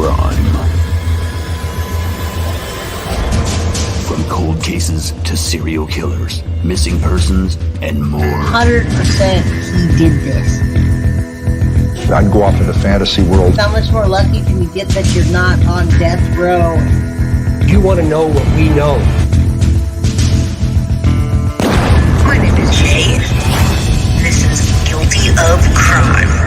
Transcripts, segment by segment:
crime. From cold cases to serial killers, missing persons, and more. 100% he did this. I'd go off into fantasy world. How much more lucky can you get that you're not on death row? You want to know what we know? My name is Jay. This is Guilty of Crime.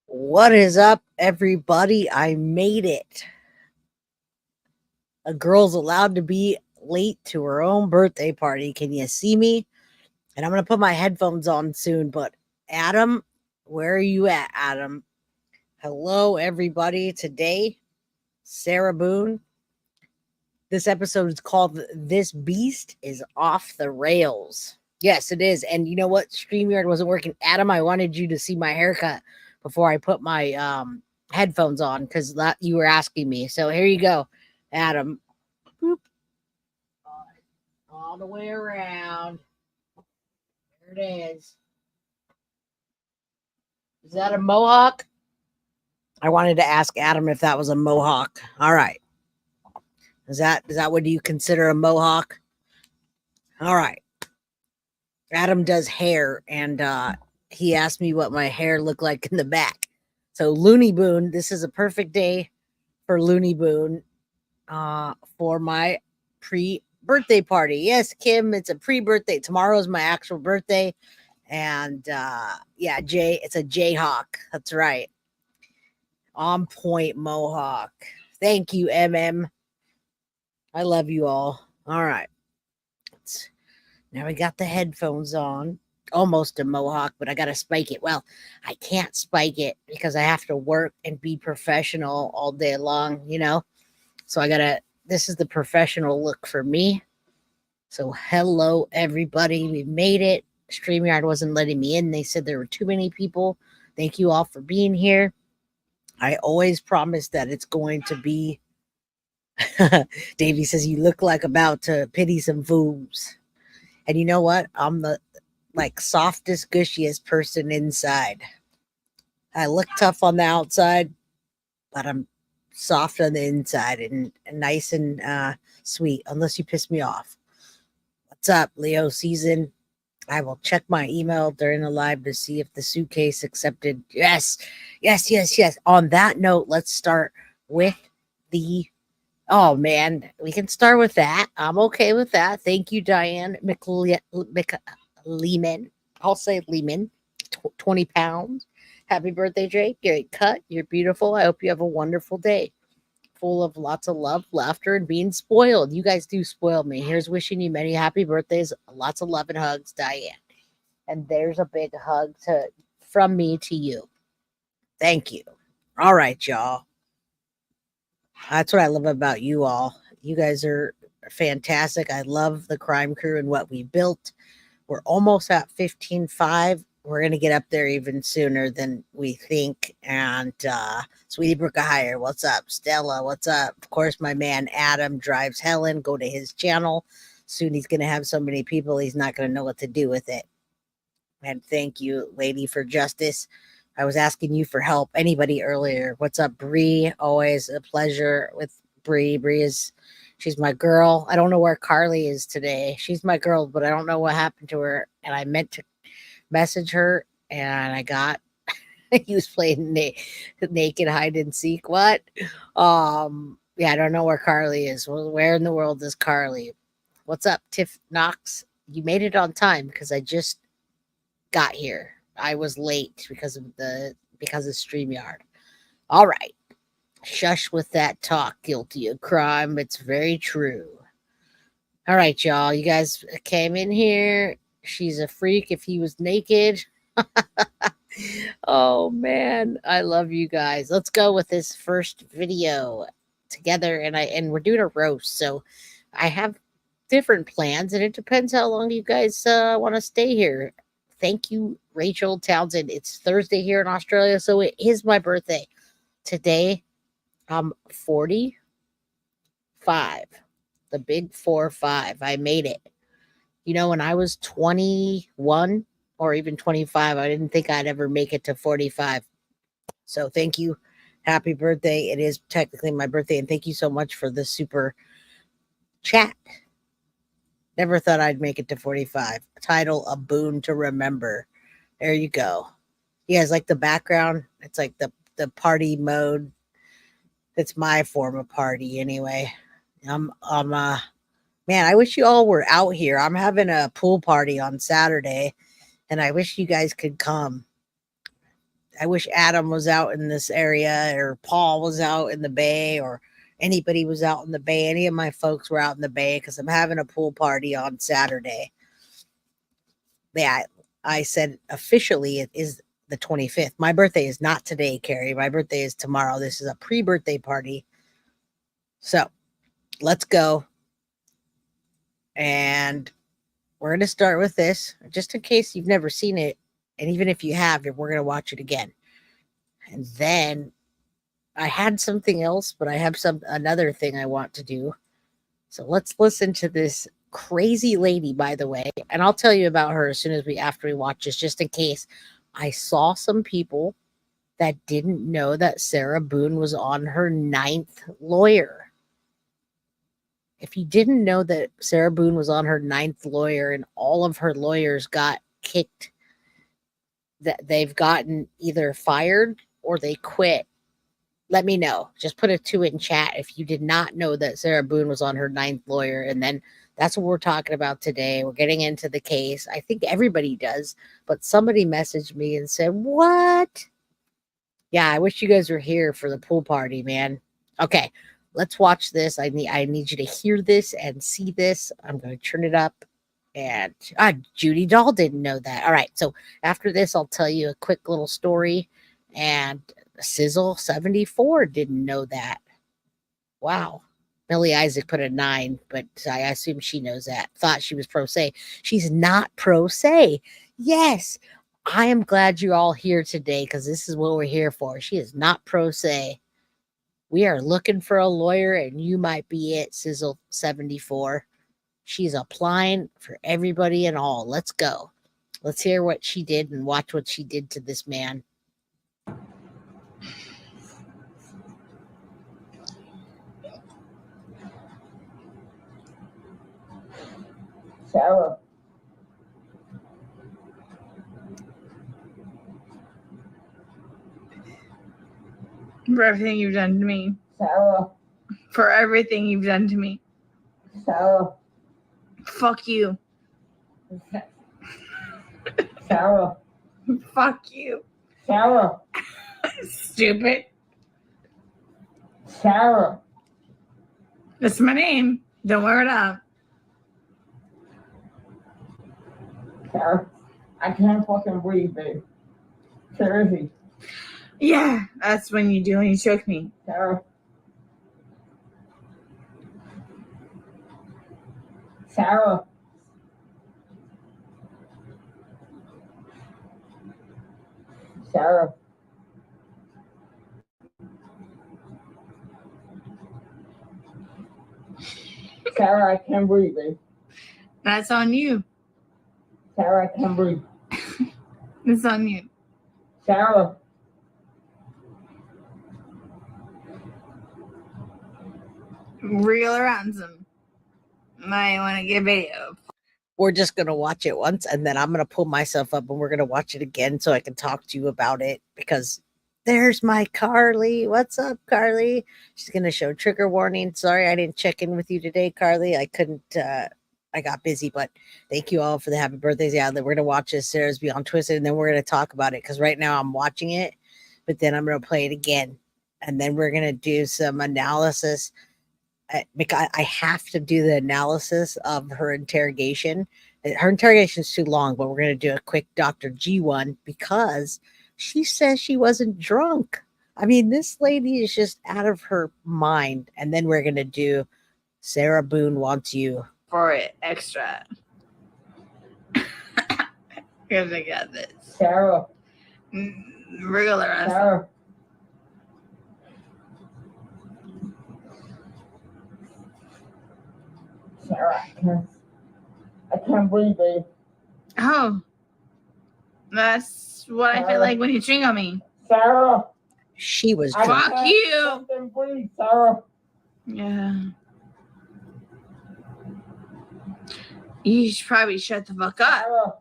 What is up, everybody? I made it. A girl's allowed to be late to her own birthday party. Can you see me? And I'm going to put my headphones on soon. But Adam, where are you at, Adam? Hello, everybody. Today, Sarah Boone. This episode is called This Beast is Off the Rails. Yes, it is. And you know what? StreamYard wasn't working. Adam, I wanted you to see my haircut before I put my headphones on because you were asking me. So here you go, Adam. Boop. All the way around. There it is. Is that a mohawk? I wanted to ask Adam if that was a mohawk. All right. Is that what do you consider a mohawk? All right. Adam does hair, and he asked me what my hair looked like in the back. So Looney Boone, this is a perfect day for Looney Boone for my pre-birthday party. Yes, Kim, it's a pre-birthday. Tomorrow is my actual birthday. And yeah, Jay, it's a Jayhawk. That's right. On point mohawk. Thank you, MM. I love you all. All right. Now we got the headphones on. Almost a mohawk, but I got to spike it. Well, I can't spike it because I have to work and be professional all day long, you know? So this is the professional look for me. So hello, everybody. We made it. StreamYard wasn't letting me in. They said there were too many people. Thank you all for being here. I always promise that it's going to be... Davey says, you look like about to pity some fools. And you know what? I'm the softest, gushiest person inside. I look tough on the outside, but I'm soft on the inside and nice and sweet, unless you piss me off. What's up, Leo season? I will check my email during the live to see if the suitcase accepted. Yes. On that note, let's start with the... Oh, man, we can start with that. I'm okay with that. Thank you, Diane Lehman. I'll say Lehman, 20 pounds. Happy birthday, Jake. Great cut. You're beautiful. I hope you have a wonderful day full of lots of love, laughter, and being spoiled. You guys do spoil me. Here's wishing you many happy birthdays. Lots of love and hugs, Diane. And there's a big hug from me to you. Thank you. All right, y'all. That's what I love about you all. You guys are fantastic. I love the crime crew and what we built. We're almost at 15.5. We're going to get up there even sooner than we think. And Sweetie Brooke Hire, what's up? Stella, what's up? Of course, my man Adam drives Helen. Go to his channel. Soon he's going to have so many people, he's not going to know what to do with it. And thank you, Lady for Justice. I was asking you for help. Anybody earlier? What's up, Bree? Always a pleasure with Bree. She's my girl. I don't know where Carly is today. She's my girl, but I don't know what happened to her. And I meant to message her, and I got he was playing naked hide and seek. What? Yeah, I don't know where Carly is. Well, where in the world is Carly? What's up, Tiff Knox? You made it on time because I just got here. I was late because of StreamYard. All right. Shush with that talk, guilty of crime. It's very true. All right, y'all. You guys came in here. She's a freak if he was naked. Oh, man. I love you guys. Let's go with this first video together. And we're doing a roast. So I have different plans, and it depends how long you guys want to stay here. Thank you, Rachel Townsend. It's Thursday here in Australia, so it is my birthday. Today, I'm 45. The big 4-5. I made it. You know, when I was 21 or even 25, I didn't think I'd ever make it to 45. So thank you. Happy birthday. It is technically my birthday. And thank you so much for the super chat. Never thought I'd make it to 45. Title, A Boon to Remember. There you go. You guys like the background? It's like the party mode. It's my form of party anyway. Man, I wish you all were out here. I'm having a pool party on Saturday, and I wish you guys could come. I wish Adam was out in this area, or Paul was out in the Bay, or anybody was out in the Bay. Any of my folks were out in the Bay because I'm having a pool party on Saturday. Yeah, I said officially it is the 25th. My birthday is not today, Carrie. My birthday is tomorrow. This is a pre-birthday party. So let's go. And we're going to start with this, just in case you've never seen it. And even if you have, we're going to watch it again. And then I had something else, but I have another thing I want to do. So let's listen to this crazy lady, by the way. And I'll tell you about her as soon as after we watch this, just in case. I saw some people that didn't know that Sarah Boone was on her 9th lawyer. If you didn't know that Sarah Boone was on her 9th lawyer and all of her lawyers got kicked, that they've gotten either fired or they quit, let me know. Just put a 2 in chat if you did not know that Sarah Boone was on her 9th lawyer. And then that's what we're talking about today. We're getting into the case. I think everybody does, but somebody messaged me and said, what? Yeah, I wish you guys were here for the pool party, man. Okay, let's watch this. I need you to hear this and see this. I'm going to turn it up. And Judy Doll didn't know that. All right, so after this, I'll tell you a quick little story. And Sizzle74 didn't know that. Wow. Millie Isaac put a 9, but I assume she knows that. Thought she was pro se. She's not pro se. Yes, I am glad you're all here today because this is what we're here for. She is not pro se. We are looking for a lawyer, and you might be it, Sizzle74. She's applying for everybody and all. Let's go. Let's hear what she did and watch what she did to this man. Sarah. For everything you've done to me. Sarah. For everything you've done to me. Sarah. Fuck you. Sarah. Fuck you. Sarah. Stupid. Sarah. That's my name. Don't wear it out. Sarah. I can't fucking breathe, babe. Seriously. Yeah, that's when you do when you choke me. Sarah. Sarah. Sarah. Sarah, I can't breathe, babe. That's on you. Sarah, I can't breathe. It's on you. Sarah. Real or ransom. I want to get video. We're just going to watch it once, and then I'm going to pull myself up, and we're going to watch it again so I can talk to you about it, because there's my Carly. What's up, Carly? She's going to show trigger warning. Sorry I didn't check in with you today, Carly. I couldn't. I got busy, but thank you all for the happy birthdays. Yeah, we're going to watch this. Sarah's Beyond Twisted, and then we're going to talk about it, because right now I'm watching it, but then I'm going to play it again, and then we're going to do some analysis. Because I have to do the analysis of her interrogation. Her interrogation is too long, but we're going to do a quick Dr. G one because she says she wasn't drunk. I mean, this lady is just out of her mind. And then we're going to do Sarah Boone Wants You. For it extra. Because I got this. Sarah. Real or ransom. Sarah. Sarah, I can't breathe, babe. Oh, that's what I feel like when you chewing on me. Sarah, She was I drunk. Fuck can't you. fucking breathe, Sarah. Yeah. You should probably shut the fuck up. Sarah,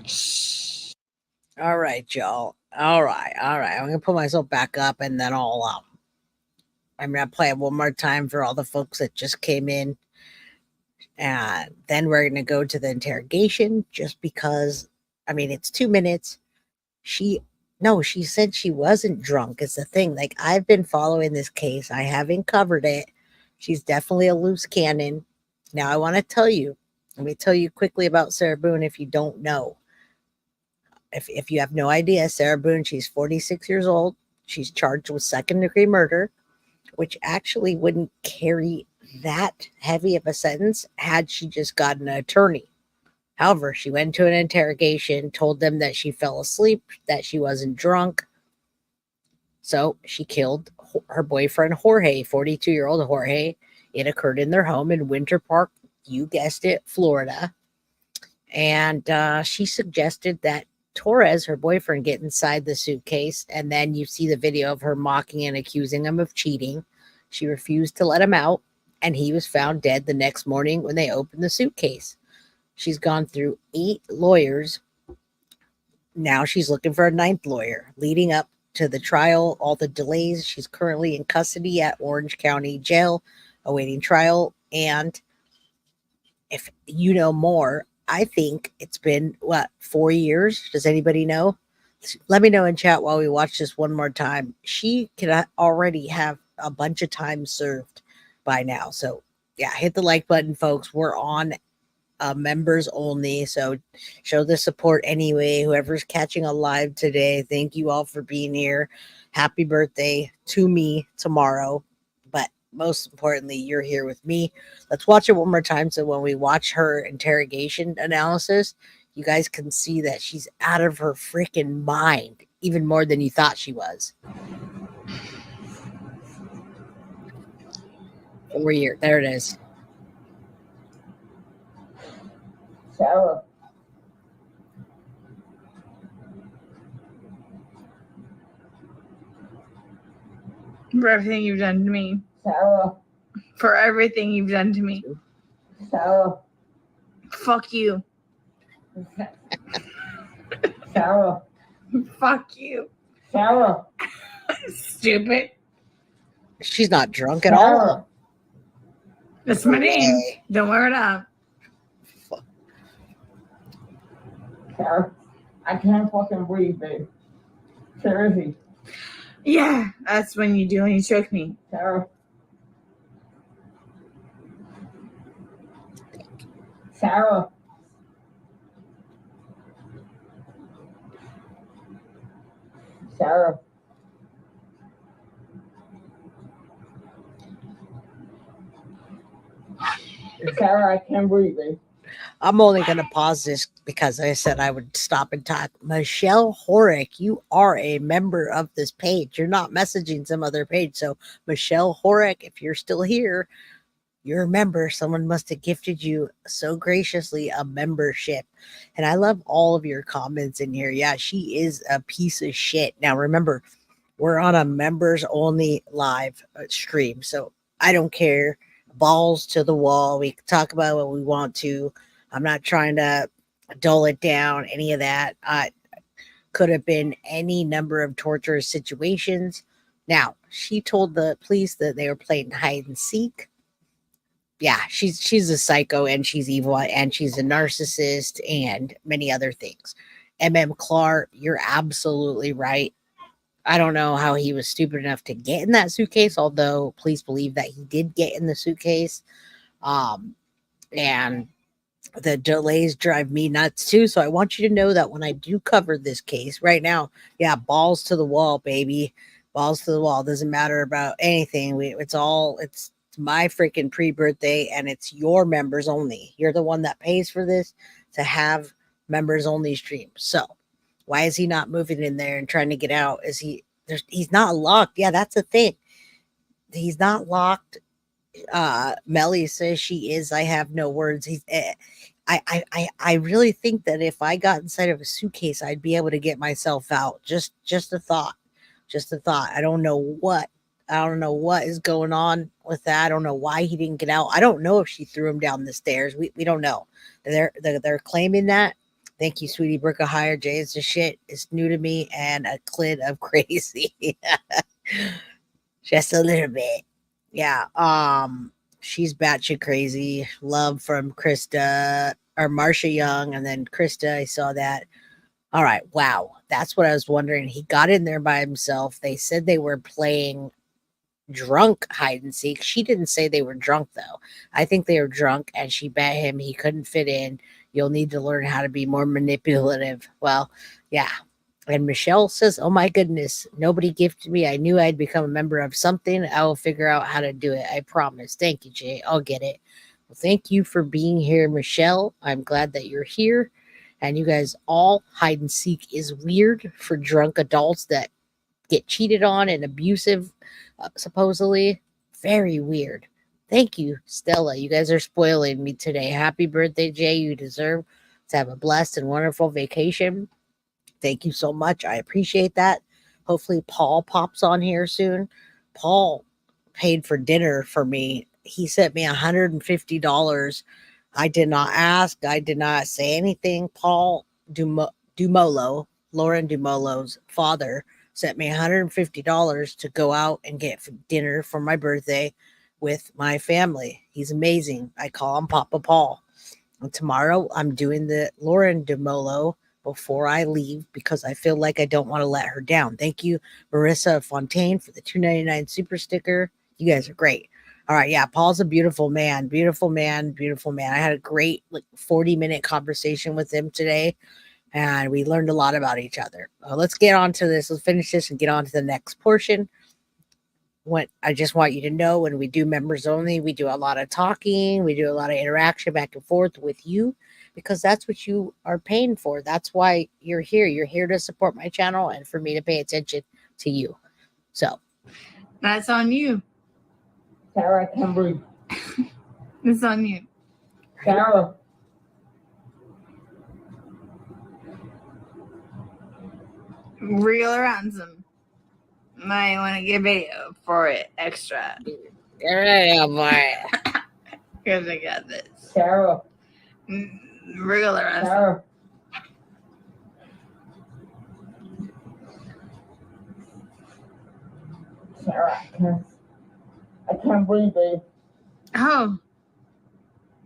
Shh. All right, y'all. All right. I'm gonna put myself back up, and then I'm gonna play it one more time for all the folks that just came in, and then we're gonna go to the interrogation. Just because, I mean, it's 2 minutes. She said she wasn't drunk. Is the thing. Like, I've been following this case. I haven't covered it. She's definitely a loose cannon. Now, I want to tell you. Let me tell you quickly about Sarah Boone if you don't know. If you have no idea, Sarah Boone, she's 46 years old. She's charged with second-degree murder, which actually wouldn't carry that heavy of a sentence had she just got an attorney. However, she went to an interrogation, told them that she fell asleep, that she wasn't drunk. So she killed her boyfriend, Jorge, 42-year-old Jorge. It occurred in their home in Winter Park, you guessed it, Florida. And she suggested that Torres, her boyfriend, get inside the suitcase. And then you see the video of her mocking and accusing him of cheating. She refused to let him out. And he was found dead the next morning when they opened the suitcase. She's gone through 8 lawyers. Now she's looking for a 9th lawyer. Leading up to the trial, all the delays, she's currently in custody at Orange County Jail, awaiting trial. And if you know more, I think it's been, 4 years? Does anybody know? Let me know in chat while we watch this one more time. She could already have a bunch of time served by now. So, yeah, hit the like button, folks. We're on members only. So show the support anyway. Whoever's catching a live today, thank you all for being here. Happy birthday to me tomorrow. But most importantly, you're here with me. Let's watch it one more time. So when we watch her interrogation analysis, you guys can see that she's out of her freaking mind, even more than you thought she was. 4 years. There it is. Sarah, For everything you've done to me. Sarah, For everything you've done to me. Sarah, Fuck you. Sarah, Fuck you. Sarah, Stupid. She's not drunk at all. That's my name. Don't wear it up. Sarah, I can't fucking breathe, babe. Seriously, Yeah, that's when you do when you choke me. Sarah. Sarah. Sarah. Sarah, I can't breathe, babe. I'm only going to pause this because I said I would stop and talk. Michelle Horick, you are a member of this page. You're not messaging some other page. So, Michelle Horick, if you're still here, you're a member. Someone must have gifted you so graciously a membership. And I love all of your comments in here. Yeah, she is a piece of shit. Now, remember, we're on a members only live stream. So, I don't care. Balls to the wall. We can talk about what we want to. I'm not trying to dull it down, any of that. Could have been any number of torturous situations. Now, she told the police that they were playing hide and seek. Yeah, she's a psycho and she's evil and she's a narcissist and many other things. Clark, you're absolutely right. I don't know how he was stupid enough to get in that suitcase, although police believe that he did get in the suitcase. And the delays drive me nuts too. So I want you to know that when I do cover this case right now, yeah, balls to the wall, baby. Balls to the wall. Doesn't matter about anything. It's my freaking pre-birthday and it's your members only. You're the one that pays for this to have members only stream. So why is he not moving in there and trying to get out? He's not locked. Yeah, that's the thing. He's not locked. Melly says she is. I have no words. I really think that if I got inside of a suitcase, I'd be able to get myself out. Just a thought. Just a thought. I don't know what. I don't know what is going on with that. I don't know why he didn't get out. I don't know if she threw him down the stairs. We don't know. They're claiming that. Thank you, sweetie. Brooke higher. Jay, it's a shit. It's new to me and a clit of crazy. Just a little bit. Yeah. She's batshit crazy. Love from Krista or Marsha Young, and then Krista. I saw that. All right. Wow. That's what I was wondering. He got in there by himself. They said they were playing drunk hide and seek. She didn't say they were drunk, though. I think they were drunk, and she bet him he couldn't fit in. You'll need to learn how to be more manipulative. Well, yeah. And Michelle says, oh my goodness, nobody gifted me. I knew I'd become a member of something. I will figure out how to do it. I promise. Thank you, Jay. I'll get it. Well, thank you for being here, Michelle. I'm glad that you're here. And you guys all, hide and seek is weird for drunk adults that get cheated on and abusive, supposedly. Very weird. Thank you, Stella. You guys are spoiling me today. Happy birthday, Jay. You deserve to have a blessed and wonderful vacation. Thank you so much. I appreciate that. Hopefully Paul pops on here soon. Paul paid for dinner for me. He sent me $150. I did not ask. I did not say anything. Paul Dumolo, Lauren Dumolo's father, sent me $150 to go out and get dinner for my birthday with my family. He's amazing. I call him Papa Paul. And tomorrow I'm doing the Lauren Dumolo before I leave because I feel like I don't want to let her down. Thank you, Marissa Fontaine, for the $2.99 super sticker. You guys are great. All right. Yeah. Paul's a beautiful man. Beautiful man. Beautiful man. I had a great 40-minute conversation with him today, and we learned a lot about each other. Let's get on to this. Let's finish this and get on to the next portion. I just want you to know, when we do members only, we do a lot of talking. We do a lot of interaction back and forth with you, because that's what you are paying for. That's why you're here. You're here to support my channel and for me to pay attention to you. So That's on you. Sarah, I can't breathe. It's on you. Sarah. Real or ransom. Might want to get video for it extra. yeah, boy. Because I got this. Sarah. Real or ransom. Sarah. Sarah, I can't breathe, babe. Oh.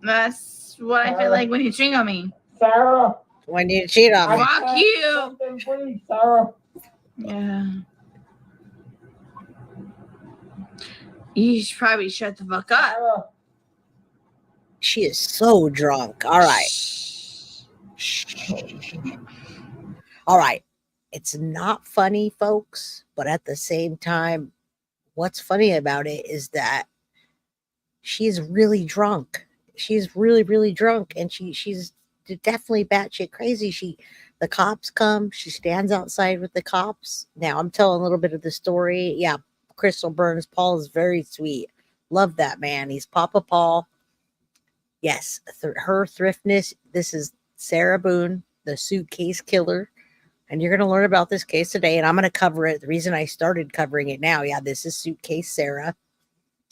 That's what I feel like when you cheat on me. Sarah. When you cheat on me. Fuck can't you. fucking breathe, Sarah. Yeah. You should probably shut the fuck up. Sarah. She is so drunk. All right. All right. It's not funny, folks, but at the same time, what's funny about it is that she's really drunk. She's really, really drunk, and she's definitely batshit crazy. The cops come. She stands outside with the cops. Now I'm telling a little bit of the story. Yeah, Crystal Burns. Paul is very sweet. Love that man. He's Papa Paul. Yes, her thriftness. This is Sarah Boone, the suitcase killer. And you're going to learn about this case today, and I'm going to cover it. The reason I started covering it now, yeah, this is Suitcase Sarah.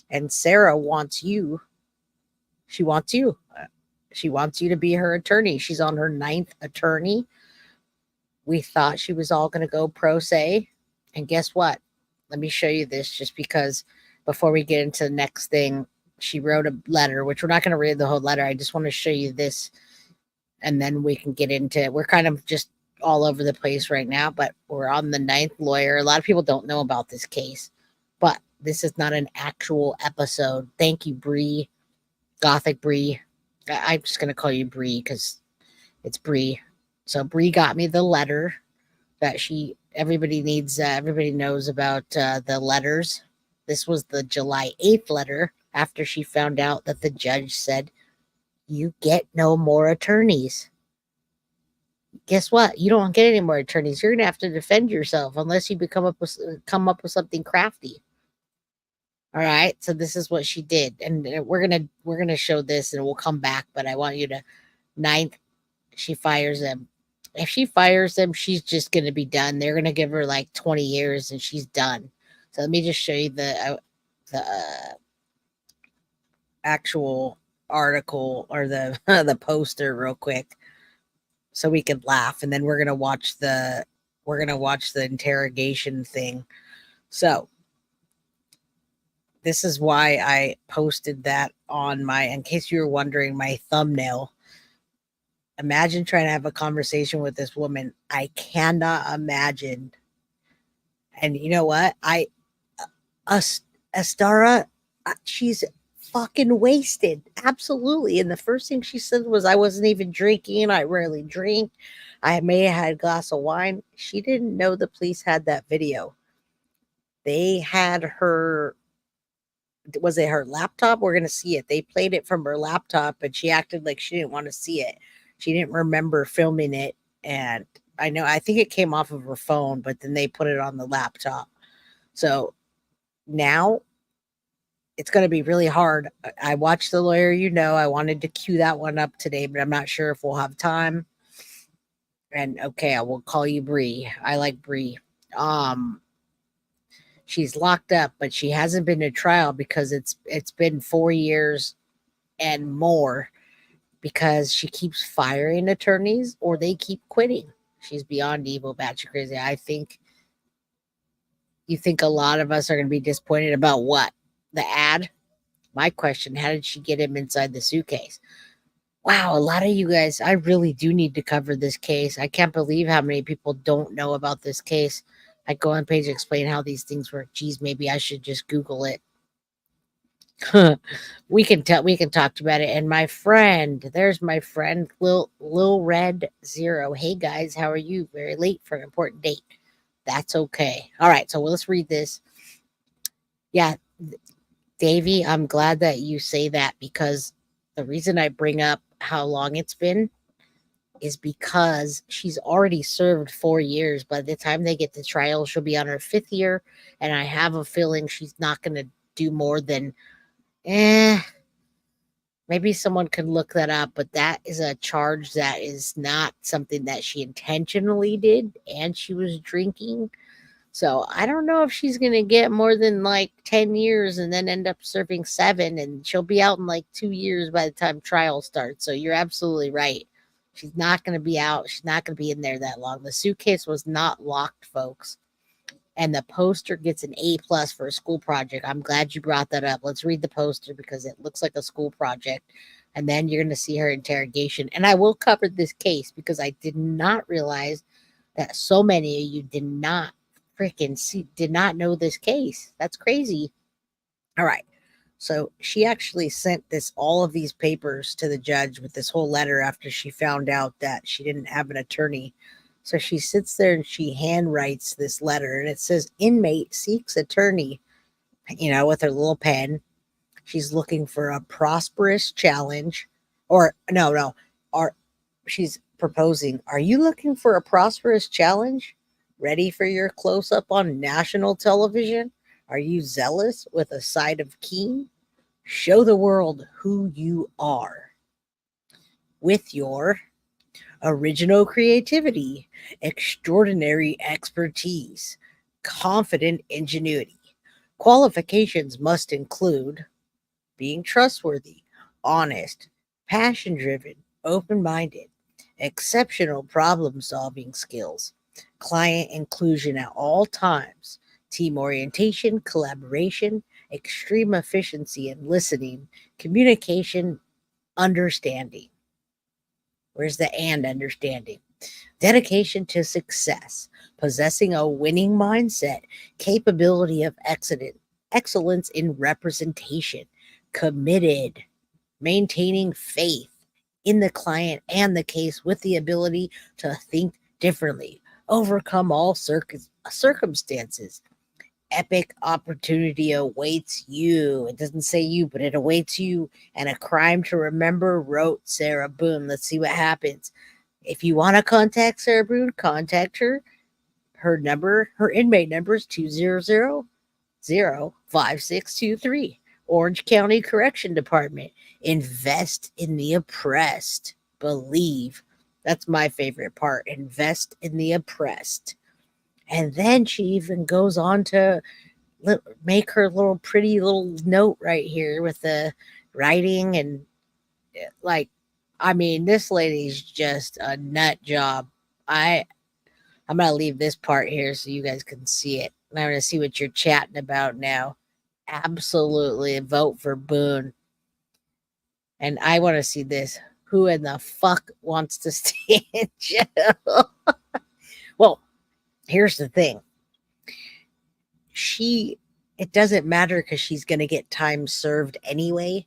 And Sarah wants you. She wants you. She wants you to be her attorney. She's on her 9th attorney. We thought she was all going to go pro se. And guess what? Let me show you this, just because before we get into the next thing, she wrote a letter, which we're not going to read the whole letter. I just want to show you this, and then we can get into it. We're kind of just all over the place right now, but we're on the 9th lawyer. A lot of people don't know about this case, but this is not an actual episode. Thank you, Bree. Gothic Bree. I'm just going to call you Bree because it's Bree. So Bree got me the letter that everybody knows about the letters. This was the July 8th letter after she found out that the judge said, you get no more attorneys. Guess what? You don't get any more attorneys. You're going to have to defend yourself unless you come up with something crafty. All right, so this is what she did, and we're gonna show this, and we'll come back. But I want you to ninth. She fires him. If she fires him, she's just gonna be done. They're gonna give her like 20 years, and she's done. So let me just show you the actual article or the the poster real quick, so we can laugh, and then we're gonna watch the interrogation thing. So this is why I posted that on my, in case you were wondering, my thumbnail. Imagine trying to have a conversation with this woman. I cannot imagine. And you know what? Astara, she's fucking wasted. Absolutely. And the first thing she said was, I wasn't even drinking. I rarely drink. I may have had a glass of wine. She didn't know the police had that video. They had her, was it her laptop? We're going to see it. They played it from her laptop, and she acted like she didn't want to see it. She didn't remember filming it. And I think it came off of her phone, but then they put it on the laptop. So now it's going to be really hard. I watched The Lawyer, I wanted to cue that one up today, but I'm not sure if we'll have time. And okay, I will call you Bree. I like Bree. She's locked up, but she hasn't been to trial because it's been 4 years and more, because she keeps firing attorneys or they keep quitting. She's beyond evil, batshit crazy. I think you think a lot of us are going to be disappointed about what? The ad? My question, how did she get him inside the suitcase? Wow, a lot of you guys, I really do need to cover this case. I can't believe how many people don't know about this case. I go on page explain how these things work. Geez, maybe I should just Google it. we can talk about it. And my friend, there's my friend Lil Red Zero. Hey guys, how are you? Very late for an important date. That's okay. All right, so let's read this. Yeah, Davey, I'm glad that you say that, because the reason I bring up how long it's been is because she's already served 4 years. By the time they get to trial, she'll be on her 5th year, and I have a feeling she's not going to do more than maybe someone could look that up, but that is a charge that is not something that she intentionally did, and she was drinking. So I don't know if she's going to get more than like 10 years and then end up serving 7, and she'll be out in like 2 years by the time trial starts. So you're absolutely right. She's not going to be out. She's not going to be in there that long. The suitcase was not locked, folks. And the poster gets an A+ for a school project. I'm glad you brought that up. Let's read the poster because it looks like a school project. And then you're going to see her interrogation. And I will cover this case because I did not realize that so many of you did not know this case. That's crazy. All right. So she actually sent all of these papers to the judge with this whole letter after she found out that she didn't have an attorney. So she sits there and she handwrites this letter, and it says, inmate seeks attorney, with her little pen. She's looking for a prosperous challenge, or no. She's proposing, are you looking for a prosperous challenge? Ready for your close-up on national television? Are you zealous with a side of keen? Show the world who you are with your original creativity, extraordinary expertise, confident ingenuity. Qualifications must include being trustworthy, honest, passion-driven, open-minded, exceptional problem-solving skills, client inclusion at all times, team orientation, collaboration, extreme efficiency in listening, communication, understanding. Where's the and understanding? Dedication to success, possessing a winning mindset, capability of excellence in representation, committed, maintaining faith in the client and the case with the ability to think differently, overcome all circumstances. Epic opportunity awaits you. It doesn't say you, but it awaits you. And a crime to remember, wrote Sarah Boone. Let's see what happens. If you want to contact Sarah Boone, contact her. Her inmate number is 200 5623. Orange County Correction Department. Invest in the oppressed. Believe. That's my favorite part. Invest in the oppressed. And then she even goes on to make her little pretty little note right here with the writing and like, I mean, this lady's just a nut job. I'm gonna leave this part here so you guys can see it. And I'm gonna see what you're chatting about now. Absolutely vote for Boone. And I want to see this. Who in the fuck wants to stay in jail? Well, here's the thing. It doesn't matter because she's going to get time served anyway.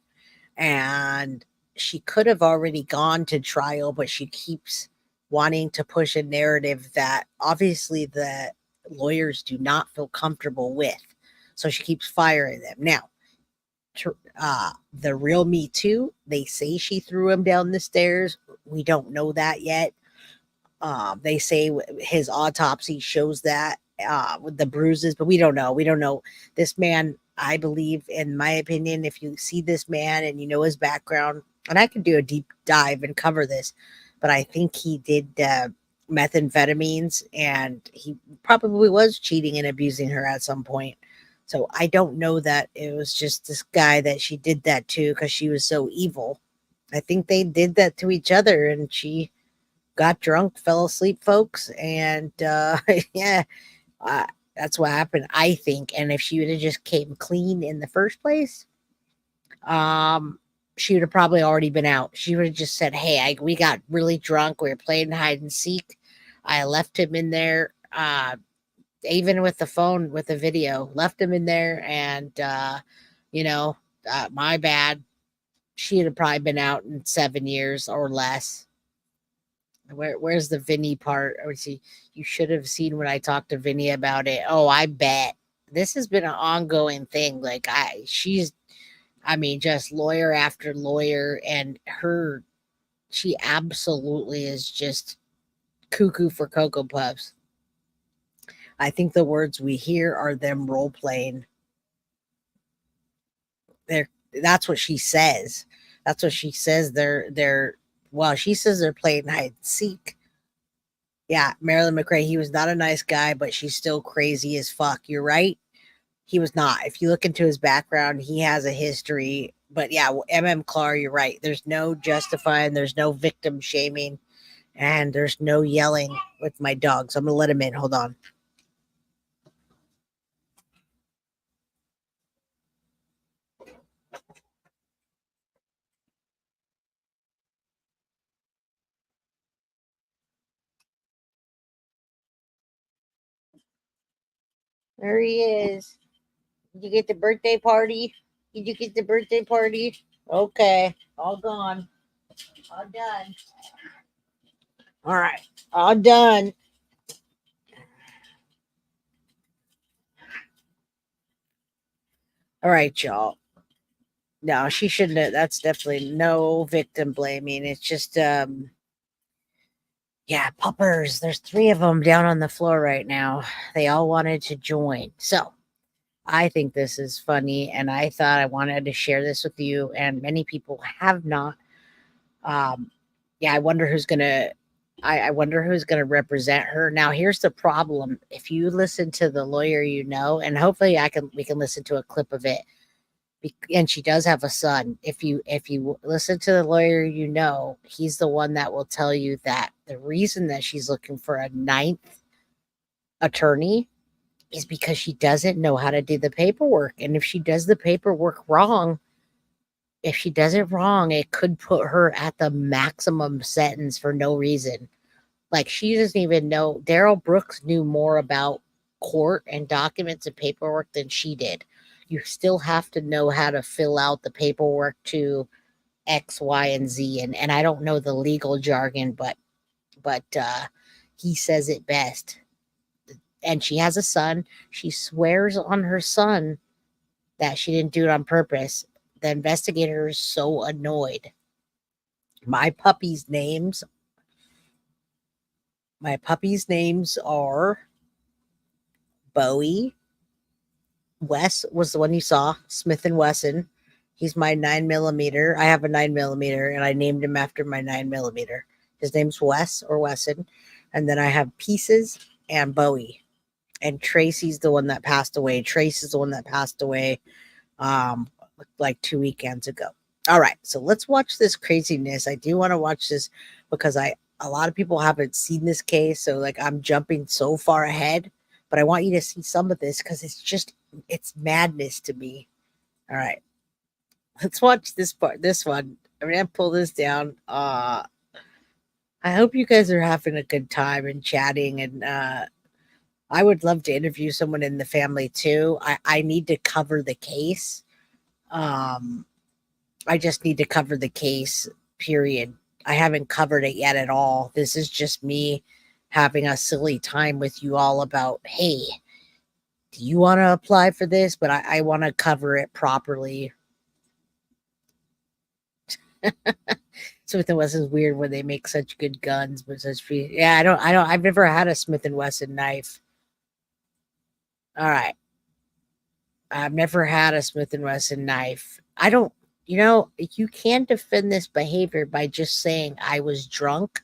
And she could have already gone to trial, but she keeps wanting to push a narrative that obviously the lawyers do not feel comfortable with. So she keeps firing them. Now, the real Me Too, they say she threw him down the stairs. We don't know that yet. They say his autopsy shows that with the bruises, but we don't know. We don't know. This man, I believe, in my opinion, if you see this man and you know his background, and I could do a deep dive and cover this, but I think he did methamphetamines and he probably was cheating and abusing her at some point. So I don't know that it was just this guy that she did that to because she was so evil. I think they did that to each other and she got drunk, fell asleep, folks. And yeah, that's what happened, I think. And if she would have just came clean in the first place, she would have probably already been out. She would have just said, hey, we got really drunk. We were playing hide and seek. I left him in there. Even with the phone, with the video, left him in there. And, my bad. She'd have probably been out in 7 years or less. Where's the Vinny part? Or see, you should have seen when I talked to Vinny about it. Oh, I bet this has been an ongoing thing. Like just lawyer after lawyer, and she absolutely is just cuckoo for Cocoa Puffs. I think the words we hear are them role playing. That's what she says. That's what she says. She says they're playing hide and seek. Yeah, Marilyn McRae, he was not a nice guy, but she's still crazy as fuck. You're right. He was not. If you look into his background, he has a history. But yeah, MM Clark, you're right. There's no justifying. There's no victim shaming. And there's no yelling with my dog. So I'm going to let him in. Hold on. There he is. Did you get the birthday party? Did you get the birthday party? Okay. All gone. All done. All right. All done. All right, y'all. No, she shouldn't have. That's definitely no victim blaming. It's just, puppers. There's 3 of them down on the floor right now. They all wanted to join. So I think this is funny, and I thought I wanted to share this with you, and many people have not. I wonder who's gonna. I wonder who's gonna represent her. Now, here's the problem: if you listen to the lawyer, and hopefully, we can listen to a clip of it. And she does have a son. If you listen to the lawyer, he's the one that will tell you that the reason that she's looking for a 9th attorney is because she doesn't know how to do the paperwork. And if she does the paperwork wrong, if she does it wrong, it could put her at the maximum sentence for no reason. Like, she doesn't even know. Daryl Brooks knew more about court and documents and paperwork than she did. You still have to know how to fill out the paperwork to X, Y, and Z. And I don't know the legal jargon, but he says it best. And she has a son. She swears on her son that she didn't do it on purpose. The investigator is so annoyed. My puppy's names are Bowie, Wes was the one you saw, Smith and Wesson. He's my 9mm. I have a 9mm, and I named him after my 9mm. His name's Wes or Wesson. And then I have Pieces and Bowie. And Tracy's the one that passed away. Trace is the one that passed away like 2 weekends ago. All right, so let's watch this craziness. I do want to watch this because a lot of people haven't seen this case, so like I'm jumping so far ahead, but I want you to see some of this because it's madness to me. All right, let's watch this part. This one. I'm gonna pull this down. I hope you guys are having a good time and chatting, and I would love to interview someone in the family too. I need to cover the case. I just need to cover the case, period. I haven't covered it yet at all. This is just me having a silly time with you all about, hey, do you want to apply for this? But I want to cover it properly. Smith and Wesson's weird when they make such good guns, but I've never had a Smith and Wesson knife. All right. I've never had a Smith and Wesson knife. You can't defend this behavior by just saying I was drunk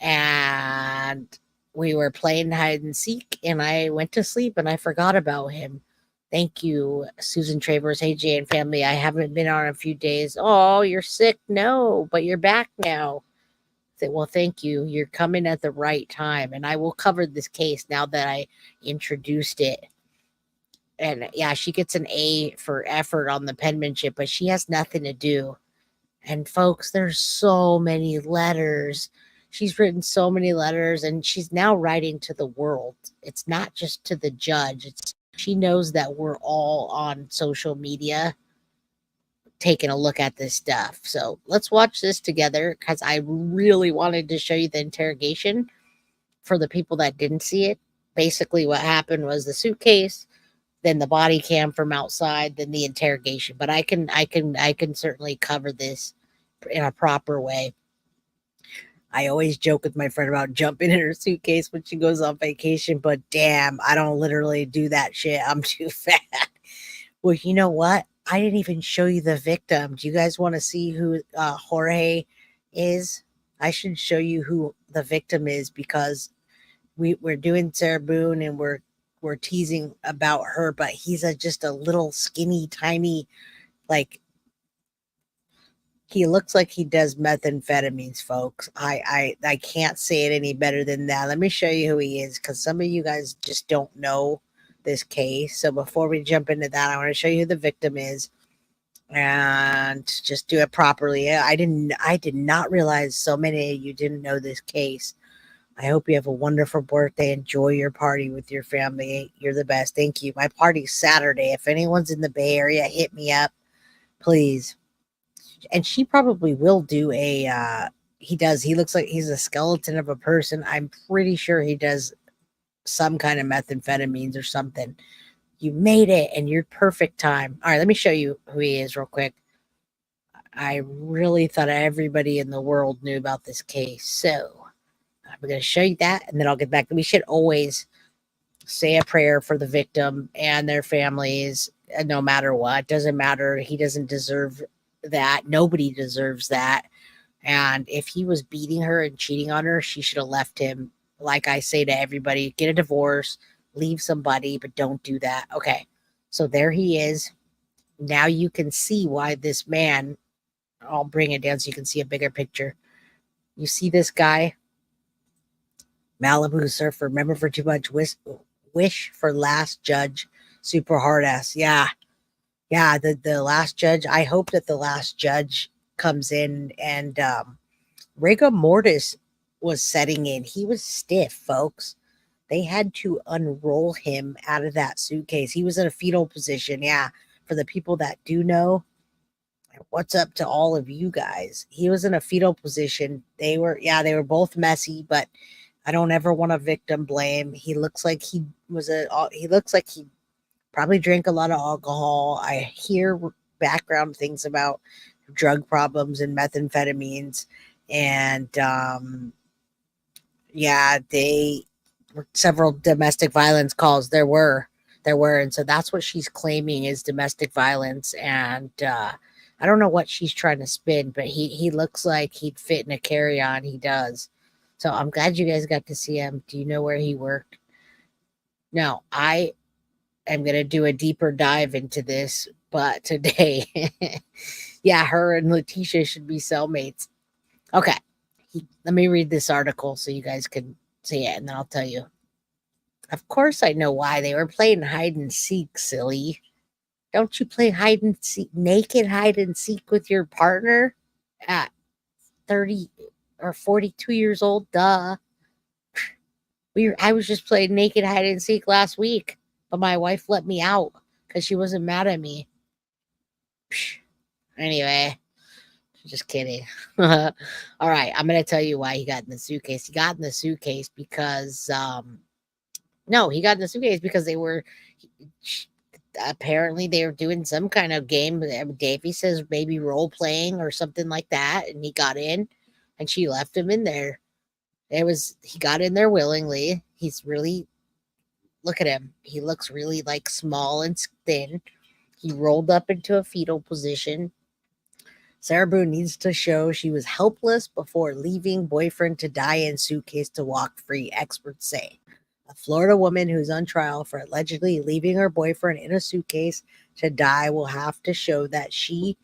and we were playing hide and seek and I went to sleep and I forgot about him. Thank you, Susan Travers. Hey, Jay and family. I haven't been on a few days. Oh, you're sick? No, but you're back now. Well, thank you. You're coming at the right time. And I will cover this case now that I introduced it. And yeah, she gets an A for effort on the penmanship, but she has nothing to do. And folks, there's so many letters. She's written so many letters, and she's now writing to the world. It's not just to the judge. She knows that we're all on social media taking a look at this stuff. So let's watch this together because I really wanted to show you the interrogation for the people that didn't see it. Basically, what happened was the suitcase, then the body cam from outside, then the interrogation. But I can certainly cover this in a proper way. I always joke with my friend about jumping in her suitcase when she goes on vacation, but damn, I don't literally do that shit. I'm too fat. Well, you know what? I didn't even show you the victim. Do you guys want to see who Jorge is? I should show you who the victim is because we're doing Sarah Boone and we're teasing about her, but he's just a little skinny, tiny, like he looks like he does methamphetamines, folks. I can't say it any better than that. Let me show you who he is because some of you guys just don't know this case. So before we jump into that, I want to show you who the victim is and just do it properly. I did not realize so many of you didn't know this case. I hope you have a wonderful birthday. Enjoy your party with your family. You're the best. Thank you. My party's Saturday. If anyone's in the Bay Area, hit me up, please. And she probably will do he looks like he's a skeleton of a person. I'm pretty sure he does some kind of methamphetamines or something. You made it and you're perfect time. All right, let me show you who he is real quick. I really thought everybody in the world knew about this case. So I'm going to show you that and then I'll get back. We should always say a prayer for the victim and their families, no matter what. Doesn't matter. He doesn't deserve that. Nobody deserves that. And if he was beating her and cheating on her, she should have left him. Like I say to everybody, get a divorce, leave somebody, but don't do that. Okay. So there he is. Now you can see why this man, I'll bring it down so you can see a bigger picture. You see this guy, Malibu surfer, remember for too much, wish for last judge, super hard ass. Yeah. The last judge. I hope that the last judge comes in and rigor mortis was setting in. He was stiff, folks. They had to unroll him out of that suitcase. He was in a fetal position. Yeah. For the people that do know, what's up to all of you guys? He was in a fetal position. They were both messy, but I don't ever want to victim blame. He looks like he probably drank a lot of alcohol. I hear background things about drug problems and methamphetamines. And they were several domestic violence calls. There were. There were, and so that's what she's claiming is domestic violence. And I don't know what she's trying to spin, but he looks like he'd fit in a carry-on. He does. So I'm glad you guys got to see him. Do you know where he worked? No, I am going to do a deeper dive into this, but today, yeah, her and Letitia should be cellmates. Okay, let me read this article so you guys can see it, and then I'll tell you. Of course I know why. They were playing hide and seek, silly. Don't you play hide and seek, naked hide and seek with your partner at 30 or 42 years old? Duh. I was just playing naked hide and seek last week, but my wife let me out because she wasn't mad at me. Anyway, just kidding. All right, I'm going to tell you why he got in the suitcase. He got in the suitcase because, no, he got in the suitcase because they were, apparently they were doing some kind of game. Davey says maybe role playing or something like that. And he got in and she left him in there. He got in there willingly. He's really, look at him. He looks really like small and thin. He rolled up into a fetal position. Sarah Boone needs to show she was helpless before leaving boyfriend to die in suitcase to walk free, experts say. A Florida woman who's on trial for allegedly leaving her boyfriend in a suitcase to die will have to show that she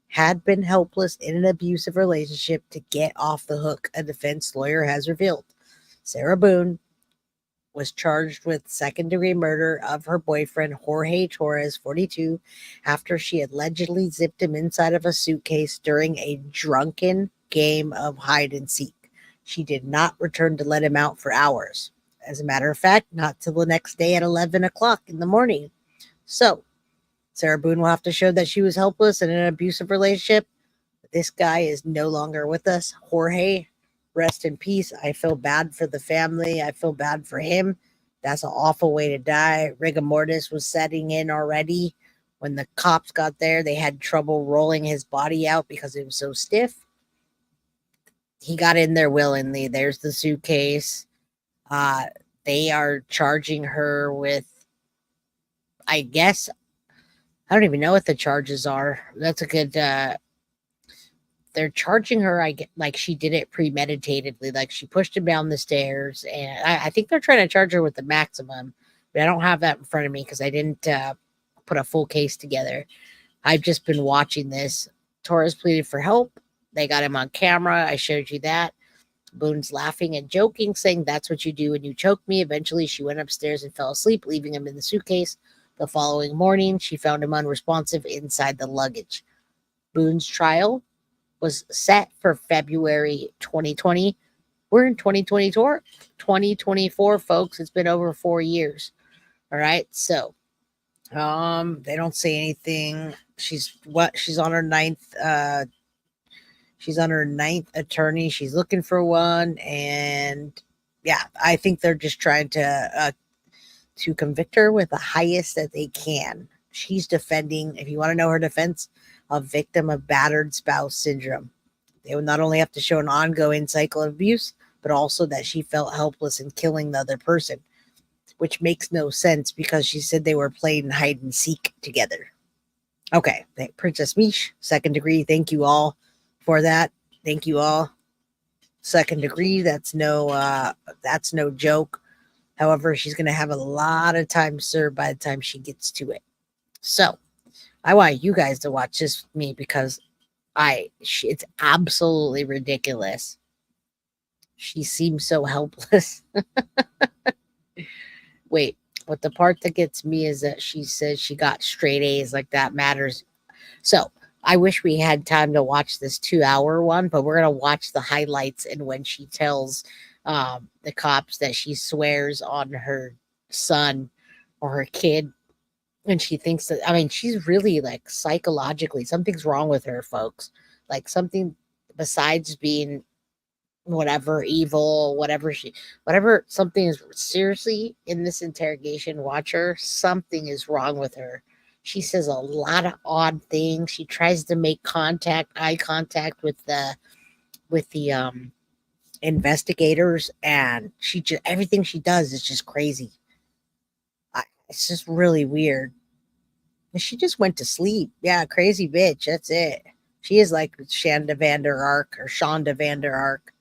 had been helpless in an abusive relationship to get off the hook, a defense lawyer has revealed. Sarah Boone was charged with second-degree murder of her boyfriend, Jorge Torres, 42, after she allegedly zipped him inside of a suitcase during a drunken game of hide and seek. She did not return to let him out for hours. As a matter of fact, not till the next day at 11 o'clock in the morning. So, Sarah Boone will have to show that she was helpless in an abusive relationship. This guy is no longer with us. Jorge, rest in peace. I feel bad for the family. I feel bad for him. That's an awful way to die. Rigor mortis was setting in already. When the cops got there, they had trouble rolling his body out because it was so stiff. He got in there willingly. There's the suitcase. They are charging her with, I guess, I don't even know what the charges are. That's a good, they're charging her, like she did it premeditatedly, like she pushed him down the stairs, and I think they're trying to charge her with the maximum, but I don't have that in front of me because I didn't put a full case together. I've just been watching this. Torres pleaded for help. They got him on camera. I showed you that. Boone's laughing and joking, saying, "That's what you do when you choke me." Eventually, she went upstairs and fell asleep, leaving him in the suitcase. The following morning, she found him unresponsive inside the luggage. Boone's trial was set for February 2020. We're in 2024, folks. It's been over 4 years. All right. So, they don't say anything. She's on her ninth, she's on her ninth attorney. She's looking for one. And yeah, I think they're just trying to convict her with the highest that they can. She's defending, if you want to know her defense, a victim of battered spouse syndrome. They would not only have to show an ongoing cycle of abuse, but also that she felt helpless in killing the other person, which makes no sense because she said they were playing hide and seek together. Okay, Princess Mish, second degree. Thank you all for that. Thank you all. Second degree. That's no joke. However, she's going to have a lot of time served by the time she gets to it. So I want you guys to watch this with me because it's absolutely ridiculous. She seems so helpless. Wait, what the part that gets me is that she says she got straight A's, like that matters. So I wish we had time to watch this 2-hour one, but we're going to watch the highlights and when she tells the cops that she swears on her son or her kid. And she thinks that, I mean, she's really like psychologically, something's wrong with her, folks. Like something besides being whatever evil, whatever something is seriously in this interrogation. Watch her. Something is wrong with her. She says a lot of odd things. She tries to make eye contact with the investigators, and everything she does is just crazy. It's just really weird. And she just went to sleep. Yeah, crazy bitch. That's it. She is like Shonda Vander Ark or Shonda Vander Ark.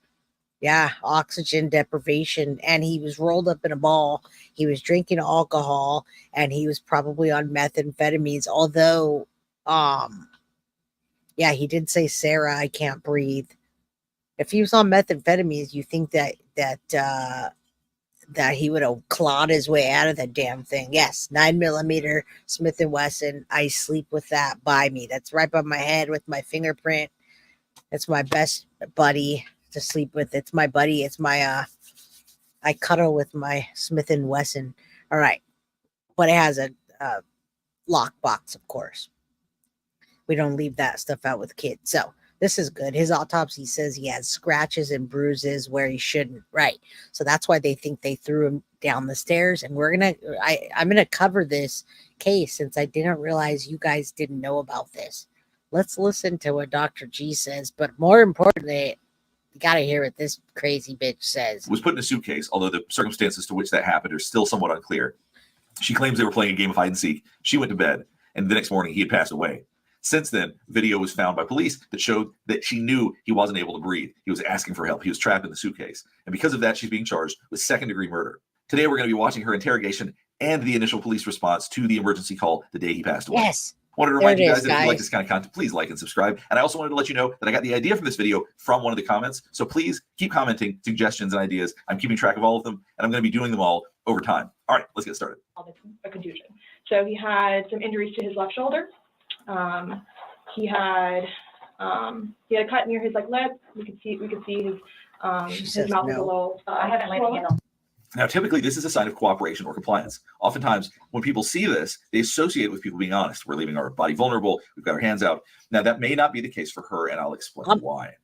Yeah, oxygen deprivation. And he was rolled up in a ball. He was drinking alcohol and he was probably on methamphetamines. Although, yeah, he did say, Sarah, I can't breathe. If he was on methamphetamines, you think that he would have clawed his way out of the damn thing. Yes, 9mm Smith and Wesson. I sleep with that by me. That's right by my head with my fingerprint. It's my best buddy to sleep with. It's my buddy. It's my I cuddle with my Smith and Wesson. All right, but it has a lockbox, of course. We don't leave that stuff out with kids. So this is good. His autopsy says he has scratches and bruises where he shouldn't. Right. So that's why they think they threw him down the stairs. And I'm gonna cover this case since I didn't realize you guys didn't know about this. Let's listen to what Dr. G says, but more importantly, you gotta hear what this crazy bitch says. Was put in a suitcase, although the circumstances to which that happened are still somewhat unclear. She claims they were playing a game of hide and seek. She went to bed, and the next morning he had passed away. Since then, video was found by police that showed that she knew he wasn't able to breathe. He was asking for help. He was trapped in the suitcase. And because of that, she's being charged with second-degree murder. Today, we're going to be watching her interrogation and the initial police response to the emergency call the day he passed away. Yes. I wanted to remind There it you is, guys that if you like guys. this kind of content, please like and subscribe. And I also wanted to let you know that I got the idea for this video from one of the comments. So please keep commenting suggestions and ideas. I'm keeping track of all of them, and I'm going to be doing them all over time. All right, let's get started. A contusion. So he had some injuries to his left shoulder. He had a cut near his lip. We could see his says mouth was a no. little. I haven't laid a swollen. hand on. Now, typically, this is a sign of cooperation or compliance. Oftentimes, when people see this, they associate it with people being honest. We're leaving our body vulnerable. We've got our hands out. Now, that may not be the case for her, and I'll explain why.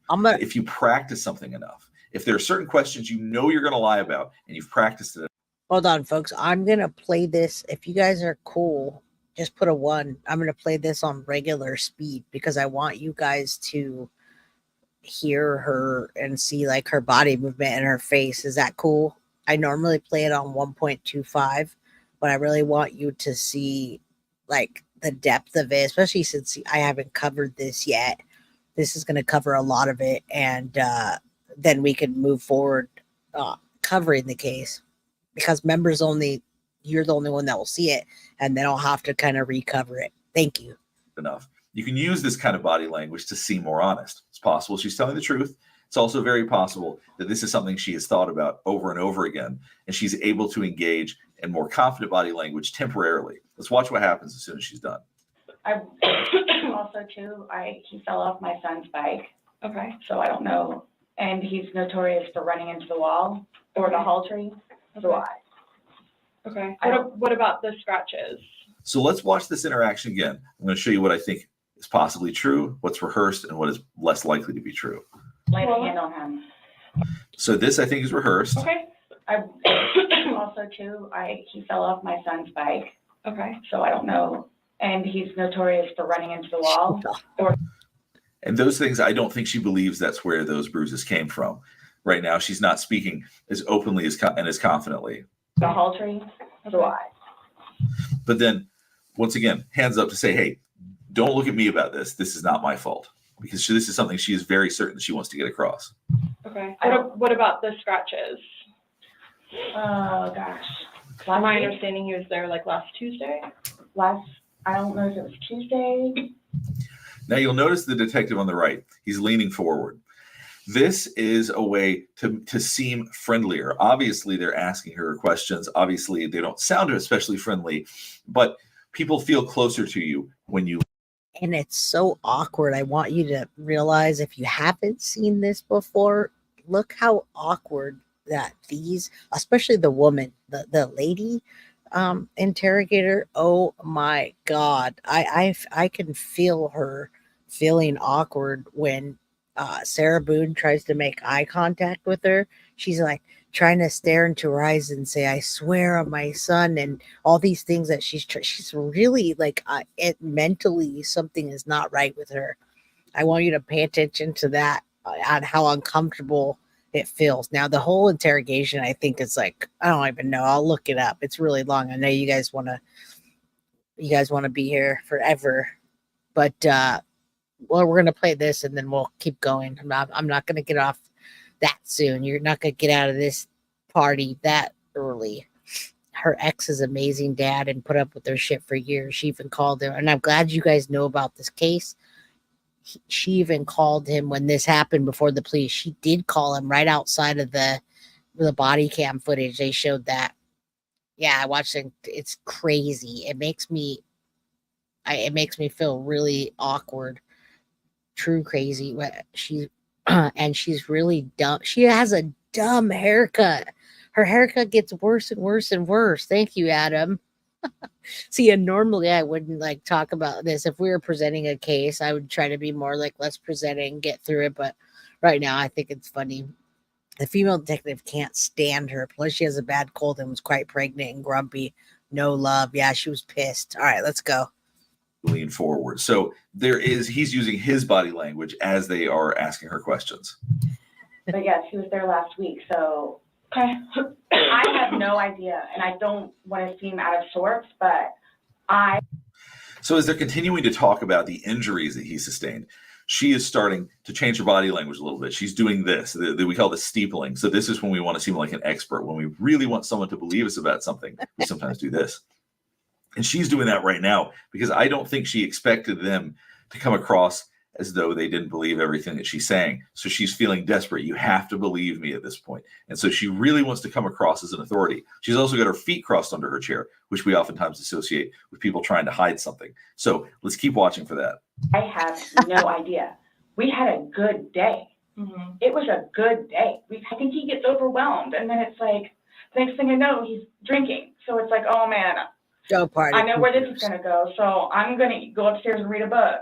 If you practice something enough, if there are certain questions you know you're going to lie about, and you've practiced it. Hold on, folks. I'm going to play this. If you guys are cool, just put a 1. I'm going to play this on regular speed because I want you guys to hear her and see her body movement and her face. Is that cool? I normally play it on 1.25, but I really want you to see the depth of it, especially since I haven't covered this yet. This is going to cover a lot of it, and then we can move forward covering the case because members only, you're the only one that will see it, and then I'll have to kind of recover it. Thank you. Enough. You can use this kind of body language to seem more honest. It's possible she's telling the truth. It's also very possible that this is something she has thought about over and over again, and she's able to engage in more confident body language temporarily. Let's watch what happens as soon as she's done. I also too, he fell off my son's bike, Okay. so I don't know. And he's notorious for running into the wall or the hall tree. So Okay. I don't- What about the scratches? So let's watch this interaction again. I'm going to show you what I think is possibly true, what's rehearsed, and what is less likely to be true. laid a hand on him. So this, I think, is rehearsed. Okay. I also too, he fell off my son's bike, Okay. so I don't know. And he's notorious for running into the wall. And those things, I don't think she believes that's where those bruises came from. Right now, she's not speaking as openly and as confidently. The hall tree. So But then, once again, hands up to say, hey, don't look at me about this. This is not my fault. Because this is something she is very certain that she wants to get across. Okay. What about the scratches? oh gosh. My Last week? understanding he was there last Tuesday. I don't know if it was Tuesday. Now, you'll notice the detective on the right. He's leaning forward. This is a way to seem friendlier. Obviously, they're asking her questions. Obviously, they don't sound especially friendly, but people feel closer to you when you. And it's so awkward. I want you to realize if you haven't seen this before, look how awkward that these, especially the woman, the lady interrogator. Oh my God. I can feel her feeling awkward when Sarah Boone tries to make eye contact with her. She's trying to stare into her eyes and say, I swear on my son, and all these things that she's really it mentally something is not right with her. I want you to pay attention to that, on how uncomfortable it feels. Now the whole interrogation, I think, is like, I don't even know. I'll look it up. It's really long. I know you guys want to be here forever, but well, we're gonna play this and then we'll keep going. I'm not gonna get off that soon. You're not gonna get out of this party that early. Her ex is amazing dad and put up with their shit for years. She even called him, and I'm glad you guys know about this case. She even called him when this happened before the police. She did call him right outside of the body cam footage. They showed that. Yeah, I watched it. It's crazy. It makes me feel really awkward. True crazy. She and she's really dumb. She has a dumb haircut. Her haircut gets worse and worse and worse. Thank you, Adam. See, and normally I wouldn't like talk about this. If we were presenting a case, I would try to be more like, let's present it and get through it. But right now, I think it's funny. The female detective can't stand her. Plus, she has a bad cold and was quite pregnant and grumpy. No love. Yeah, she was pissed. All right, let's go. Lean forward. So he's using his body language as they are asking her questions. But yes, he was there last week, so I have no idea, and I don't want to seem out of sorts, but So as they're continuing to talk about the injuries that he sustained, she is starting to change her body language a little bit. She's doing this. We call this steepling. So this is when we want to seem like an expert. When we really want someone to believe us about something, we sometimes do this. And she's doing that right now because I don't think she expected them to come across as though they didn't believe everything that she's saying. So she's feeling desperate. You have to believe me at this point. And so she really wants to come across as an authority. She's also got her feet crossed under her chair, which we oftentimes associate with people trying to hide something. So let's keep watching for that. I have no idea. We had a good day. Mm-hmm. It was a good day. I think he gets overwhelmed, and then it's like, the next thing I know, he's drinking. So it's like, oh man, I know where this is going to go. So I'm going to go upstairs and read a book.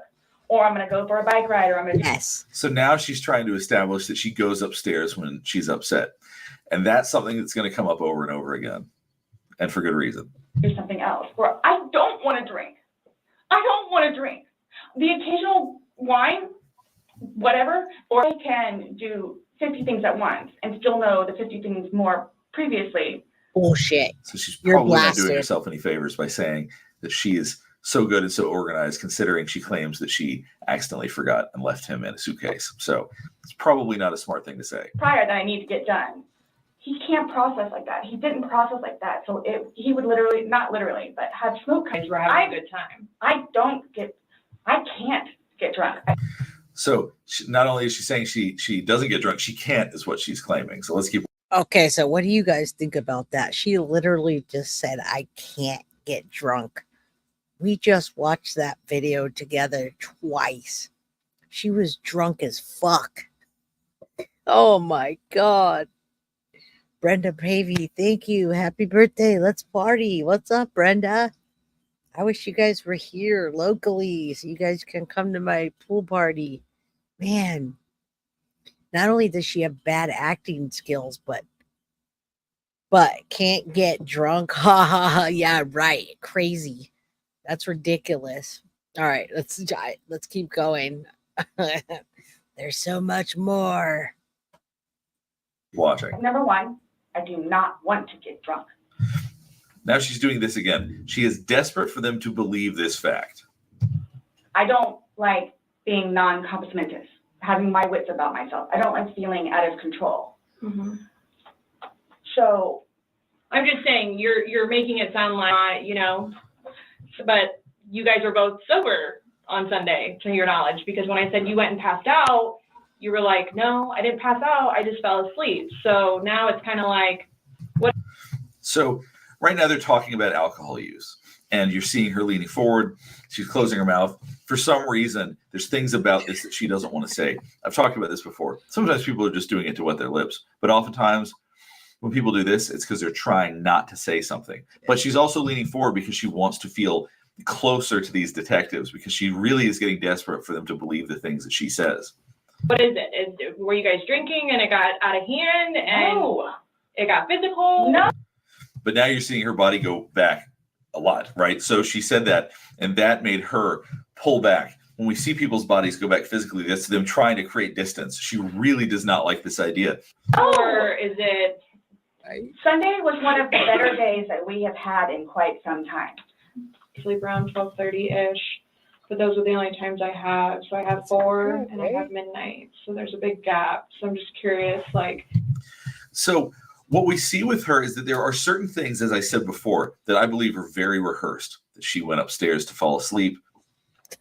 Or I'm going to go for a bike ride, or I'm going to... Yes. So now she's trying to establish that she goes upstairs when she's upset. And that's something that's going to come up over and over again. And for good reason. Do something else. Or I don't want to drink. I don't want to drink. The occasional wine, whatever, or I can do 50 things at once and still know the 50 things more previously. Bullshit. So she's probably not doing herself any favors by saying that she is so good and so organized, considering she claims that she accidentally forgot and left him in a suitcase. So it's probably not a smart thing to say. Prior that I need to get done. He can't process like that. He didn't process like that. So he would literally, not literally, but have smoke. We're having a good time. I can't get drunk. So not only is she saying she doesn't get drunk, she can't is what she's claiming. So let's keep. Okay, so what do you guys think about that? She literally just said, I can't get drunk. We just watched that video together twice. She was drunk as fuck. Oh my God. Brenda Pavey, thank you. Happy birthday. Let's party. What's up, Brenda? I wish you guys were here locally so you guys can come to my pool party. Man, not only does she have bad acting skills, but can't get drunk. Ha ha ha. Yeah, right. Crazy. That's ridiculous. All right, let's keep going. There's so much more. Watching. Number one, I do not want to get drunk. Now she's doing this again. She is desperate for them to believe this fact. I don't like being non-compos mentis, having my wits about myself. I don't like feeling out of control. Mm-hmm. So I'm just saying you're making it sound like, but you guys were both sober on Sunday, to your knowledge, because when I said you went and passed out, you were like, no, I didn't pass out. I just fell asleep. So now it's kind of like, what? So right now they're talking about alcohol use, and you're seeing her leaning forward. She's closing her mouth. For some reason, there's things about this that she doesn't want to say. I've talked about this before. Sometimes people are just doing it to wet their lips, but oftentimes when people do this, it's because they're trying not to say something. But she's also leaning forward because she wants to feel closer to these detectives, because she really is getting desperate for them to believe the things that she says. What is it? Were you guys drinking and it got out of hand and it got physical? No. But now you're seeing her body go back a lot, right? So she said that, and that made her pull back. when we see people's bodies go back physically, that's them trying to create distance. She really does not like this idea. Or is it? Sunday was one of the better days that we have had in quite some time. Sleep around 12:30-ish, but those are the only times I have. So I have 4 and I have midnight. So there's a big gap. So I'm just curious, like. So what we see with her is that there are certain things, as I said before, that I believe are very rehearsed. That she went upstairs to fall asleep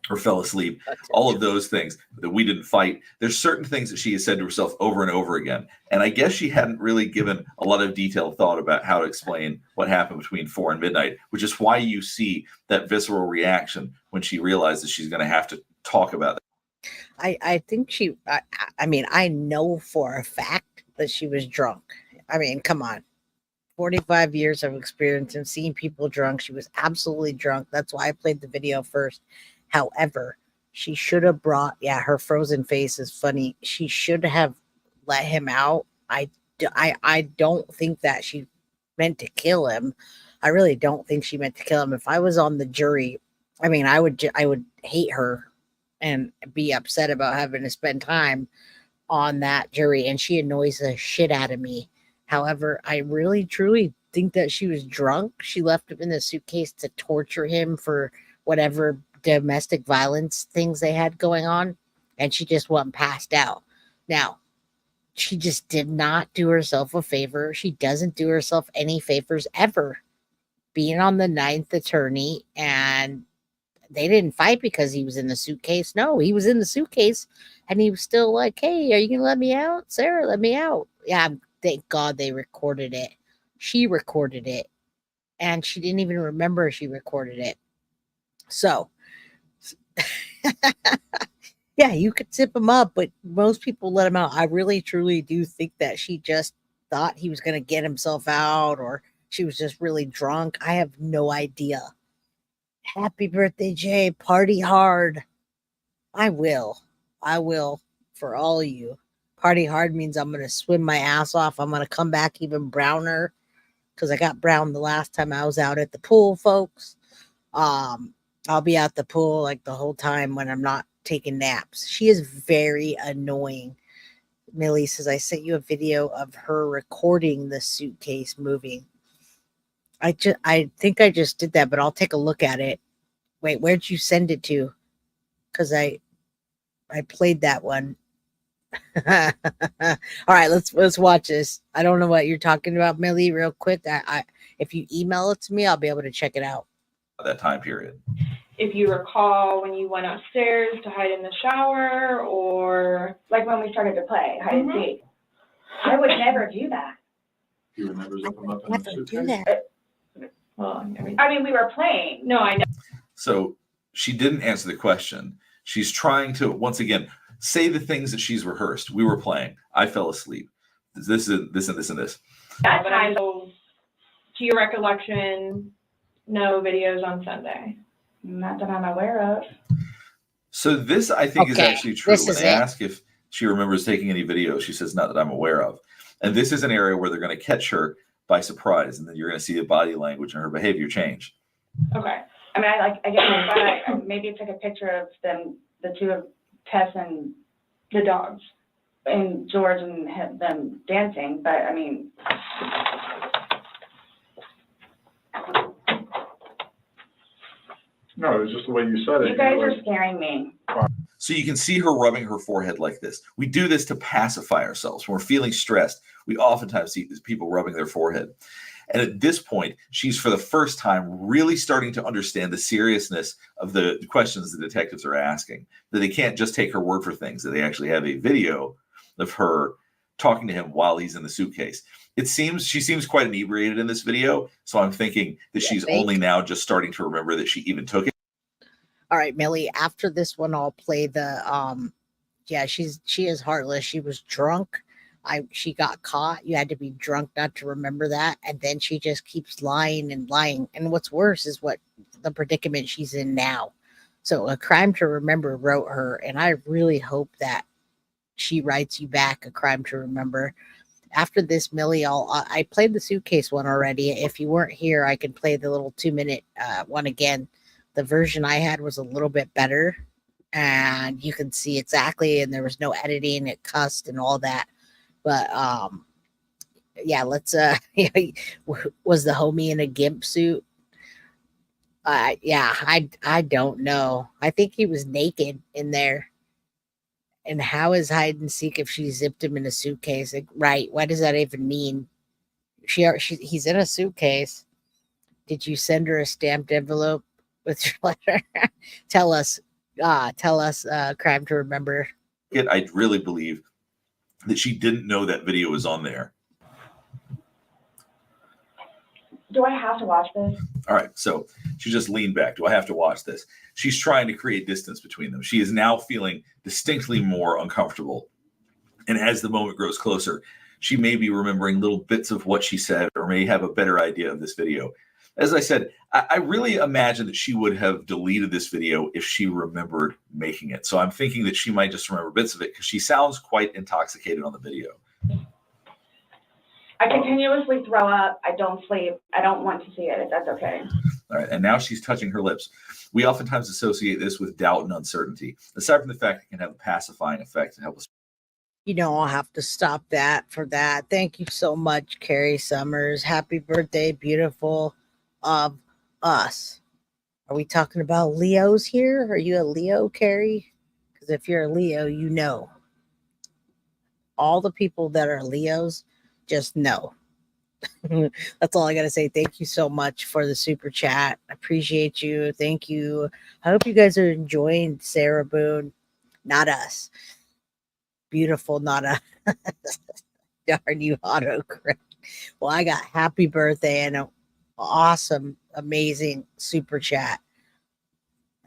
or fell asleep, all of those things, that we didn't fight. There's certain things that she has said to herself over and over again. And I guess she hadn't really given a lot of detailed thought about how to explain what happened between 4 and midnight, which is why you see that visceral reaction when she realizes she's going to have to talk about it. I think I mean, I know for a fact that she was drunk. I mean, come on. 45 years of experience and seeing people drunk. She was absolutely drunk. That's why I played the video first. However, she should have brought, her frozen face is funny. She should have let him out. I don't think that she meant to kill him. I really don't think she meant to kill him. If I was on the jury, I mean, I would hate her and be upset about having to spend time on that jury. And she annoys the shit out of me. However, I really, truly think that she was drunk. She left him in the suitcase to torture him for whatever domestic violence things they had going on, and she just wasn't passed out. Now, she just did not do herself a favor. She doesn't do herself any favors ever. Being on the 9th attorney, and they didn't fight because he was in the suitcase. No, he was in the suitcase, and he was still like, "Hey, are you gonna let me out, Sarah? Let me out." Yeah, thank God they recorded it. She recorded it, and she didn't even remember she recorded it. So, yeah, you could zip him up, but most people let him out. I really, truly do think that she just thought he was going to get himself out, or she was just really drunk. I have no idea. Happy birthday, Jay. Party hard. I will for all of you. Party hard means I'm going to swim my ass off. I'm going to come back even browner because I got brown the last time I was out at the pool, folks. I'll be at the pool like the whole time when I'm not taking naps. She is very annoying. Millie says, I sent you a video of her recording the suitcase moving. I think I just did that, but I'll take a look at it. Wait, where'd you send it to? Because I played that one. All right, let's watch this. I don't know what you're talking about, Millie, real quick. I if you email it to me, I'll be able to check it out. That time period. If you recall when you went upstairs to hide in the shower, or like when we started to play hide and seek. I would never do that. You remember zipping up in Never the do suitcase? that. well, I mean, we were playing. no, I know. So she didn't answer the question. She's trying to, once again, say the things that she's rehearsed. We were playing. I fell asleep. This and this and this and this. That time, to your recollection, no videos on Sunday. Not that I'm aware of. So this, I think, is Okay, actually true. this When is they it. ask if she remembers taking any videos, she says, not that I'm aware of. And this is an area where they're going to catch her by surprise, and then you're going to see the body language and her behavior change. Okay. I mean, I guess maybe took a picture of them, the two of Tess and The dogs. and George, and had them dancing. But I mean, No, it was just the way you said it. you guys were are scaring me. So you can see her rubbing her forehead like this. We do this to pacify ourselves. When we're feeling stressed, we oftentimes see these people rubbing their forehead. And at this point, she's for the first time really starting to understand the seriousness of the questions the detectives are asking, that they can't just take her word for things, that they actually have a video of her talking to him while he's in the suitcase. She seems quite inebriated in this video. So I'm thinking that she's only now just starting to remember that she even took it. All right, Millie, after this one, I'll play the she is heartless. She was drunk. She got caught. You had to be drunk not to remember that. And then she just keeps lying and lying. And what's worse is what the predicament she's in now. So A Crime to Remember wrote her, and I really hope that she writes you back A Crime to Remember. After this, Millie, I played the suitcase one already. If you weren't here, I can play the little 2-minute one again. The version I had was a little bit better, and you can see exactly, and there was no editing, it cussed and all that. But yeah, let's was the homie in a gimp suit? Yeah, I don't know. I think he was naked in there. And how is hide and seek if she zipped him in a suitcase? Like, right? What does that even mean? He's in a suitcase. Did you send her a stamped envelope with your letter? Tell us, crime to remember. I really believe that she didn't know that video was on there. Do I have to watch this? All right, so she just leaned back. Do I have to watch this? She's trying to create distance between them. She is now feeling distinctly more uncomfortable. And as the moment grows closer, she may be remembering little bits of what she said or may have a better idea of this video. As I said, I really imagine that she would have deleted this video if she remembered making it. So I'm thinking that she might just remember bits of it because she sounds quite intoxicated on the video. I continuously throw up. I don't sleep. I don't want to see it, if that's okay. All right, and now she's touching her lips. We oftentimes associate this with doubt and uncertainty. Aside from the fact it can have a pacifying effect and help us. You know, I'll have to stop that for that. Thank you so much, Carrie Summers. Happy birthday, beautiful of us. Are we talking about Leos here? Are you a Leo, Carrie? Because if you're a Leo, you know. All the people that are Leos, just know. That's all I got to say. Thank you so much for the super chat. I appreciate you. Thank you. I hope you guys are enjoying Sarah Boone. Not us. Beautiful, not a darn you autocorrect. Well, I got happy birthday and an awesome, amazing super chat.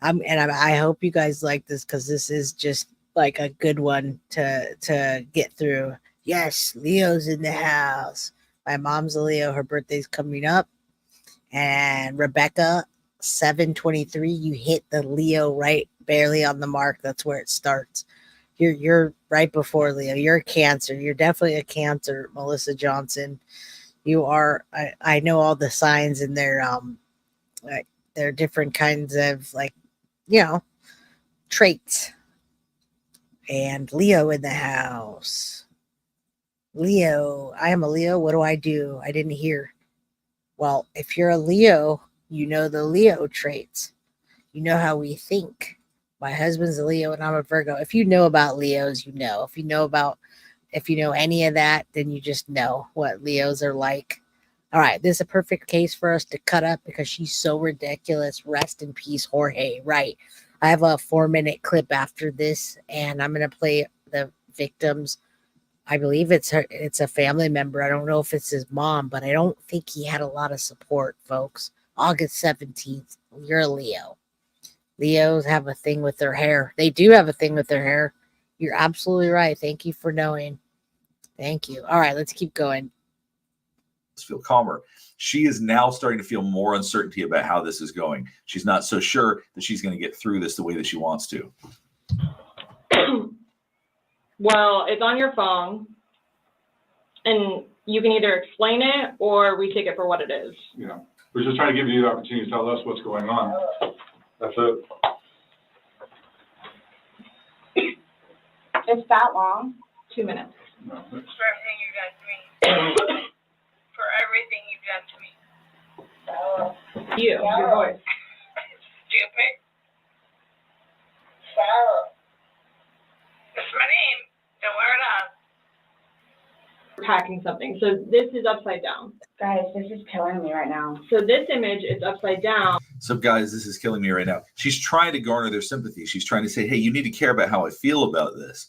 I hope you guys like this because this is just like a good one to get through. Yes, Leo's in the house. My mom's a Leo. Her birthday's coming up. And Rebecca, 723, you hit the Leo right barely on the mark. That's where it starts. You're right before Leo. You're a Cancer. You're definitely a Cancer, Melissa Johnson. You are. I know all the signs and their different kinds of traits. And Leo in the house. Leo, I am a Leo. What do? I didn't hear. Well, if you're a Leo, you know the Leo traits. You know how we think. My husband's a Leo and I'm a Virgo. If you know about Leos, you know. If you know any of that, then you just know what Leos are like. All right, this is a perfect case for us to cut up because she's so ridiculous. Rest in peace, Jorge. Right. I have a 4-minute clip after this, and I'm going to play the victims. I believe it's a family member. I don't know if it's his mom, but I don't think he had a lot of support, folks. August 17th, you're a Leo. Leos have a thing with their hair. They do have a thing with their hair. You're absolutely right. Thank you for knowing. Thank you. All right, let's keep going. Feel calmer. She is now starting to feel more uncertainty about how this is going. She's not so sure that she's going to get through this the way that she wants to. Well, it's on your phone, and you can either explain it or we take it for what it is. Yeah, we're just trying to give you the opportunity to tell us what's going on. That's it. It's that long? 2 minutes. No. For everything you've done to me. For everything you've done to me. You, your voice. Stupid. Sarah. That's my name. Don't wear it up. Packing something. So this is upside down. Guys, this is killing me right now. So this image is upside down. So guys, this is killing me right now. She's trying to garner their sympathy. She's trying to say, hey, you need to care about how I feel about this.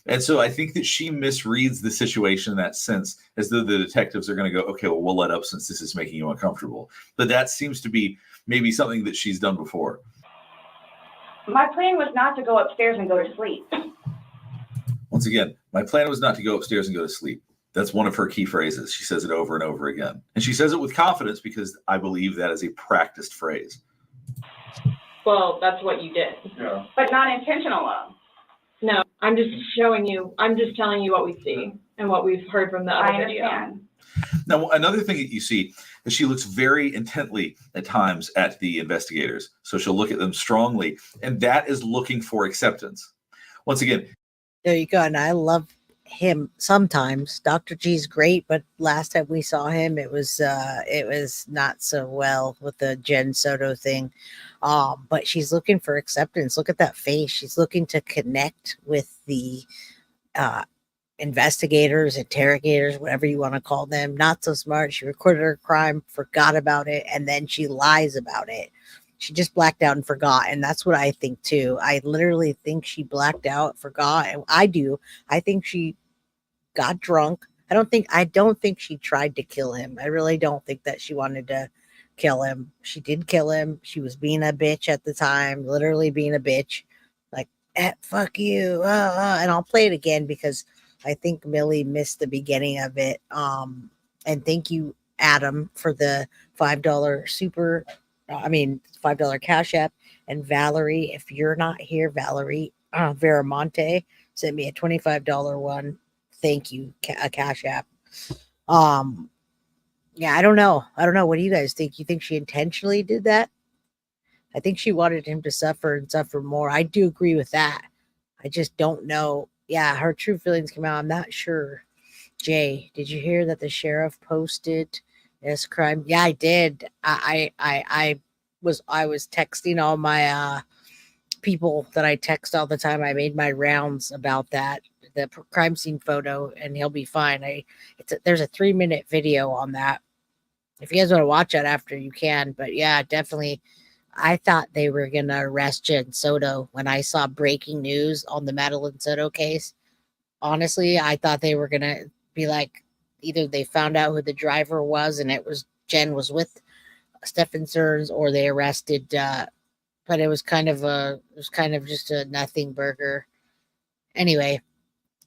And so I think that she misreads the situation in that sense, as though the detectives are going to go, okay, well, we'll let up since this is making you uncomfortable. But that seems to be maybe something that she's done before. My plan was not to go upstairs and go to sleep. Once again, my plan was not to go upstairs and go to sleep. That's one of her key phrases. She says it over and over again. And she says it with confidence because I believe that is a practiced phrase. Well, that's what you did. Yeah. But not intentional though. No, I'm just telling you what we see and what we've heard from the other I video. understand. Now, another thing that you see is she looks very intently at times at the investigators. So she'll look at them strongly, and that is looking for acceptance. Once again, There you go. And I love him sometimes. Dr. G's great, but last time we saw him, it was not so well with the Jen Soto thing. But she's looking for acceptance. Look at that face. She's looking to connect with the investigators, interrogators, whatever you want to call them. Not so smart. She recorded her crime, forgot about it, and then she lies about it. She just blacked out and forgot. And that's what I think too. I literally think she blacked out, forgot. And I do. I think she got drunk. I don't think she tried to kill him. I really don't think that she wanted to kill him. She did kill him. She was being a bitch at the time, literally being a bitch. Like, fuck you. And I'll play it again because I think Millie missed the beginning of it. And thank you, Adam, for the $5 $5 Cash App. And Valerie, if you're not here, Valerie Veramonte sent me a $25 one. Thank you, a Cash App. Yeah, I don't know. What do you guys think? You think she intentionally did that? I think she wanted him to suffer and suffer more. I do agree with that. I just don't know. Yeah, her true feelings came out. I'm not sure. Jay, did you hear that the sheriff posted this crime? Yeah, I did. I was texting all my people that I text all the time. I made my rounds about that, the crime scene photo, and he'll be fine. There's a 3-minute video on that. If you guys want to watch that after, you can. But yeah, definitely. I thought they were gonna arrest Jen Soto when I saw breaking news on the Madeline Soto case. Honestly, I thought they were gonna be like, either they found out who the driver was and Jen was with Stefan Stearns, or they arrested. But it was kind of just a nothing burger. Anyway,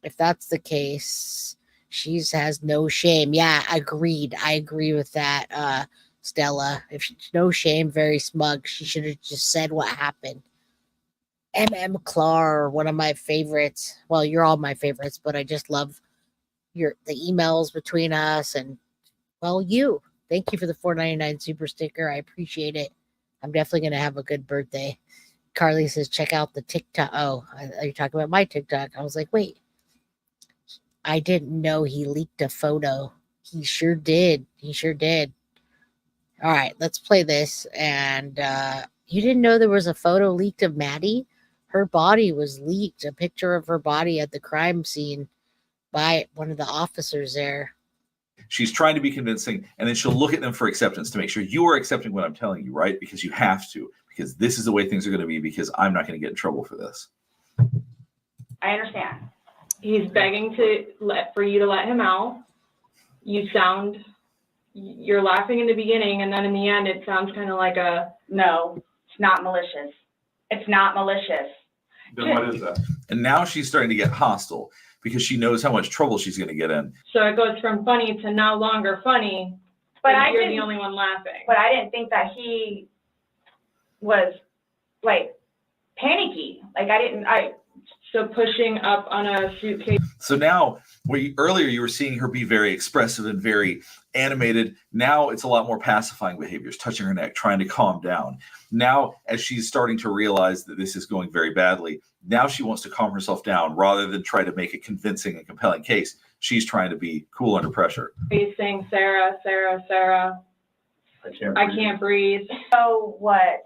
if that's the case, she has no shame. Yeah, agreed. I agree with that, Stella. If she's no shame, very smug. She should have just said what happened. Clar, one of my favorites. Well, you're all my favorites, but I just love the emails between us. And well, thank you for the $4.99 super sticker. I appreciate it. I'm definitely going to have a good birthday. Carly says, check out the TikTok. Oh, are you talking about my TikTok? I was like, wait, I didn't know he leaked a photo. He sure did. All right, let's play this. And you didn't know there was a photo leaked of Maddie? Her body was leaked, a picture of her body at the crime scene by one of the officers there. She's trying to be convincing, and then she'll look at them for acceptance to make sure you are accepting what I'm telling you, right? Because you have to, because this is the way things are going to be, because I'm not going to get in trouble for this. I understand. He's begging for you to let him out. You're laughing in the beginning, and then in the end, it sounds kind of like no, it's not malicious. It's not malicious. Then what is that? And now she's starting to get hostile because she knows how much trouble she's going to get in. So it goes from funny to no longer funny, but you're the only one laughing. But I didn't think that he was like panicky. Like So pushing up on a suitcase. So now, earlier you were seeing her be very expressive and very animated. Now it's a lot more pacifying behaviors, touching her neck, trying to calm down. Now, as she's starting to realize that this is going very badly, now she wants to calm herself down rather than try to make a convincing and compelling case. She's trying to be cool under pressure. He's saying, Sarah, Sarah, Sarah. I can't breathe. So what?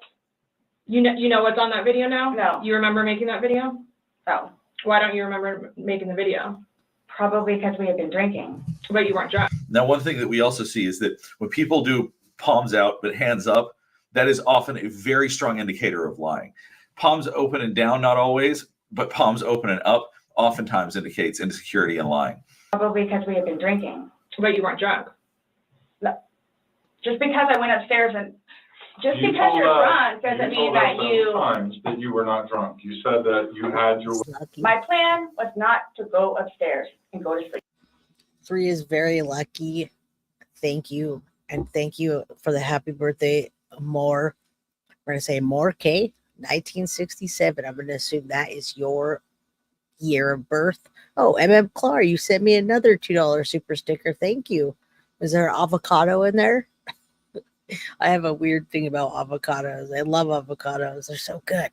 You know what's on that video now? No. You remember making that video? No. Why don't you remember making the video? Probably because we had been drinking. But you weren't drunk. Now, one thing that we also see is that when people do palms out but hands up, that is often a very strong indicator of lying. Palms open and down, not always, but palms open and up oftentimes indicates insecurity and lying. Probably because we had been drinking. But you weren't drunk. No. Just because I went upstairs and just because you're drunk doesn't mean that you... times that you were not drunk. You said that you had your... My plan was not to go upstairs and go to sleep. 3 is very lucky. Thank you. And thank you for the happy birthday, More. We're going to say More K, 1967. I'm going to assume that is your year of birth. Oh, Clar, you sent me another $2 super sticker. Thank you. Is there avocado in there? I have a weird thing about avocados. I love avocados. They're so good.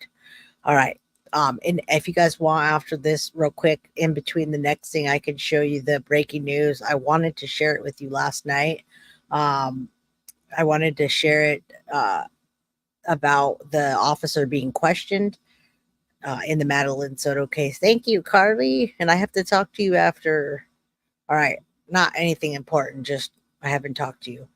All right. And if you guys want after this real quick, in between the next thing, I can show you the breaking news. I wanted to share it with you last night. I wanted to share it about the officer being questioned in the Madeline Soto case. Thank you, Carly. And I have to talk to you after. All right. Not anything important. Just I haven't talked to you.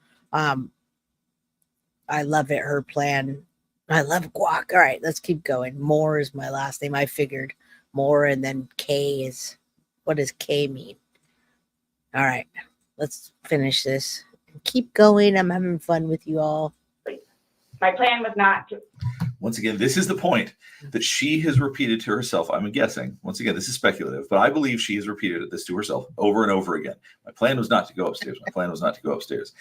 I love it. Her plan. I love guac. All right, let's keep going. Moore is my last name. I figured Moore, and then K is, what does K mean? All right, let's finish this. Keep going. I'm having fun with you all. My plan was not to. Once again, this is the point that she has repeated to herself. I'm guessing. Once again, this is speculative, but I believe she has repeated this to herself over and over again. My plan was not to go upstairs. My plan was not to go upstairs.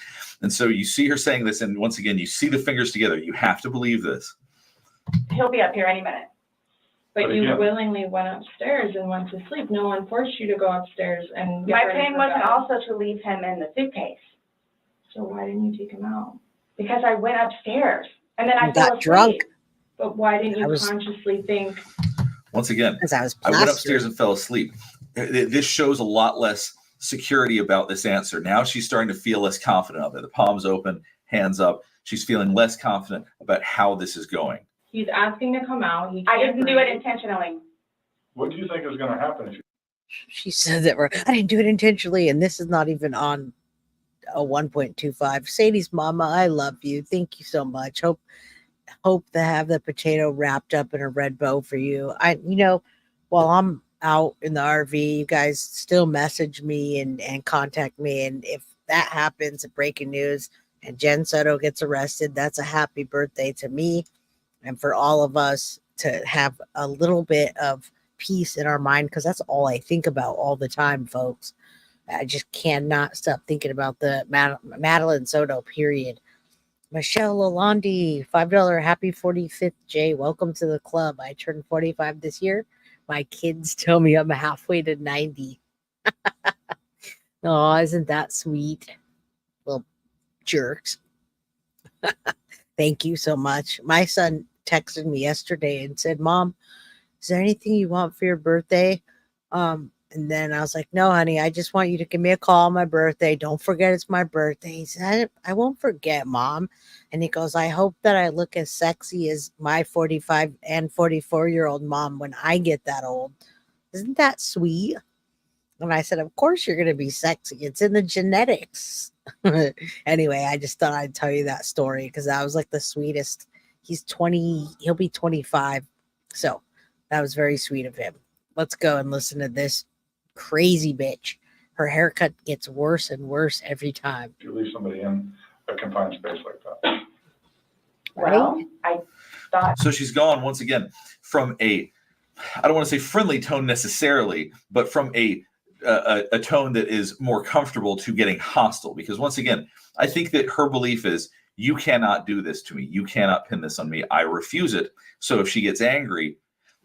And so you see her saying this, and once again, you see the fingers together. You have to believe this. He'll be up here any minute. But you willingly went upstairs and went to sleep. No one forced you to go upstairs and get My ready plan for wasn't bed. also to leave him in the suitcase. So why didn't you take him out? Because I went upstairs and then I You fell got asleep. drunk. But why didn't you I was- consciously think? Once again, As I was I went plastered. upstairs and fell asleep. This shows a lot less security about this answer. Now she's starting to feel less confident of it. The palms open, hands up. She's feeling less confident about how this is going. He's asking to come out. He I can't didn't do it breathe. intentionally. What do you think is gonna happen if you? She said that I didn't do it intentionally, and this is not even on a 1.25. Sadie's mama, I love you. Thank you so much. Hope to have the potato wrapped up in a red bow for you. While I'm out in the RV, you guys still message me and contact me. And if that happens, breaking news, and Jen Soto gets arrested, that's a happy birthday to me and for all of us to have a little bit of peace in our mind, because that's all I think about all the time, folks. I just cannot stop thinking about the Madeline Soto, period. Michelle Lalonde, $5 happy 45th Jay. Welcome to the club. I turned 45 this year. My kids tell me I'm halfway to 90. Oh, isn't that sweet? Little jerks. Thank you so much. My son texted me yesterday and said, Mom, is there anything you want for your birthday? And then I was like, no, honey, I just want you to give me a call on my birthday. Don't forget it's my birthday. He said, I won't forget, Mom. And he goes, I hope that I look as sexy as my 45 and 44-year-old mom when I get that old. Isn't that sweet? And I said, of course you're going to be sexy. It's in the genetics. Anyway, I just thought I'd tell you that story because that was like the sweetest. He's 20. He'll be 25. So that was very sweet of him. Let's go and listen to this crazy bitch. Her haircut gets worse and worse every time. If you leave somebody in a confined space like that. Well, I thought. So she's gone once again from I don't want to say friendly tone necessarily, but from a tone that is more comfortable to getting hostile. Because once again, I think that her belief is, you cannot do this to me. You cannot pin this on me. I refuse it. So if she gets angry,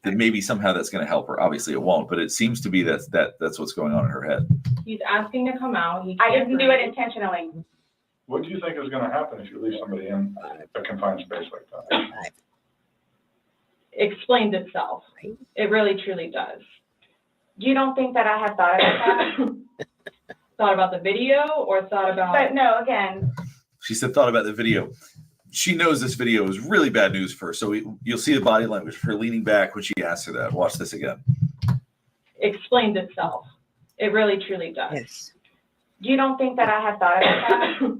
then maybe somehow that's going to help her. Obviously it won't, but it seems to be that's what's going on in her head. He's asking to come out. He I can't didn't do it breathe. intentionally. What do you think is gonna happen if you leave somebody in a confined space like that? Explains itself. It really truly does. You don't think that I have thought about that? Thought about the video or thought about? But no, again, She said, thought about the video. She knows this video is really bad news for her. So you'll see the body language of her leaning back when she asks her that. Watch this again. Explains itself. It really truly does. Yes. you don't think that I have thought about that?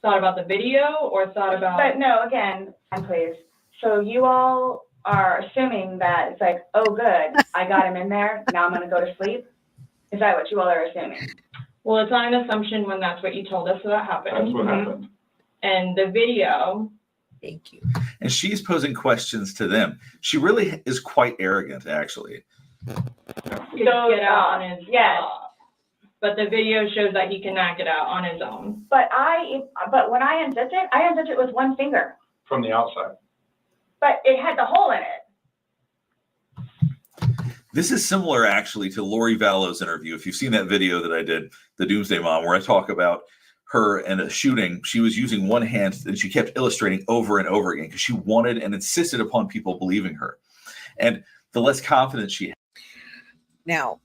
Thought about the video or thought about? But no, again, please. So you all are assuming that it's like, oh, good, I got him in there. Now I'm going to go to sleep. Is that what you all are assuming? Well, it's not an assumption when that's what you told us that happened. That's what happened. And the video. Thank you. And she's posing questions to them. She really is quite arrogant, actually. Could get out on his yes. But the video shows that he cannot get out on his own. But when I unzipped it with one finger. From the outside. But it had the hole in it. This is similar actually to Lori Vallow's interview. If you've seen that video that I did, the Doomsday Mom, where I talk about her and a shooting, she was using one hand and she kept illustrating over and over again because she wanted and insisted upon people believing her. And the less confidence she had. Now,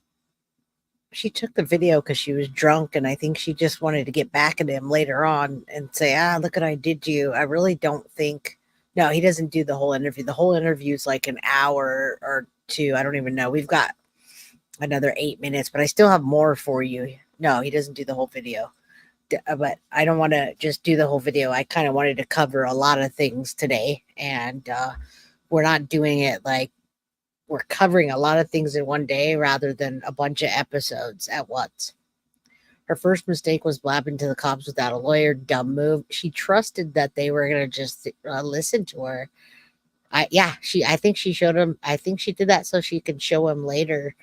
she took the video because she was drunk, and I think she just wanted to get back at him later on and say, look what I did to you. I really don't think. No, he doesn't do the whole interview. The whole interview is like an hour or two. I don't even know. We've got another 8 minutes, but I still have more for you. No, he doesn't do the whole video. But I don't want to just do the whole video. I kind of wanted to cover a lot of things today, and we're not doing it like we're covering a lot of things in one day rather than a bunch of episodes at once. Her first mistake was blabbing to the cops without a lawyer. Dumb move. She trusted that they were going to just listen to her. I think she showed him. I think she did that so she could show him later.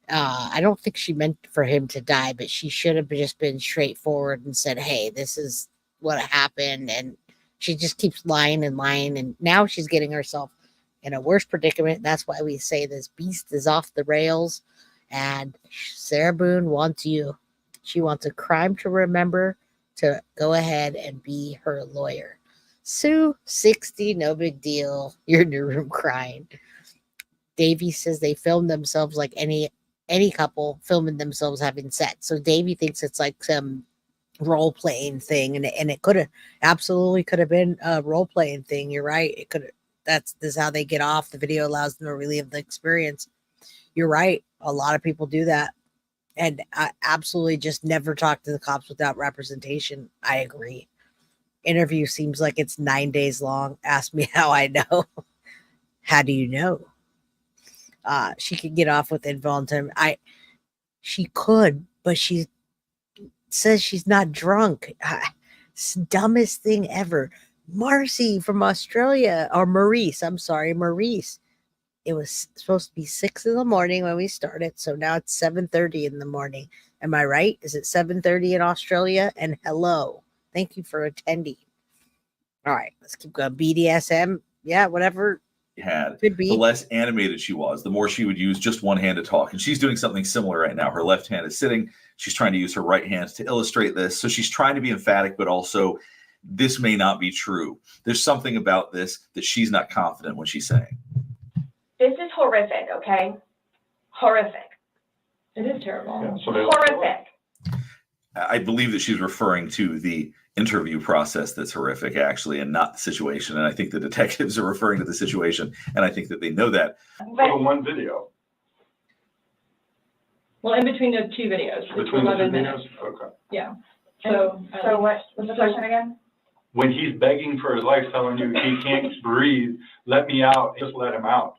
I don't think she meant for him to die, but she should have just been straightforward and said, hey, this is what happened. And she just keeps lying and lying. And now she's getting herself in a worse predicament. That's why we say this beast is off the rails. And Sarah Boone wants you. She wants a crime to remember to go ahead and be her lawyer. Sue, 60, no big deal. You're in your room crying. Davey says they filmed themselves like any couple filming themselves having sex. So Davey thinks it's like some role-playing thing, and it absolutely could have been a role-playing thing. You're right. It could. This is how they get off. The video allows them to relive the experience. You're right. A lot of people do that. And I absolutely just never talk to the cops without representation. I agree. Interview seems like it's 9 days long. Ask me how I know. How do you know? She could get off with involuntary. She could, but she says she's not drunk. It's the dumbest thing ever. Marcy from Australia, or Maurice. I'm sorry, Maurice. It was supposed to be 6 a.m. when we started, so now it's 7:30 in the morning. Am I right? Is it 7:30 in Australia? And hello, thank you for attending. All right, let's keep going. BDSM, yeah, whatever. Had the less animated she was, the more she would use just one hand to talk. And she's doing something similar right now. Her left hand is sitting. She's trying to use her right hand to illustrate this. So she's trying to be emphatic, but also this may not be true. There's something about this that she's not confident when she's saying. This is horrific, okay? Horrific. It is terrible. Yeah, so Horrific. I believe that she's referring to the interview process that's horrific, actually, and not the situation. And I think the detectives are referring to the situation, and I think that they know that. But one video. Well, in between the two videos. It's Between the two 11 minutes. videos? Okay. Yeah. So what's the question again? When he's begging for his life, telling you he can't breathe, let me out, just let him out.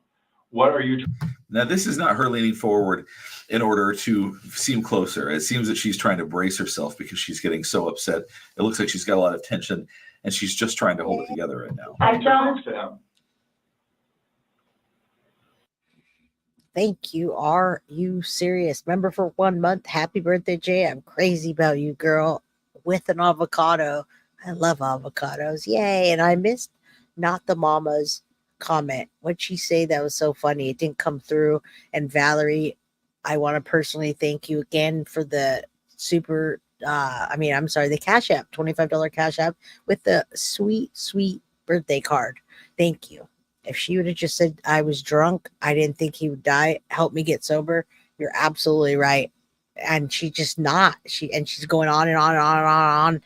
What are you? Now, this is not her leaning forward in order to seem closer. It seems that she's trying to brace herself because she's getting so upset. It looks like she's got a lot of tension, and she's just trying to hold it together right now. I don't. Thank you. Are you serious? Member for 1 month. Happy birthday, Jay. I'm crazy about you, girl. With an avocado. I love avocados. Yay. And I missed Not the Mama's comment. What'd she say that was so funny? It didn't come through. And Valerie, I want to personally thank you again for the the Cash App, $25 Cash App with the sweet, sweet birthday card. Thank you. If she would have just said I was drunk, I didn't think he would die, help me get sober, you're absolutely right. And she's just not. She's going on and on and on and on,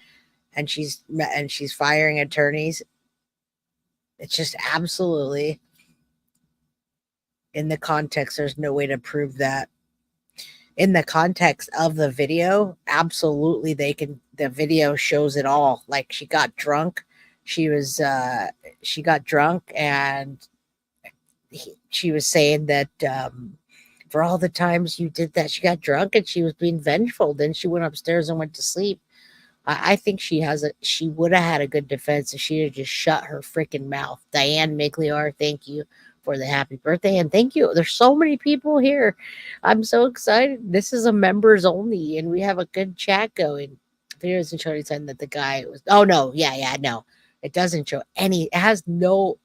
and she's firing attorneys. It's just absolutely, in the context, there's no way to prove that. In the context of the video, absolutely the video shows it all. Like, she got drunk. She got drunk, and she was saying that for all the times you did that, she got drunk and she was being vengeful. Then she went upstairs and went to sleep. I think she would have had a good defense if she had just shut her freaking mouth. Diane Miglior, thank you for the happy birthday. And thank you. There's so many people here. I'm so excited. This is a members only, and we have a good chat going. Video doesn't show any sign that the guy was, oh no. Yeah, no. It doesn't show any, it has no,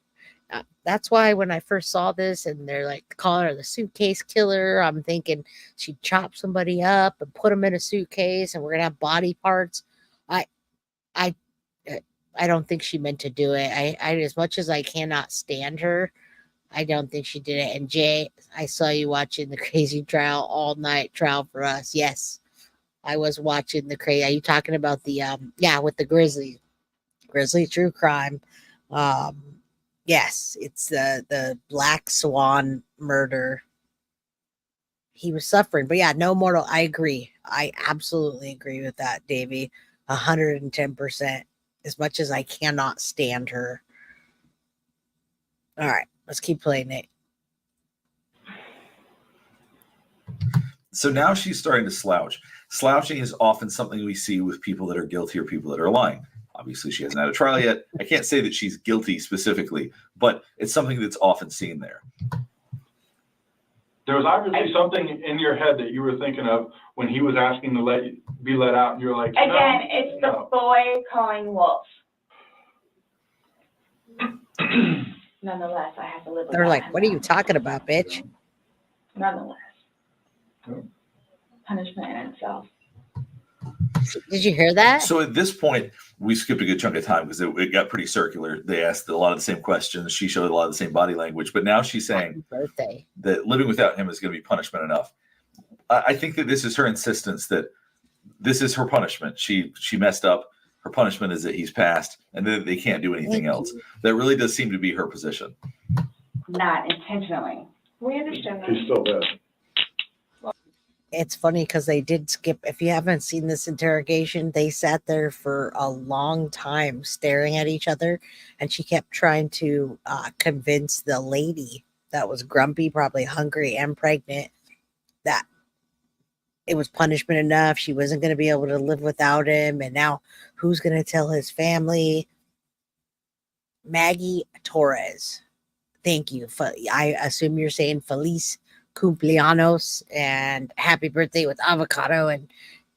That's why when I first saw this and they're like calling her the suitcase killer, I'm thinking she'd chop somebody up and put them in a suitcase and we're gonna have body parts. I I I don't think she meant to do it. I as much as I cannot stand her, I don't think she did it. And Jay, I saw you watching the crazy trial all night trial for us. Yes, I was watching the crazy. Are you talking about the with the Grizzly true crime? Yes, it's the Black Swan murder. He was suffering, but yeah, no mortal. I agree. I absolutely agree with that, Davey. 110%. As much as I cannot stand her. All right, let's keep playing it. So now she's starting to slouch. Slouching is often something we see with people that are guilty or people that are lying. Obviously, she hasn't had a trial yet. I can't say that she's guilty specifically, but it's something that's often seen there. There was obviously something in your head that you were thinking of when he was asking to be let out, and you're like, no, Again, it's the no. boy calling wolf. Nonetheless, I have to live with They're that. like, what are you talking about, bitch? Nonetheless. Punishment in itself. Did you hear that? So at this point, we skipped a good chunk of time because it got pretty circular. They asked a lot of the same questions. She showed a lot of the same body language, but now she's saying that living without him is going to be punishment enough. I think that this is her insistence that this is her punishment. She messed up. Her punishment is that he's passed and that they can't do anything else. That really does seem to be her position. Not intentionally. We understand that. She's still dead. It's funny because they did skip. If you haven't seen this interrogation, they sat there for a long time staring at each other, and she kept trying to convince the lady that was grumpy, probably hungry and pregnant, that it was punishment enough. She wasn't going to be able to live without him, and now who's going to tell his family? Maggie Torres. Thank you. I assume you're saying Feliz cumpleaños and happy birthday with avocado and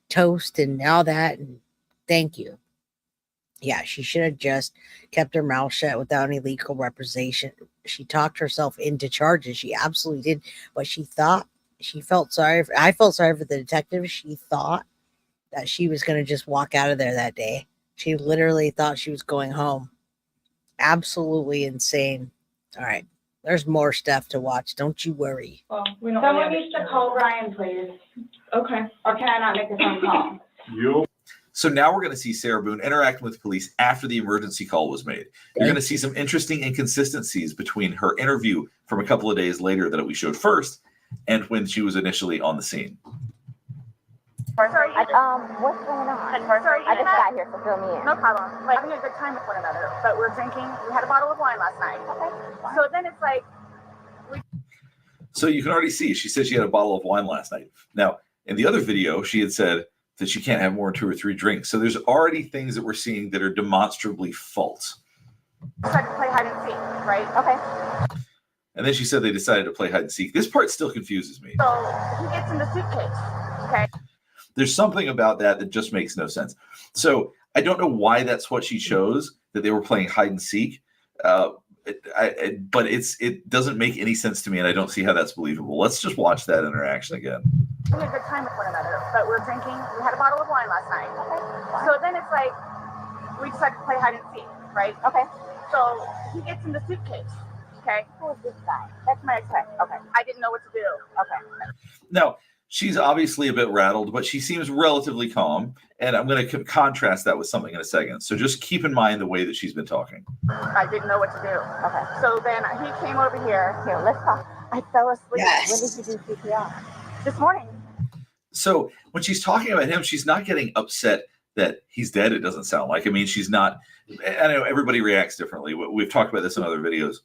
toast and all that. And thank you. Yeah, she should have just kept her mouth shut without any legal representation. She talked herself into charges. She absolutely did. But she felt sorry. I felt sorry for the detective. She thought that she was going to just walk out of there that day. She literally thought she was going home. Absolutely insane. All right. There's more stuff to watch. Don't you worry. Well, we don't Someone really needs to call Brian, please. Okay. Or can I not make a phone call? You. So now we're going to see Sarah Boone interacting with police after the emergency call was made. You're going to see some interesting inconsistencies between her interview from a couple of days later that we showed first and when she was initially on the scene. Sorry, what's going on? Sorry, I just got here, so fill me in. No problem. Like, having a good time with one another, but we're drinking. We had a bottle of wine last night. Okay. So then it's like. So you can already see, she said she had a bottle of wine last night. Now, in the other video, she had said that she can't have more than 2 or 3 drinks. So there's already things that we're seeing that are demonstrably false. Decided to play hide and seek, right? Okay. And then she said they decided to play hide and seek. This part still confuses me. So he gets in the suitcase. Okay. There's something about that just makes no sense. So I don't know why that's what she chose, that they were playing hide and seek. But it doesn't make any sense to me, and I don't see how that's believable. Let's just watch that interaction again. We had a good time with one another, but we're drinking. We had a bottle of wine last night. Okay. So then it's like we decided to play hide and seek, right? Okay. So he gets in the suitcase. Okay. Who is this guy? That's my ex-wife. Okay. I didn't know what to do. Okay. Now, she's obviously a bit rattled, but she seems relatively calm, and I'm going to contrast that with something in a second. So just keep in mind the way that she's been talking. I didn't know what to do. Okay. So then he came over here. Here, let's talk. I fell asleep. Yes. When did you do CPR? This morning. So when she's talking about him, she's not getting upset that he's dead. It doesn't sound like. I mean, she's not. I know everybody reacts differently. We've talked about this in other videos.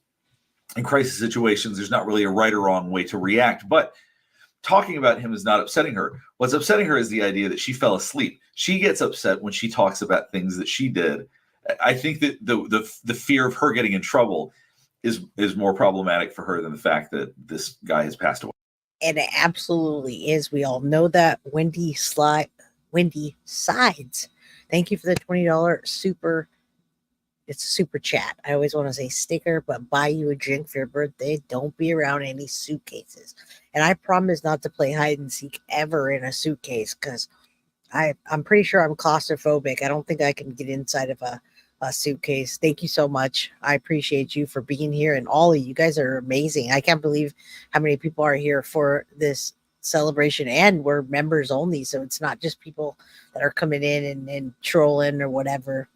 In crisis situations, there's not really a right or wrong way to react, but talking about him is not upsetting her. What's upsetting her is the idea that she fell asleep. She gets upset when she talks about things that she did. I think that the fear of her getting in trouble is more problematic for her than the fact that this guy has passed away. And it absolutely is. We all know that. Wendy Sides. Thank you for the $20 super It's a super chat. I always want to say sticker, but buy you a drink for your birthday. Don't be around any suitcases. And I promise not to play hide and seek ever in a suitcase because I'm pretty sure I'm claustrophobic. I don't think I can get inside of a suitcase. Thank you so much. I appreciate you for being here, and all of you guys are amazing. I can't believe how many people are here for this celebration, and we're members only, so it's not just people that are coming in and trolling or whatever.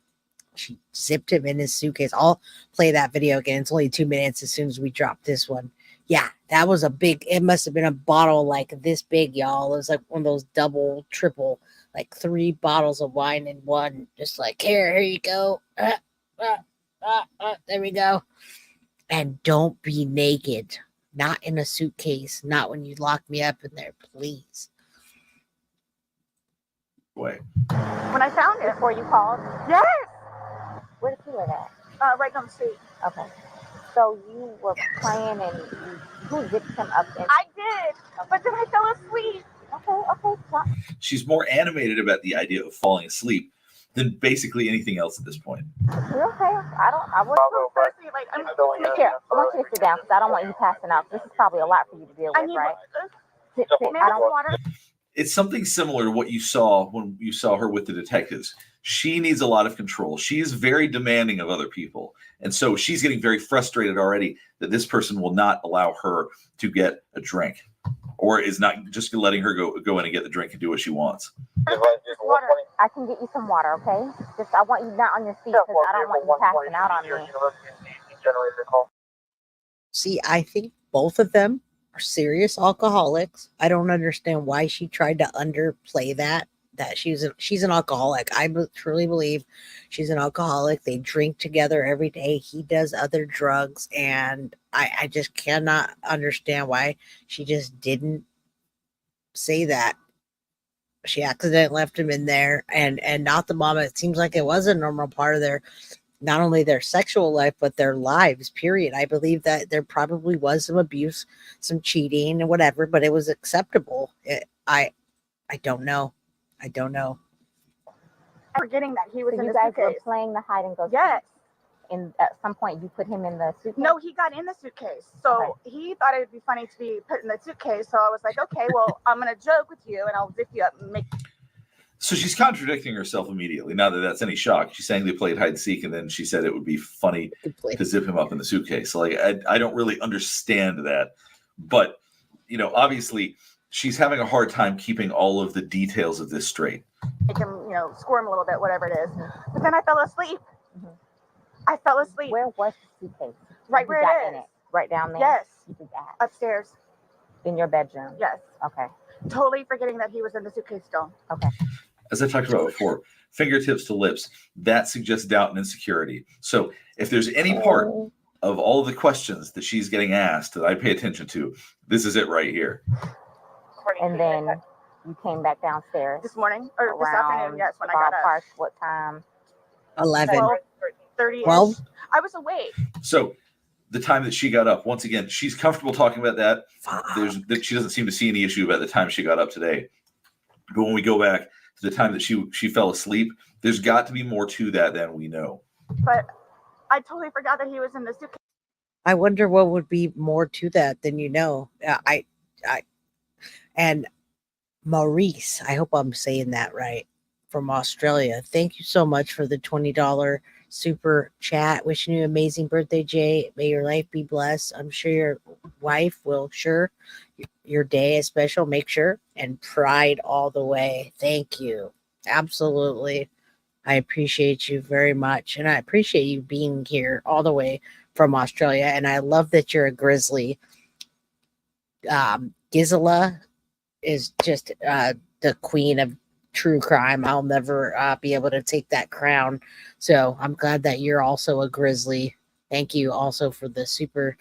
She zipped him in his suitcase. I'll play that video again. It's only 2 minutes as soon as we drop this one. Yeah, that was a big, it must have been a bottle like this big, y'all. It was like one of those double, triple, like 3 bottles of wine in one. Just like, here you go. There we go. And don't be naked. Not in a suitcase. Not when you lock me up in there, please. Way. When I found it. Before you called? Yes. Where did you live at? Right down the street. Okay. So you were playing and who zipped him up? I did, but then I fell asleep. Okay. She's more animated about the idea of falling asleep than basically anything else at this point. You're okay. I want to like, here, I want you to sit down because I don't want you passing out. This is probably a lot for you to deal with, right? Sit. I don't water. It's something similar to what you saw when you saw her with the detectives. She needs a lot of control. She is very demanding of other people. And so she's getting very frustrated already that this person will not allow her to get a drink or is not just letting her go in and get the drink and do what she wants. Water. I can get you some water, okay? Just I want you not on your feet because I don't want you passing out on me. See, I think both of them are serious alcoholics. I don't understand why she tried to underplay that she's an alcoholic. I truly believe she's an alcoholic. They drink together every day. He does other drugs, and I just cannot understand why she just didn't say that. She accidentally left him in there, and not the mama. It seems like it was a normal part of their, not only their sexual life, but their lives, period. I believe that there probably was some abuse, some cheating and whatever, but it was acceptable. I don't know. I don't know. Forgetting that he was in the suitcase. You guys were playing the hide and go. Yes. And at some point you put him in the suitcase? No, he got in the suitcase. So he thought it would be funny to be put in the suitcase. So I was like, okay, well, I'm going to joke with you and I'll zip you up and make. So she's contradicting herself immediately. Not that that's any shock. She's saying they played hide and seek, and then she said it would be funny to zip him up in the suitcase. Like, I don't really understand that. But, obviously she's having a hard time keeping all of the details of this straight. Make him, squirm a little bit, whatever it is. But then I fell asleep. Mm-hmm. I fell asleep. Where was the suitcase? Right where it is. Right down there? Yes. Upstairs. In your bedroom? Yes. Okay. Totally forgetting that he was in the suitcase still. Okay. As I talked about before, fingertips to lips, that suggests doubt and insecurity. So if there's any part of all of the questions that she's getting asked that I pay attention to, this is it right here. And then you came back downstairs. This morning? Or this afternoon, yes, when I got up. What time? 11. 12:30. 12? I was awake. So the time that she got up, once again, she's comfortable talking about that. She doesn't seem to see any issue about the time she got up today. But when we go back to the time that she fell asleep, there's got to be more to that than we know. But I totally forgot that he was in the suitcase. I wonder what would be more to that than and Maurice, I hope I'm saying that right, from Australia. Thank you so much for the $20 super chat. Wishing you an amazing birthday, Jay. May your life be blessed. I'm sure your wife will your day is special. Make sure, and pride all the way. Thank you. Absolutely. I appreciate you very much. And I appreciate you being here all the way from Australia. And I love that you're a grizzly. Gisela is just the queen of true crime. I'll never be able to take that crown. So I'm glad that you're also a grizzly. Thank you also for the super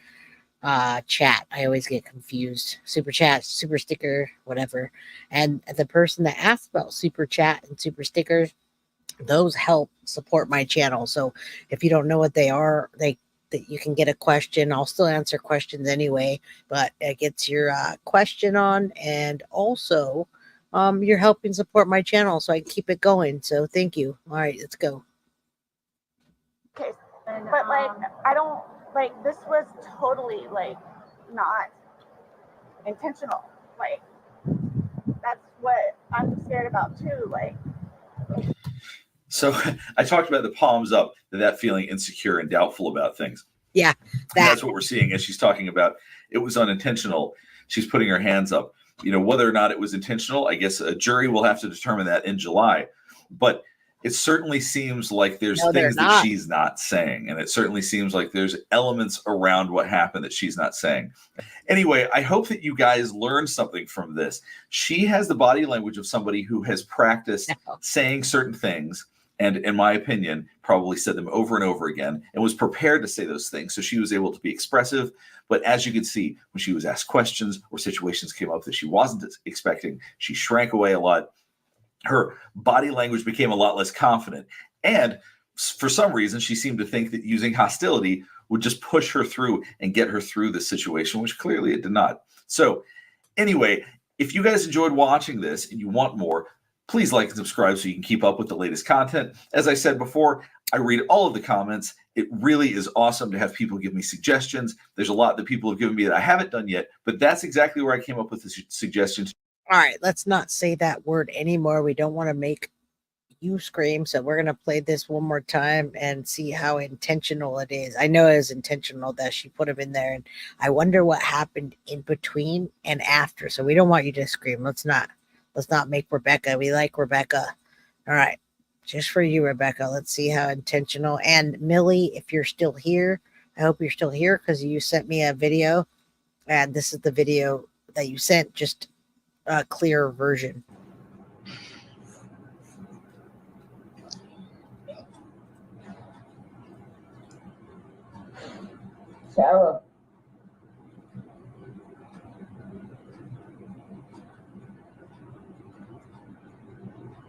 chat. I always get confused. Super chat, super sticker, whatever. And the person that asked about super chat and super stickers, those help support my channel. So if you don't know what they are, that you can get a question. I'll still answer questions anyway, but it gets your question on, and also you're helping support my channel so I can keep it going. So thank you. All right, let's go. suitcase. But like, I don't, like, this was totally like not intentional. Like, that's what I'm scared about too. Like, So I talked about the palms up, that feeling insecure and doubtful about things. Yeah, that's what we're seeing as she's talking about. It was unintentional. She's putting her hands up. You know, whether or not it was intentional, I guess a jury will have to determine that in July. But it certainly seems like there's things that she's not saying. And it certainly seems like there's elements around what happened that she's not saying. Anyway, I hope that you guys learned something from this. She has the body language of somebody who has practiced saying certain things, and in my opinion, probably said them over and over again and was prepared to say those things. So she was able to be expressive. But as you can see, when she was asked questions or situations came up that she wasn't expecting, she shrank away a lot. Her body language became a lot less confident. And for some reason, she seemed to think that using hostility would just push her through and get her through this situation, which clearly it did not. So anyway, if you guys enjoyed watching this and you want more, please like and subscribe so you can keep up with the latest content. As I said before, I read all of the comments. It really is awesome to have people give me suggestions. There's a lot that people have given me that I haven't done yet, but that's exactly where I came up with the suggestions. All right, let's not say that word anymore. We don't want to make you scream, so we're going to play this one more time and see how intentional it is. I know it is intentional that she put him in there, and I wonder what happened in between and after. So we don't want you to scream. Let's not make Rebecca. We like Rebecca. All right, just for you, Rebecca. Let's see how intentional. And Millie, if you're still here, I hope you're still here because you sent me a video, and this is the video that you sent, just a clear version. Sarah.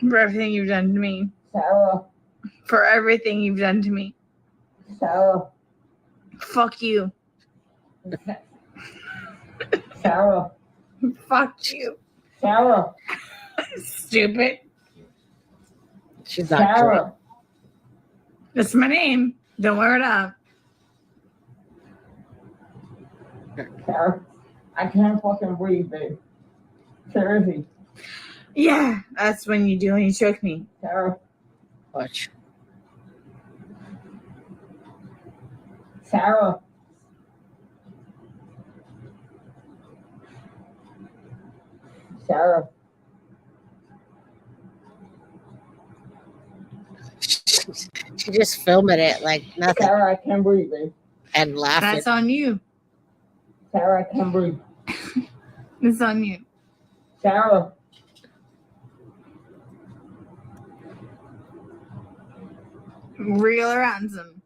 For everything you've done to me. Sarah. For everything you've done to me. Sarah. Fuck you. Sarah. Fuck you. Sarah. Stupid. She's not Sarah. That's my name. Don't wear it up. Sarah. I can't fucking breathe, babe. Seriously. Yeah, that's when you do when you choke me. Sarah. Watch. Sarah. Sarah. She just filming it like nothing. Sarah, I can't breathe, babe. And laughing. That's on you. Sarah, I can't breathe. It's on you. Sarah. Real or ransom.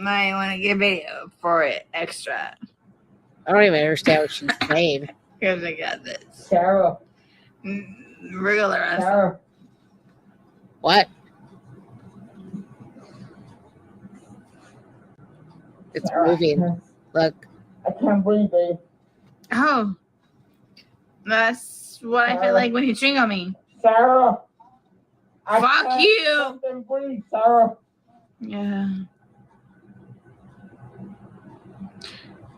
I want to get video for it extra. I don't even understand what she's saying. Because I got this. Sarah. Real or ransom. Sarah. What? It's Sarah. moving. Look. I can't breathe, babe. Oh. That's what I feel like when you ching on me. Sarah. Fuck you. Fucking breathe, Sarah. Yeah.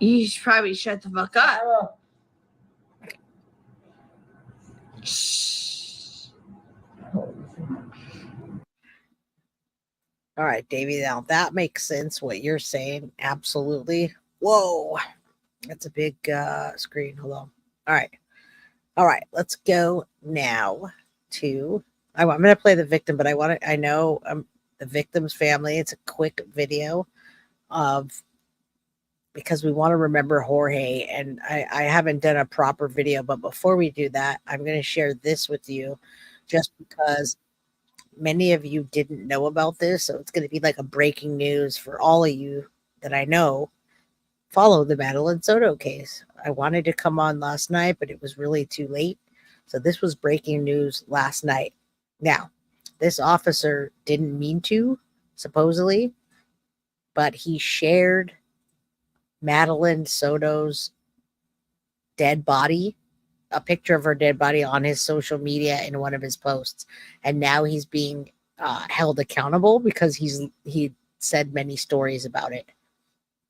You should probably shut the fuck up. Sarah. Shh. All right, Davey. Now that makes sense what you're saying. Absolutely. Whoa. That's a big screen. Hold on. All right. All right. Let's go now to. I'm going to play the victim, but I know the victim's family. It's a quick video because we want to remember Jorge, and I haven't done a proper video, but before we do that, I'm going to share this with you just because many of you didn't know about this. So it's going to be like a breaking news for all of you that I know follow the Madeline Soto case. I wanted to come on last night, but it was really too late. So this was breaking news last night. Now, this officer didn't mean to, supposedly, but he shared Madeline Soto's dead body, a picture of her dead body on his social media in one of his posts. And now he's being held accountable because he said many stories about it.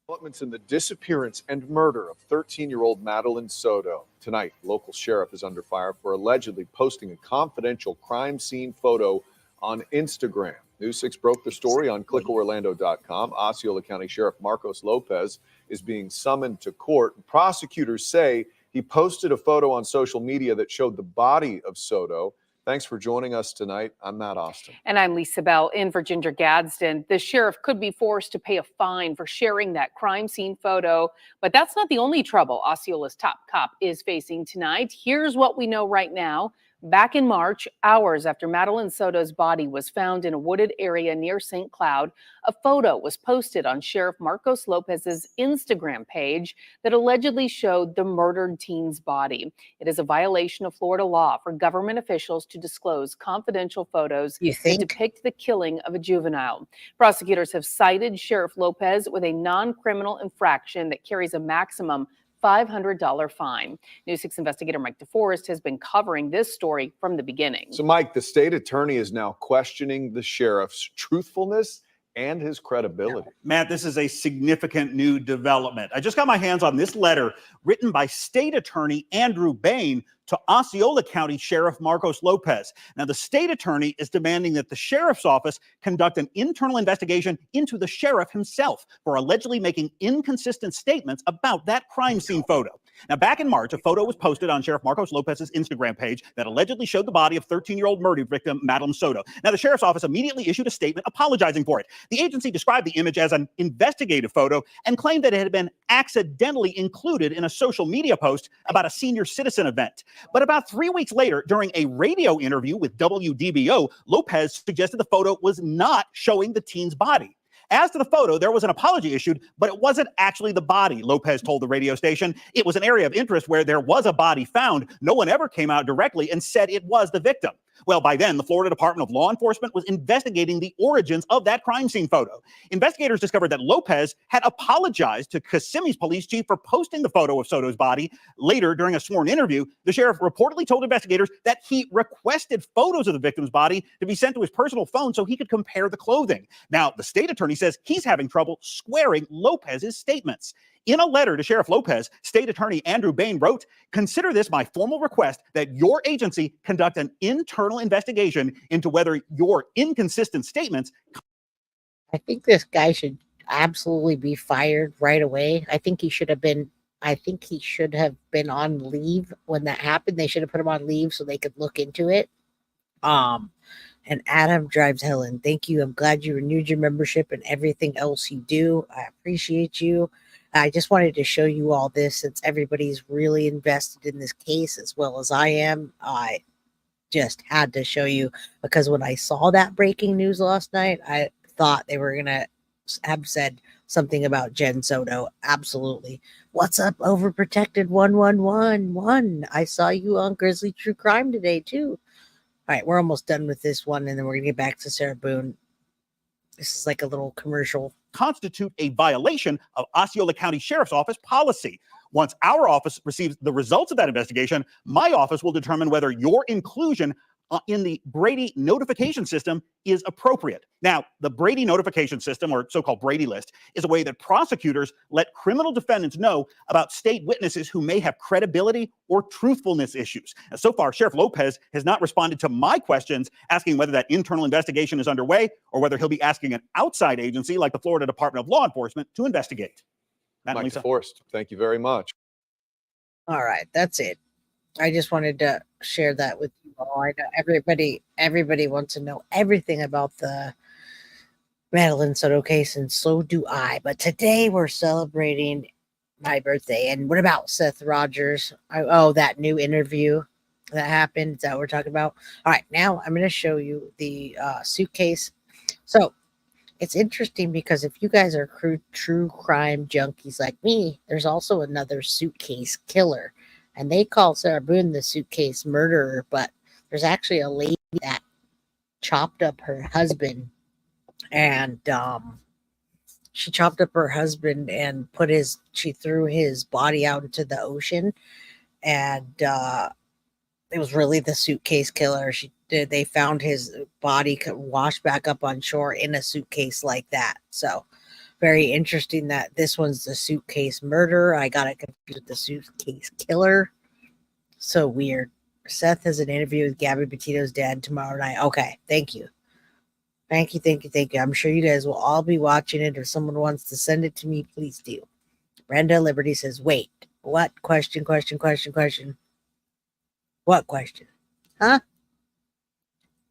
Developments in the disappearance and murder of 13-year-old Madeline Soto. Tonight, local sheriff is under fire for allegedly posting a confidential crime scene photo on Instagram. News 6 broke the story on clickorlando.com. Osceola County Sheriff Marcos Lopez is being summoned to court. Prosecutors say he posted a photo on social media that showed the body of Soto. Thanks for joining us tonight. I'm Matt Austin. And I'm Lisa Bell in for Ginger Gadsden. The sheriff could be forced to pay a fine for sharing that crime scene photo. But that's not the only trouble Osceola's top cop is facing tonight. Here's what we know right now. Back in March, hours after Madeline Soto's body was found in a wooded area near St. Cloud, a photo was posted on Sheriff Marcos Lopez's Instagram page that allegedly showed the murdered teen's body. It is a violation of Florida law for government officials to disclose confidential photos that depict the killing of a juvenile. Prosecutors have cited Sheriff Lopez with a non-criminal infraction that carries a maximum $500 fine. News 6 investigator Mike DeForest has been covering this story from the beginning. So, Mike, the state attorney is now questioning the sheriff's truthfulness and his credibility. Matt, this is a significant new development. I just got my hands on this letter written by State Attorney Andrew Boone to Osceola County Sheriff Marcos Lopez. Now, the state attorney is demanding that the sheriff's office conduct an internal investigation into the sheriff himself for allegedly making inconsistent statements about that crime scene photo. Now, back in March, a photo was posted on Sheriff Marcos Lopez's Instagram page that allegedly showed the body of 13-year-old murder victim Madeline Soto. Now, the sheriff's office immediately issued a statement apologizing for it. The agency described the image as an investigative photo and claimed that it had been accidentally included in a social media post about a senior citizen event. But about 3 weeks later, during a radio interview with WDBO, Lopez suggested the photo was not showing the teen's body. As to the photo, there was an apology issued, but it wasn't actually the body, Lopez told the radio station. It was an area of interest where there was a body found. No one ever came out directly and said it was the victim. Well, by then, the Florida Department of Law Enforcement was investigating the origins of that crime scene photo. Investigators discovered that Lopez had apologized to Kissimmee's police chief for posting the photo of Soto's body. Later, during a sworn interview, the sheriff reportedly told investigators that he requested photos of the victim's body to be sent to his personal phone so he could compare the clothing. Now, the state attorney says he's having trouble squaring Lopez's statements. In a letter to Sheriff Lopez, State Attorney Andrew Boone wrote, "Consider this my formal request that your agency conduct an internal investigation into whether your inconsistent statements..." I think this guy should absolutely be fired right away. I think he should have been on leave when that happened. They should have put him on leave so they could look into it. And Adam Drives Helen, thank you. I'm glad you renewed your membership and everything else you do. I appreciate you. I just wanted to show you all this since everybody's really invested in this case as well as I am. I just had to show you because when I saw that breaking news last night, I thought they were going to have said something about Jen Soto. Absolutely. What's up, Overprotected 1111? I saw you on Grizzly True Crime today, too. All right, we're almost done with this one, and then we're going to get back to Sarah Boone. This is like a little commercial. Constitute a violation of Osceola County Sheriff's Office policy. Once our office receives the results of that investigation, my office will determine whether your inclusion in the Brady notification system is appropriate. Now, the Brady notification system, or so-called Brady list, is a way that prosecutors let criminal defendants know about state witnesses who may have credibility or truthfulness issues. And so far, Sheriff Lopez has not responded to my questions asking whether that internal investigation is underway or whether he'll be asking an outside agency like the Florida Department of Law Enforcement to investigate. Matt and Mike Lisa. DeForest, thank you very much. All right, that's it. I just wanted to share that with you all. I know everybody wants to know everything about the Madeline Soto case, and so do I. But today we're celebrating my birthday. And what about Seth Rogers? That new interview that happened. Is that what we're talking about? All right, now I'm going to show you the suitcase. So it's interesting because if you guys are true crime junkies like me, there's also another suitcase killer. And they call Sarah Boone the suitcase murderer, but there's actually a lady that chopped up her husband, and she chopped up her husband and she threw his body out into the ocean, and it was really the suitcase killer. They found his body washed back up on shore in a suitcase like that. So very interesting that this one's the suitcase murder. I got it confused with the suitcase killer. So weird. Seth has an interview with Gabby Petito's dad tomorrow night. Okay, thank you. Thank you. I'm sure you guys will all be watching it. If someone wants to send it to me, please do. Brenda Liberty says, wait, what? Question. What question? Huh?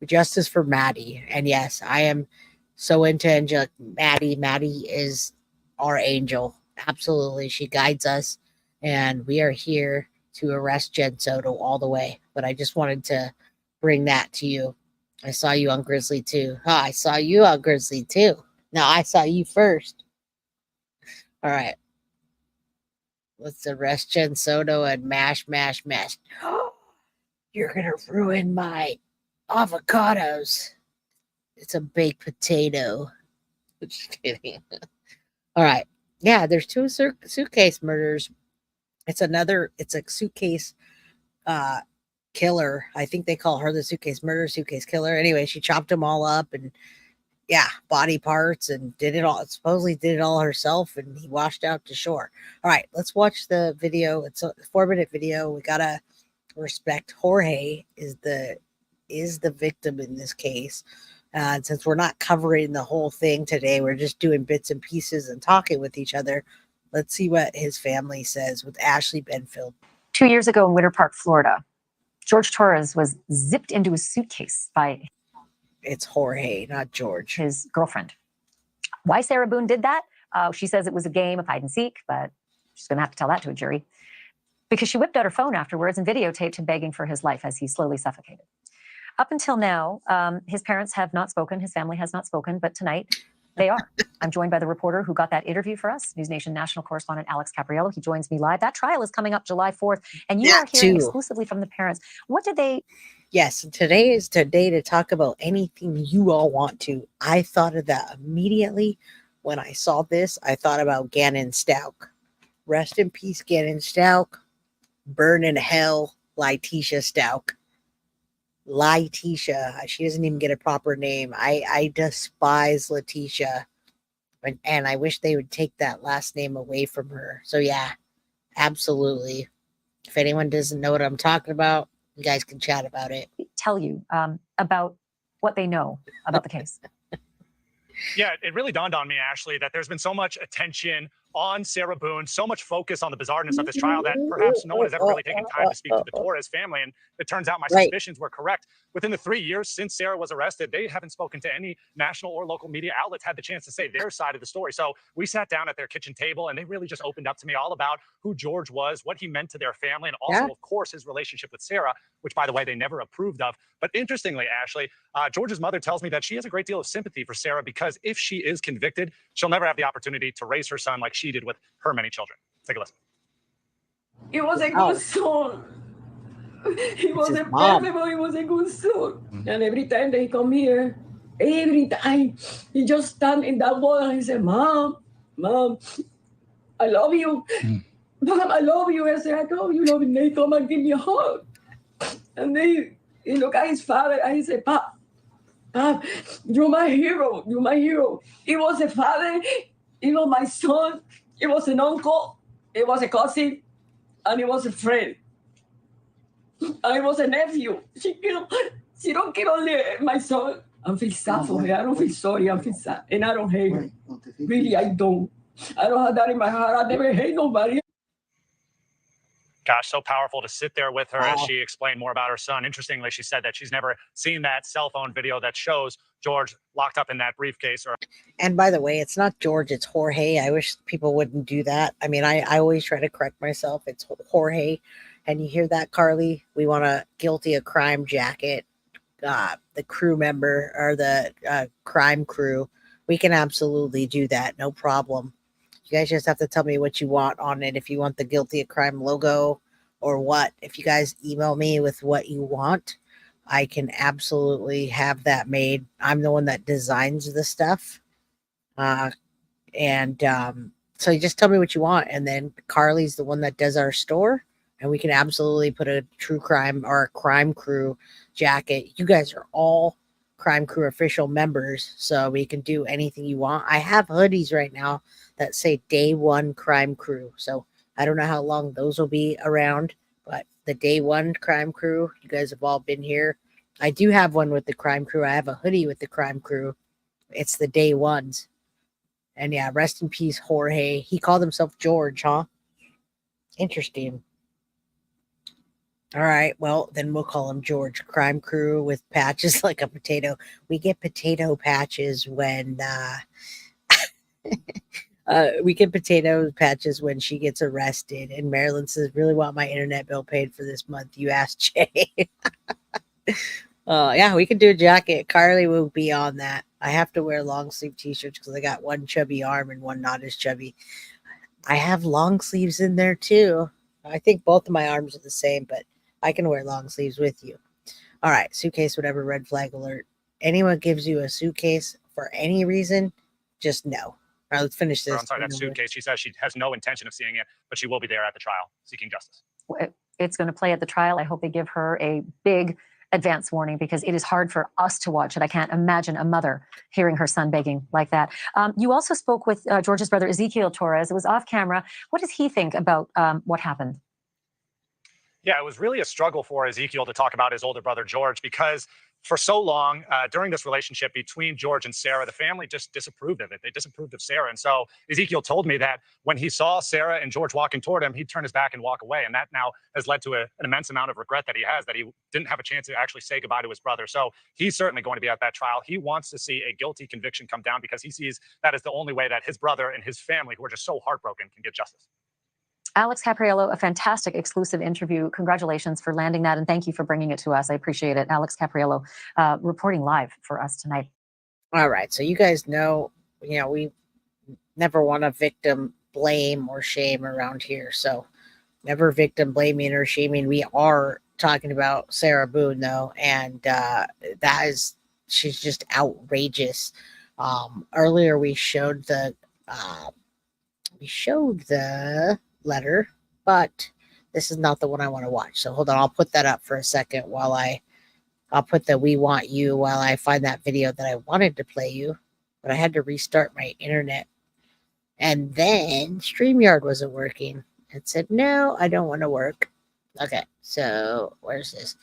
Justice for Maddie. And yes, I am so into Angelic. Maddie is our angel. Absolutely. She guides us. And we are here to arrest Jen Soto all the way. But I just wanted to bring that to you. I saw you on Grizzly too. I saw you on Grizzly too. No, I saw you first. All right. Let's arrest Jen Soto and mash. You're going to ruin my avocados. It's a baked potato. Just kidding. All right. Yeah, there's two suitcase murders. It's a suitcase killer. I think they call her the suitcase murder, suitcase killer. Anyway, she chopped them all up and body parts and supposedly did it all herself, and he washed out to shore. All right, let's watch the video. It's a 4-minute video. We gotta respect Jorge is the victim in this case. And since we're not covering the whole thing today, we're just doing bits and pieces and talking with each other. Let's see what his family says with Ashley Benfield. 2 years ago in Winter Park, Florida, George Torres was zipped into a suitcase by... It's Jorge, not George. His girlfriend. Why Sarah Boone did that? She says it was a game of hide and seek, but she's going to have to tell that to a jury. Because she whipped out her phone afterwards and videotaped him begging for his life as he slowly suffocated. Up until now, his parents have not spoken. His family has not spoken, but tonight they are. I'm joined by the reporter who got that interview for us, News Nation national correspondent Alex Capriello. He joins me live. That trial is coming up July 4th, and you are hearing exclusively from the parents. What did they... Yes, today is today to talk about anything you all want to. I thought of that immediately when I saw this. I thought about Gannon Stauch. Rest in peace, Gannon Stauch. Burn in hell, Letitia Stauch. Letitia. She doesn't even get a proper name. I despise Letitia. And I wish they would take that last name away from her. So yeah, absolutely. If anyone doesn't know what I'm talking about, you guys can chat about it. Tell you about what they know about the case. Yeah, it really dawned on me, Ashley, that there's been so much attention on Sarah Boone, so much focus on the bizarreness of this trial that perhaps no one has ever really taken time to speak to the Torres family. And it turns out my suspicions were correct. Within the 3 years since Sarah was arrested, they haven't spoken to any national or local media outlets, had the chance to say their side of the story. So we sat down at their kitchen table and they really just opened up to me all about who George was, what he meant to their family, and also, of course, his relationship with Sarah, which, by the way, they never approved of. But interestingly, Ashley, George's mother tells me that she has a great deal of sympathy for Sarah because if she is convicted, she'll never have the opportunity to raise her son like she did with her many children. Take a listen. He was a good son. He was a perfect boy. He was a good son. And every time that he come here, every time he just stand in that wall and he said, Mom, I love you. Mom, I love you. I said, I know you love me. They come and give me a hug. And then he look at his father and he said, Pop, you're my hero. You're my hero. He was a father. He was my son. He was an uncle. He was a cousin. And he was a friend. And he was a nephew. She don't kill only my son. I feel sad for her. I don't feel sorry. I feel sad. And I don't hate her. Really, I don't. I don't have that in my heart. I never hate nobody. Gosh, so powerful to sit there with her as she explained more about her son. Interestingly, she said that she's never seen that cell phone video that shows George locked up in that briefcase. And by the way, it's not George, it's Jorge. I wish people wouldn't do that. I mean, I always try to correct myself. It's Jorge. And you hear that, Carly? We want a guilty of crime jacket. The crew member or the crime crew. We can absolutely do that. No problem. You guys just have to tell me what you want on it. If you want the guilty of crime logo or what. If you guys email me with what you want, I can absolutely have that made. I'm the one that designs the stuff. So you just tell me what you want. And then Carly's the one that does our store. And we can absolutely put a true crime or a crime crew jacket. You guys are all crime crew official members, so we can do anything you want. I have hoodies right now that say day one crime crew. So I don't know how long those will be around, but the day one crime crew, you guys have all been here. I do have one with the crime crew. I have a hoodie with the crime crew. It's the day ones. And yeah, rest in peace, Jorge. He called himself George, huh? Interesting. All right, well, then we'll call him George. Crime crew with patches like a potato. We get potato patches when we get potato patches when she gets arrested. And Marilyn says, really want my internet bill paid for this month. You asked Jay. Yeah, we can do a jacket. Carly will be on that. I have to wear long sleeve t-shirts because I got one chubby arm and one not as chubby. I have long sleeves in there too. I think both of my arms are the same, but I can wear long sleeves with you. All right, suitcase, whatever, red flag alert. Anyone gives you a suitcase for any reason, just no. All right, let's finish this. I'm sorry, that suitcase. She says she has no intention of seeing it, but she will be there at the trial seeking justice. It's going to play at the trial. I hope they give her a big advance warning because it is hard for us to watch it. I can't imagine a mother hearing her son begging like that. You also spoke with George's brother, Ezekiel Torres. It was off camera. What does he think about what happened? Yeah, it was really a struggle for Ezekiel to talk about his older brother, George, because for so long during this relationship between George and Sarah, the family just disapproved of it. They disapproved of Sarah. And so Ezekiel told me that when he saw Sarah and George walking toward him, he'd turn his back and walk away. And that now has led to an immense amount of regret that he has, that he didn't have a chance to actually say goodbye to his brother. So he's certainly going to be at that trial. He wants to see a guilty conviction come down because he sees that as the only way that his brother and his family, who are just so heartbroken, can get justice. Alex Capriello, a fantastic exclusive interview. Congratulations for landing that, and thank you for bringing it to us. I appreciate it. Alex Capriello reporting live for us tonight. All right, so you guys know, we never want to victim blame or shame around here. So never victim blaming or shaming. We are talking about Sarah Boone, though, and she's just outrageous. Earlier we showed the letter, but this is not the one I want to watch. So hold on, I'll put that up for a second while I'll put the "We Want You" while I find that video that I wanted to play you, but I had to restart my internet. And then StreamYard wasn't working. It said, no, I don't want to work. Okay, so where's this?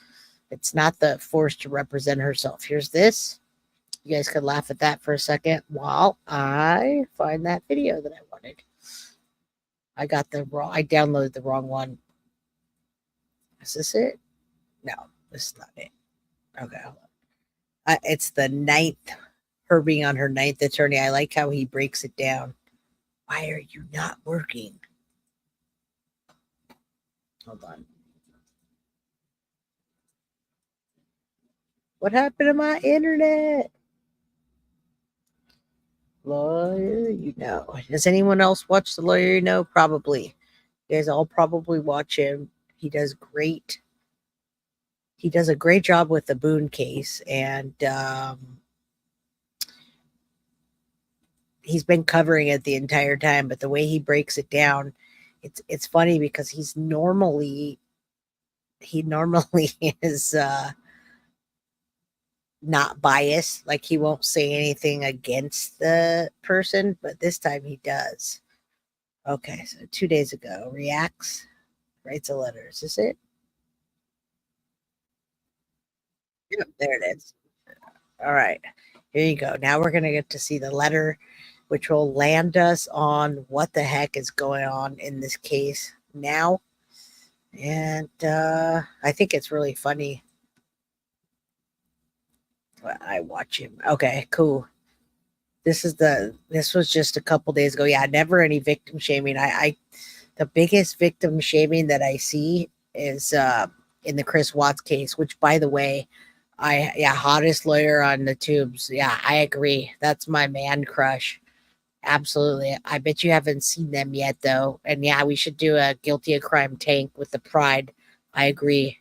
It's not the forced to represent herself. Here's this. You guys could laugh at that for a second while I find that video that I wanted. I downloaded the wrong one. Is this it? No, this is not it. Okay, hold on. It's the ninth, her being on her ninth attorney. I like how he breaks it down. Why are you not working? Hold on. What happened to my internet? Lawyer, you know. Does anyone else watch The Lawyer You Know? Probably. You guys all probably watch him. He does great. He does a great job with the Boone case, and he's been covering it the entire time. But the way he breaks it down, it's funny because he normally is not biased. Like he won't say anything against the person, but this time he does. Okay, so 2 days ago, writes a letter. Is this it? Yep, there it is. All right, here you go. Now we're going to get to see the letter, which will land us on what the heck is going on in this case now. And I think it's really funny. I watch him. Okay, cool. This was just a couple days ago. Yeah, never any victim shaming. The biggest victim shaming that I see is in the Chris Watts case, which, by the way, hottest lawyer on the tubes. Yeah, I agree. That's my man crush. Absolutely. I bet you haven't seen them yet, though. And yeah, we should do a guilty of crime tank with the Pride. I agree.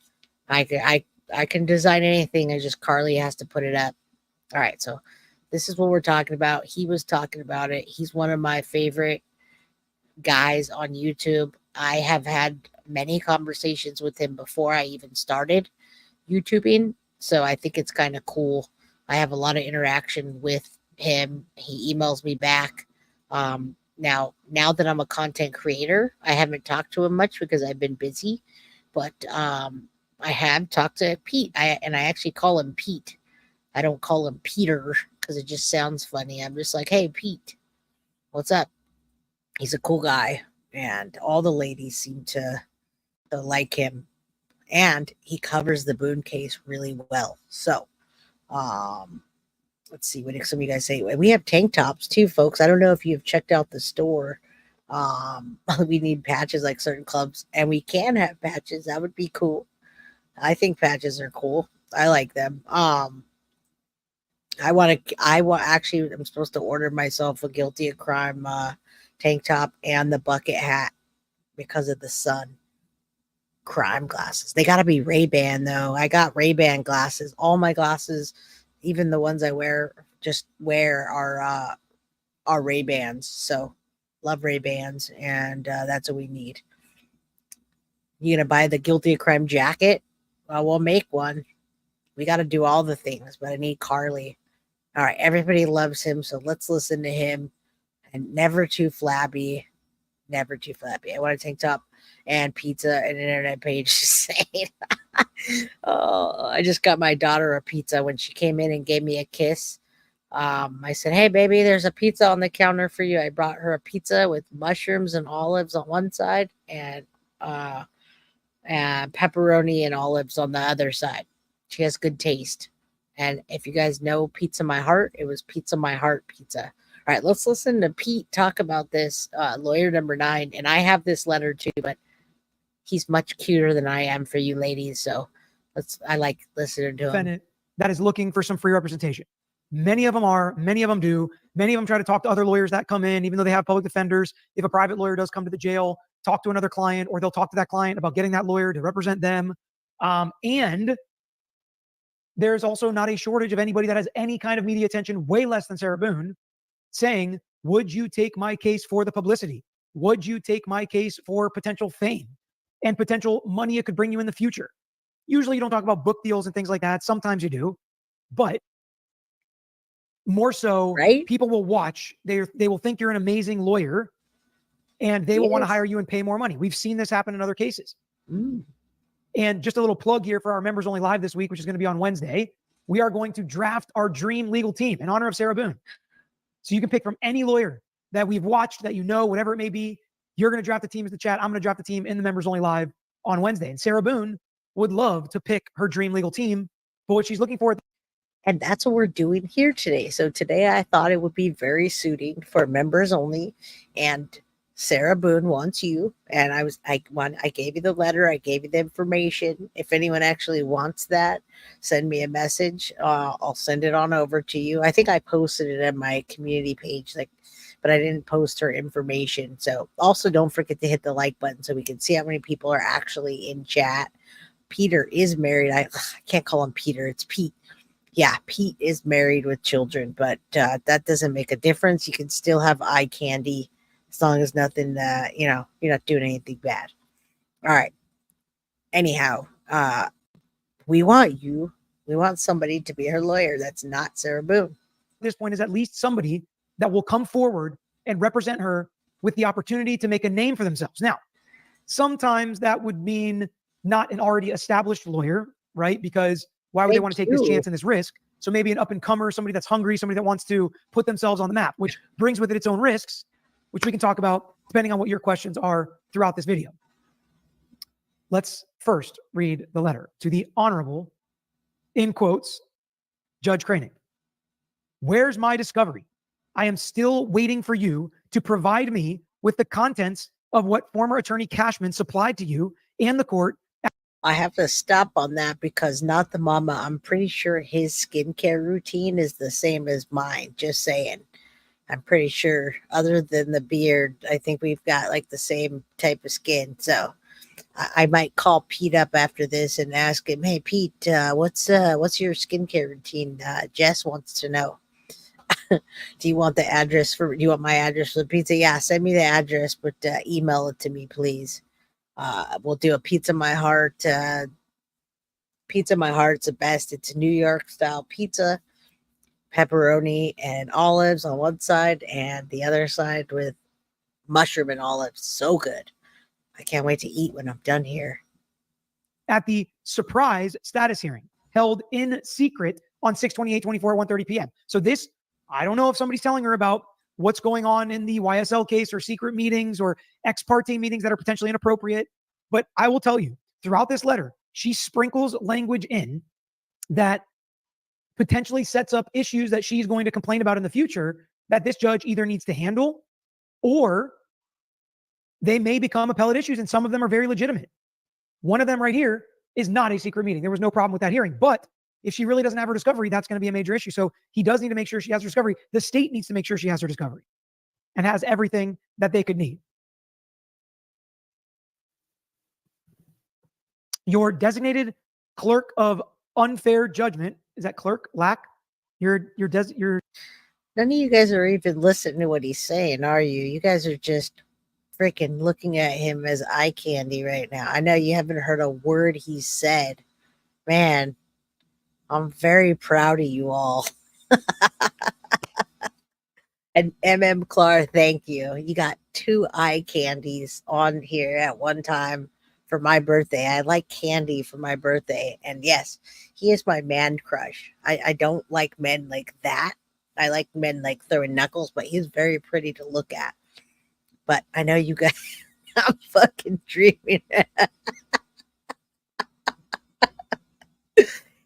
I can design anything. It's just Carly has to put it up. All right, so this is what we're talking about. He was talking about it. He's one of my favorite guys on YouTube. I have had many conversations with him before I even started YouTubing. So I think it's kind of cool. I have a lot of interaction with him. He emails me back. Now that I'm a content creator, I haven't talked to him much because I've been busy, but I have talked to Pete. I actually call him Pete. I don't call him Peter because it just sounds funny. I'm just like, hey, Pete, what's up? He's a cool guy, and all the ladies seem to like him, and he covers the Boone case really well. So, let's see what some of you guys say. We have tank tops too, folks. I don't know if you've checked out the store. We need patches like certain clubs, and we can have patches. That would be cool. I think patches are cool. I like them. Actually, I'm supposed to order myself a Guilty of Crime tank top and the bucket hat because of the sun. Crime glasses. They got to be Ray-Ban though. I got Ray-Ban glasses. All my glasses, even the ones I wear are Ray-Bans. So love Ray-Bans, and that's what we need. You gonna buy the Guilty of Crime jacket? Well, we'll make one. We got to do all the things, but I need Carly. All right, everybody loves him, so let's listen to him. And never too flabby. Never too flabby. I want a tank top and pizza and an internet page to say. Oh, I just got my daughter a pizza when she came in and gave me a kiss. I said, hey, baby, there's a pizza on the counter for you. I brought her a pizza with mushrooms and olives on one side and pepperoni and olives on the other side. She has good taste. And if you guys know Pizza My Heart, it was Pizza My Heart pizza. All right, let's listen to Pete talk about this, lawyer number 9. And I have this letter too, but he's much cuter than I am for you ladies. So I like listening to him. Defendant that is looking for some free representation. Many of them are, many of them do. Many of them try to talk to other lawyers that come in, even though they have public defenders. If a private lawyer does come to the jail, talk to another client, or they'll talk to that client about getting that lawyer to represent them. And there's also not a shortage of anybody that has any kind of media attention, way less than Sarah Boone, saying, would you take my case for the publicity? Would you take my case for potential fame and potential money it could bring you in the future? Usually you don't talk about book deals and things like that. Sometimes you do, but more so, right? People will watch. They will think you're an amazing lawyer, and they will want to hire you and pay more money. We've seen this happen in other cases. And just a little plug here for our members only live this week, which is going to be on Wednesday. We are going to draft our dream legal team in honor of Sarah Boone. So you can pick from any lawyer that we've watched, that you know, whatever it may be. You're going to draft the team in the chat. I'm going to draft the team in the members only live on Wednesday. And Sarah Boone would love to pick her dream legal team, but what she's looking for. And that's what we're doing here today. So today I thought it would be very suiting for members only. And Sarah Boone wants you. And I gave you the letter. I gave you the information. If anyone actually wants that, send me a message. I'll send it on over to you. I think I posted it on my community page, but I didn't post her information. So also don't forget to hit the like button so we can see how many people are actually in chat. Peter is married. I can't call him Peter. It's Pete. Yeah, Pete is married with children, but that doesn't make a difference. You can still have eye candy as long as nothing, you're not doing anything bad. All right. Anyhow, we want somebody to be her lawyer that's not Sarah Boone. This point is at least somebody that will come forward and represent her with the opportunity to make a name for themselves. Now, sometimes that would mean not an already established lawyer, right? Because why would they want to take this chance and this risk? So maybe an up-and-comer, somebody that's hungry, somebody that wants to put themselves on the map, which brings with it its own risks, which we can talk about depending on what your questions are throughout this video. Let's first read the letter to the Honorable, in quotes, Judge Craning. Where's my discovery? I am still waiting for you to provide me with the contents of what former attorney Cashman supplied to you and the court. I have to stop on that because not the mama. I'm pretty sure his skincare routine is the same as mine. Just saying. I'm pretty sure other than the beard, I think we've got like the same type of skin. So I might call Pete up after this and ask him, hey, Pete, what's your skincare routine? Jess wants to know. Do you want my address for the pizza? Yeah, send me the address, but email it to me, please. We'll do a pizza my heart. Pizza my heart's the best. It's a New York style pizza, pepperoni and olives on one side, and the other side with mushroom and olives. So good. I can't wait to eat when I'm done here. At the surprise status hearing held in secret on 6/28/24 at 1:30 p.m. So this, I don't know if somebody's telling her about what's going on in the YSL case or secret meetings or ex parte meetings that are potentially inappropriate. But I will tell you, throughout this letter, she sprinkles language in that potentially sets up issues that she's going to complain about in the future that this judge either needs to handle or they may become appellate issues, and some of them are very legitimate. One of them right here is not a secret meeting. There was no problem with that hearing. But if she really doesn't have her discovery, that's going to be a major issue. So he does need to make sure she has her discovery. The state needs to make sure she has her discovery and has everything that they could need. Your designated clerk of unfair judgment, is that clerk? Lack? Your None of you guys are even listening to what he's saying, are you? You guys are just freaking looking at him as eye candy right now. I know you haven't heard a word he said. Man, I'm very proud of you all. And MM Clark, thank you. You got 2 eye candies on here at one time for my birthday. I like candy for my birthday. And yes, he is my man crush. I don't like men like that. I like men like throwing knuckles, but he's very pretty to look at. But I know you guys, I'm fucking dreaming.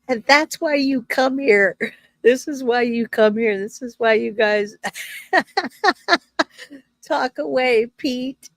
And that's why you come here. This is why you come here. This is why you guys talk away, Pete.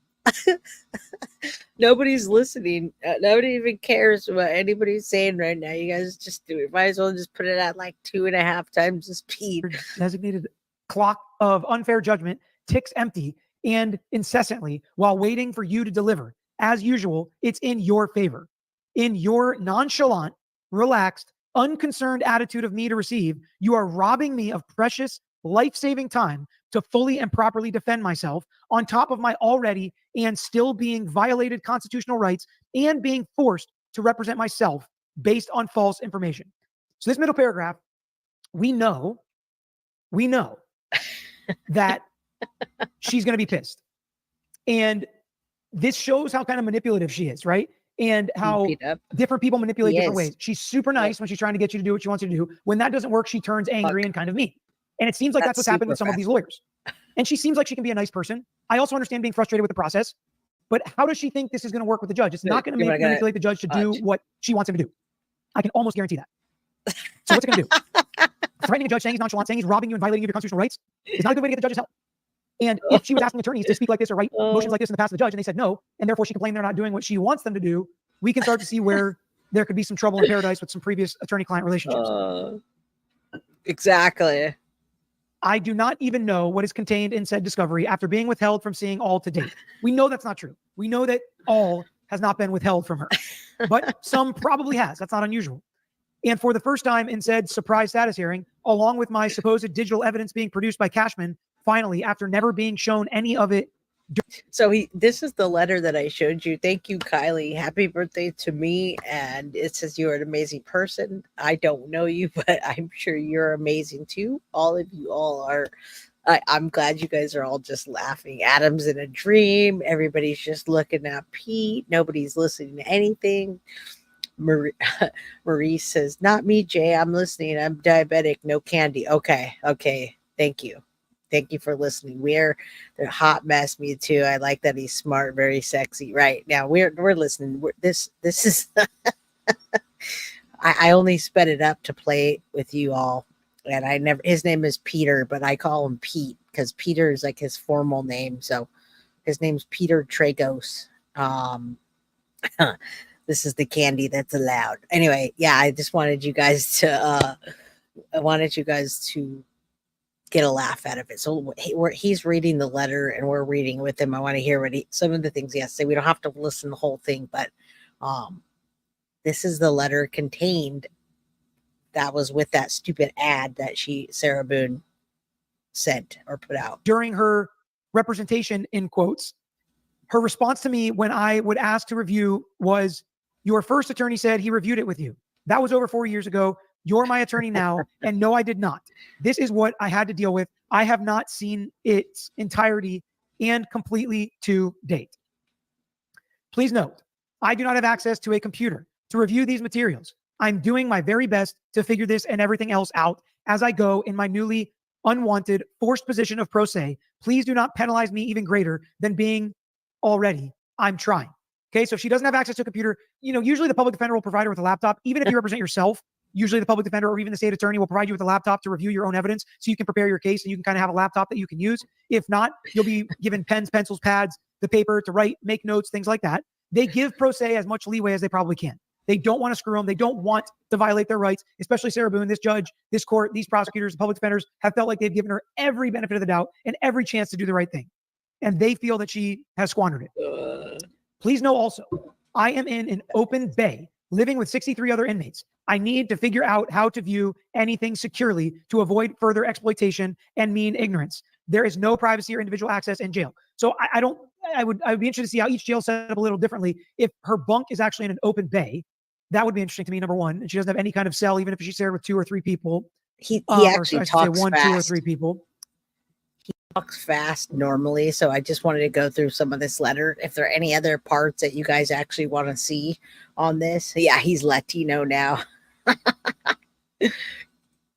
Nobody's listening. Nobody even cares what anybody's saying right now. You guys just do it. Might as well just put it at like 2.5 times the speed. designated clock of unfair judgment ticks empty and incessantly while waiting for you to deliver. As usual, it's in your favor. In your nonchalant, relaxed, unconcerned attitude of me to receive, you are robbing me of precious, life-saving time to fully and properly defend myself on top of my already and still being violated constitutional rights and being forced to represent myself based on false information. So this middle paragraph, we know that she's going to be pissed. And this shows how kind of manipulative she is, right? And how different people manipulate different ways. She's super nice when she's trying to get you to do what she wants you to do. When that doesn't work, she turns angry and kind of mean. And it seems like that's what's happened with some of these lawyers. And she seems like she can be a nice person. I also understand being frustrated with the process. But how does she think this is going to work with the judge? It's not going to manipulate the judge to do what she wants him to do. I can almost guarantee that. So what's it going to do? Threatening a judge, saying he's nonchalant, saying he's robbing you and violating your constitutional rights is not a good way to get the judge's help. And if she was asking attorneys to speak like this or write motions like this in the past to the judge and they said no, and therefore she complained they're not doing what she wants them to do, we can start to see where there could be some trouble in paradise with some previous attorney-client relationships. Exactly. I do not even know what is contained in said discovery after being withheld from seeing all to date. We know that's not true. We know that all has not been withheld from her, but some probably has. That's not unusual. And for the first time in said surprise status hearing, along with my supposed digital evidence being produced by Cashman, finally, after never being shown any of it. So this is the letter that I showed you. Thank you, Kylie. Happy birthday to me. And it says you're an amazing person. I don't know you, but I'm sure you're amazing too. All of you all are. I'm glad you guys are all just laughing. Adam's in a dream. Everybody's just looking at Pete. Nobody's listening to anything. Marie says, not me, Jay. I'm listening. I'm diabetic. No candy. Okay. Thank you. Thank you for listening. They're a hot mess. Me too. I like that he's smart, very sexy. Right now, we're listening. This is. I only sped it up to play with you all, and I never. His name is Peter, but I call him Pete because Peter is like his formal name. So his name's Peter Tragos. This is the candy that's allowed. Anyway, yeah, I just wanted you guys to. I wanted you guys to get a laugh out of it. So he's reading the letter and we're reading with him. I want to hear what some of the things he has to say. We don't have to listen to the whole thing, but this is the letter contained that was with that stupid ad that Sarah Boone sent or put out. During her representation, in quotes, her response to me when I would ask to review was, your first attorney said he reviewed it with you. That was over 4 years ago. You're my attorney now. And no, I did not. This is what I had to deal with. I have not seen its entirety and completely to date. Please note, I do not have access to a computer to review these materials. I'm doing my very best to figure this and everything else out as I go in my newly unwanted, forced position of pro se. Please do not penalize me even greater than being already. I'm trying. Okay, so if she doesn't have access to a computer, usually the public defender will provide her with a laptop. Even if you represent yourself, usually the public defender or even the state attorney will provide you with a laptop to review your own evidence so you can prepare your case and you can kind of have a laptop that you can use. If not, you'll be given pens, pencils, pads, the paper to write, make notes, things like that. They give pro se as much leeway as they probably can. They don't want to screw them. They don't want to violate their rights, especially Sarah Boone, this judge, this court, these prosecutors, the public defenders have felt like they've given her every benefit of the doubt and every chance to do the right thing. And they feel that she has squandered it. Please know also, I am in an open bay living with 63 other inmates. I need to figure out how to view anything securely to avoid further exploitation and mean ignorance. There is no privacy or individual access in jail. So I would be interested to see how each jail set up a little differently. If her bunk is actually in an open bay, that would be interesting to me, number one. And she doesn't have any kind of cell, even if she's shared with 2 or 3 people. He actually or talks one, fast. 2 or 3 people. He talks fast normally, so I just wanted to go through some of this letter. If there are any other parts that you guys actually want to see on this. Yeah, he's Latino now.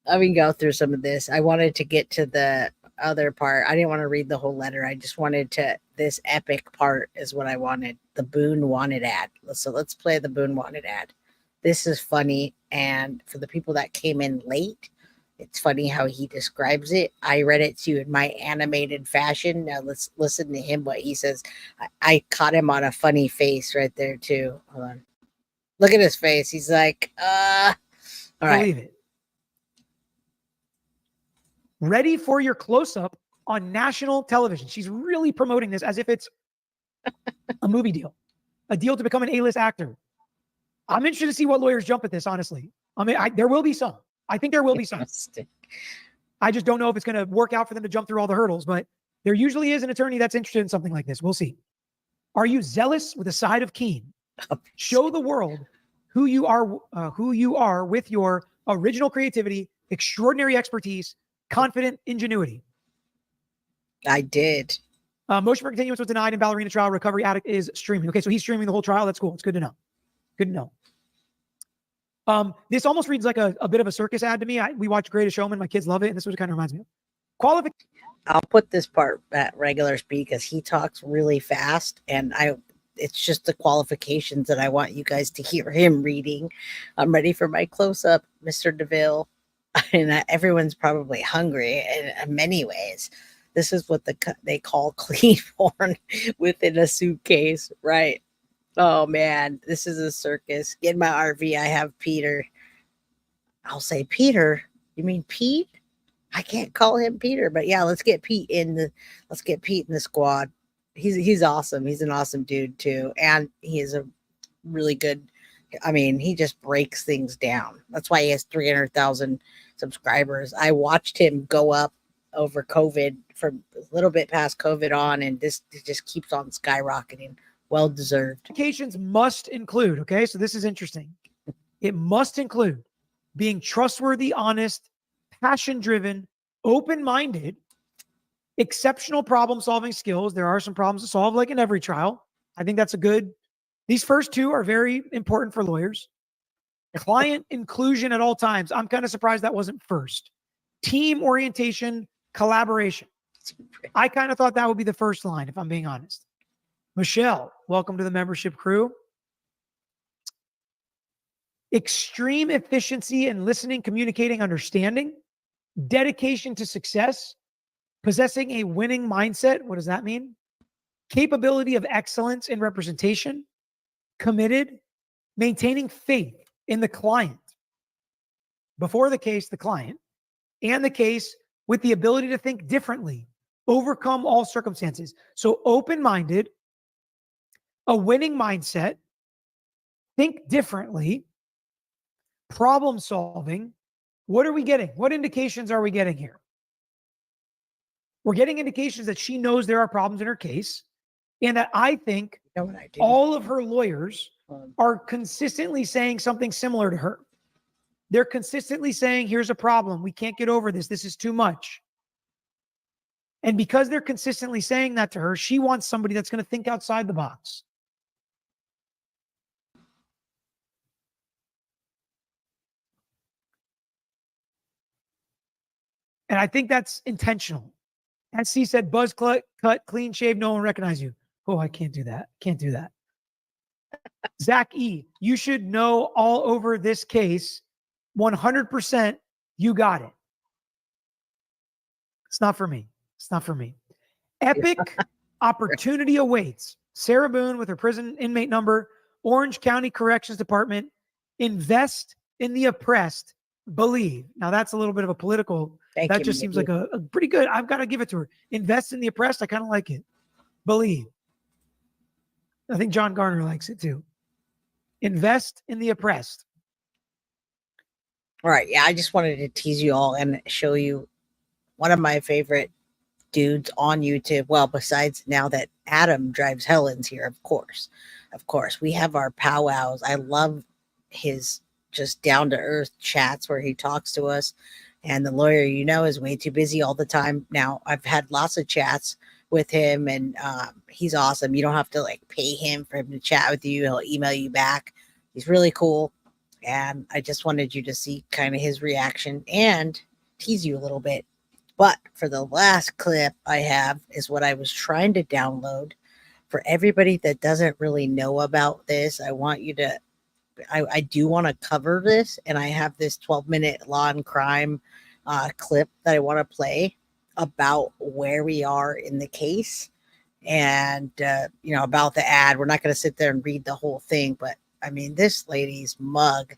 Let me go through some of this. I wanted to get to the other part. I didn't want to read the whole letter. I just wanted to, this epic part is what I wanted. The Boone wanted ad. So let's play the Boone wanted ad. This is funny. And for the people that came in late, it's funny how he describes it. I read it to you in my animated fashion. Now let's listen to him, what he says. I caught him on a funny face right there too. Hold on. Look at his face. He's like, all right. Believe it. Ready for your close-up on national television. She's really promoting this as if it's a movie deal, a deal to become an A-list actor. I'm interested to see what lawyers jump at this, honestly. I mean, there will be some. I think there will be some. I just don't know if it's going to work out for them to jump through all the hurdles, but there usually is an attorney that's interested in something like this. We'll see. Are you zealous with a side of keen? Show the world who you are with your original creativity, extraordinary expertise, confident ingenuity. I did. Motion for continuance was denied in ballerina trial. Recovery addict is streaming. Okay, so he's streaming the whole trial. That's cool. It's good to know. Good to know. This almost reads like a bit of a circus ad to me. We watch Greatest Showman. My kids love it, and this is what it kind of reminds me of. I'll put this part at regular speed because he talks really fast, and it's just the qualifications that I want you guys to hear him reading. I'm ready for my close-up, Mr. DeVille. And everyone's probably hungry in many ways. This is what they call clean porn within a suitcase, right? Oh man, this is a circus. In my RV, I have Peter. I'll say Peter. You mean Pete? I can't call him Peter, but yeah, let's get Pete in the squad. He's awesome. He's an awesome dude too, and he is a really good. I mean, he just breaks things down. That's why he has 300,000 subscribers. I watched him go up over COVID from a little bit past COVID on, and this just keeps on skyrocketing. Well deserved. Qualifications must include, okay, so this is interesting. It must include being trustworthy, honest, passion-driven, open-minded, exceptional problem-solving skills. There are some problems to solve, like in every trial. I think that's these first 2 are very important for lawyers. Client inclusion at all times. I'm kind of surprised that wasn't first. Team orientation, collaboration. I kind of thought that would be the first line, if I'm being honest. Michelle, welcome to the membership crew. Extreme efficiency in listening, communicating, understanding. Dedication to success. Possessing a winning mindset. What does that mean? Capability of excellence in representation. Committed. Maintaining faith in the client. Before the case, the client. And the case with the ability to think differently. Overcome all circumstances. So open-minded. A winning mindset. Think differently. Problem solving. What are we getting? What indications are we getting here? We're getting indications that she knows there are problems in her case. and that I think You know what I do? all of her lawyers are consistently saying something similar to her. They're consistently saying, here's a problem. We can't get over this. This is too much. And because they're consistently saying that to her, she wants somebody that's going to think outside the box. And I think that's intentional. SC said, buzz cut, clean shave, no one recognize you. Oh, I can't do that. Can't do that. Zach E., you should know all over this case, 100% you got it. It's not for me. It's not for me. Epic opportunity awaits. Sarah Boone with her prison inmate number, Orange County Corrections Department, invest in the oppressed, believe. Now that's a little bit of a political, that just seems like a pretty good, I've got to give it to her. Invest in the oppressed, I kind of like it. Believe. I think John Garner likes it too. Invest in the oppressed. All right. Yeah, I just wanted to tease you all and show you one of my favorite dudes on YouTube. Well, besides now that Adam drives Helen's here, of course. Of course. We have our powwows. I love his just down to earth chats where he talks to us. And the lawyer, you know, is way too busy all the time. Now, I've had lots of chats with him, and he's awesome. You don't have to like pay him for him to chat with you. He'll email you back. He's really cool. And I just wanted you to see kind of his reaction and tease you a little bit. But for the last clip I have is what I was trying to download. For everybody that doesn't really know about this, I want you to, I do want to cover this. And I have this 12-minute law and crime clip that I want to play about where we are in the case and, you know, about the ad. We're not going to sit there and read the whole thing, but I mean, this lady's mug.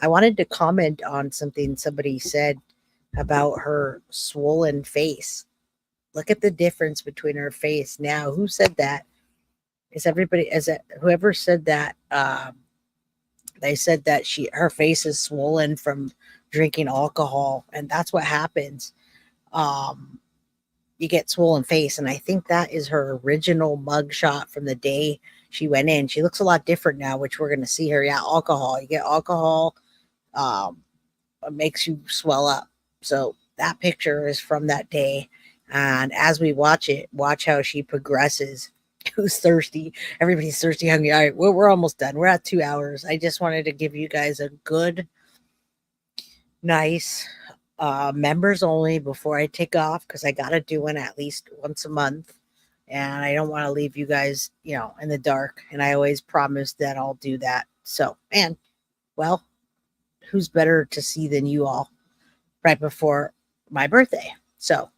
I wanted to comment on something somebody said about her swollen face. Look at the difference between her face now. Who said that? Is everybody, is it whoever said that? They said that her face is swollen from drinking alcohol, and that's what happens. You get swollen face, and I think that is her original mug shot from the day she went in. She looks a lot different now, which we're going to see her. Yeah, alcohol. You get alcohol, it makes you swell up. So that picture is from that day. And as we watch it, watch how she progresses. Who's thirsty? Everybody's thirsty, hungry. All right, we're almost done. We're at 2 hours. I just wanted to give you guys a good, nice members only before I take off, because I got to do one at least once a month. And I don't want to leave you guys, you know, in the dark. And I always promise that I'll do that. So, and well, who's better to see than you all right before my birthday? So,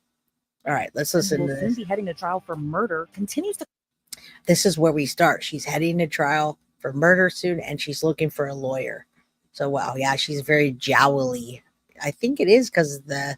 all right, let's listen to this. Will soon be heading to trial for murder. Continues to. This is where we start. She's heading to trial for murder soon, and she's looking for a lawyer. So, wow, yeah, she's very jowly. I think it is because of the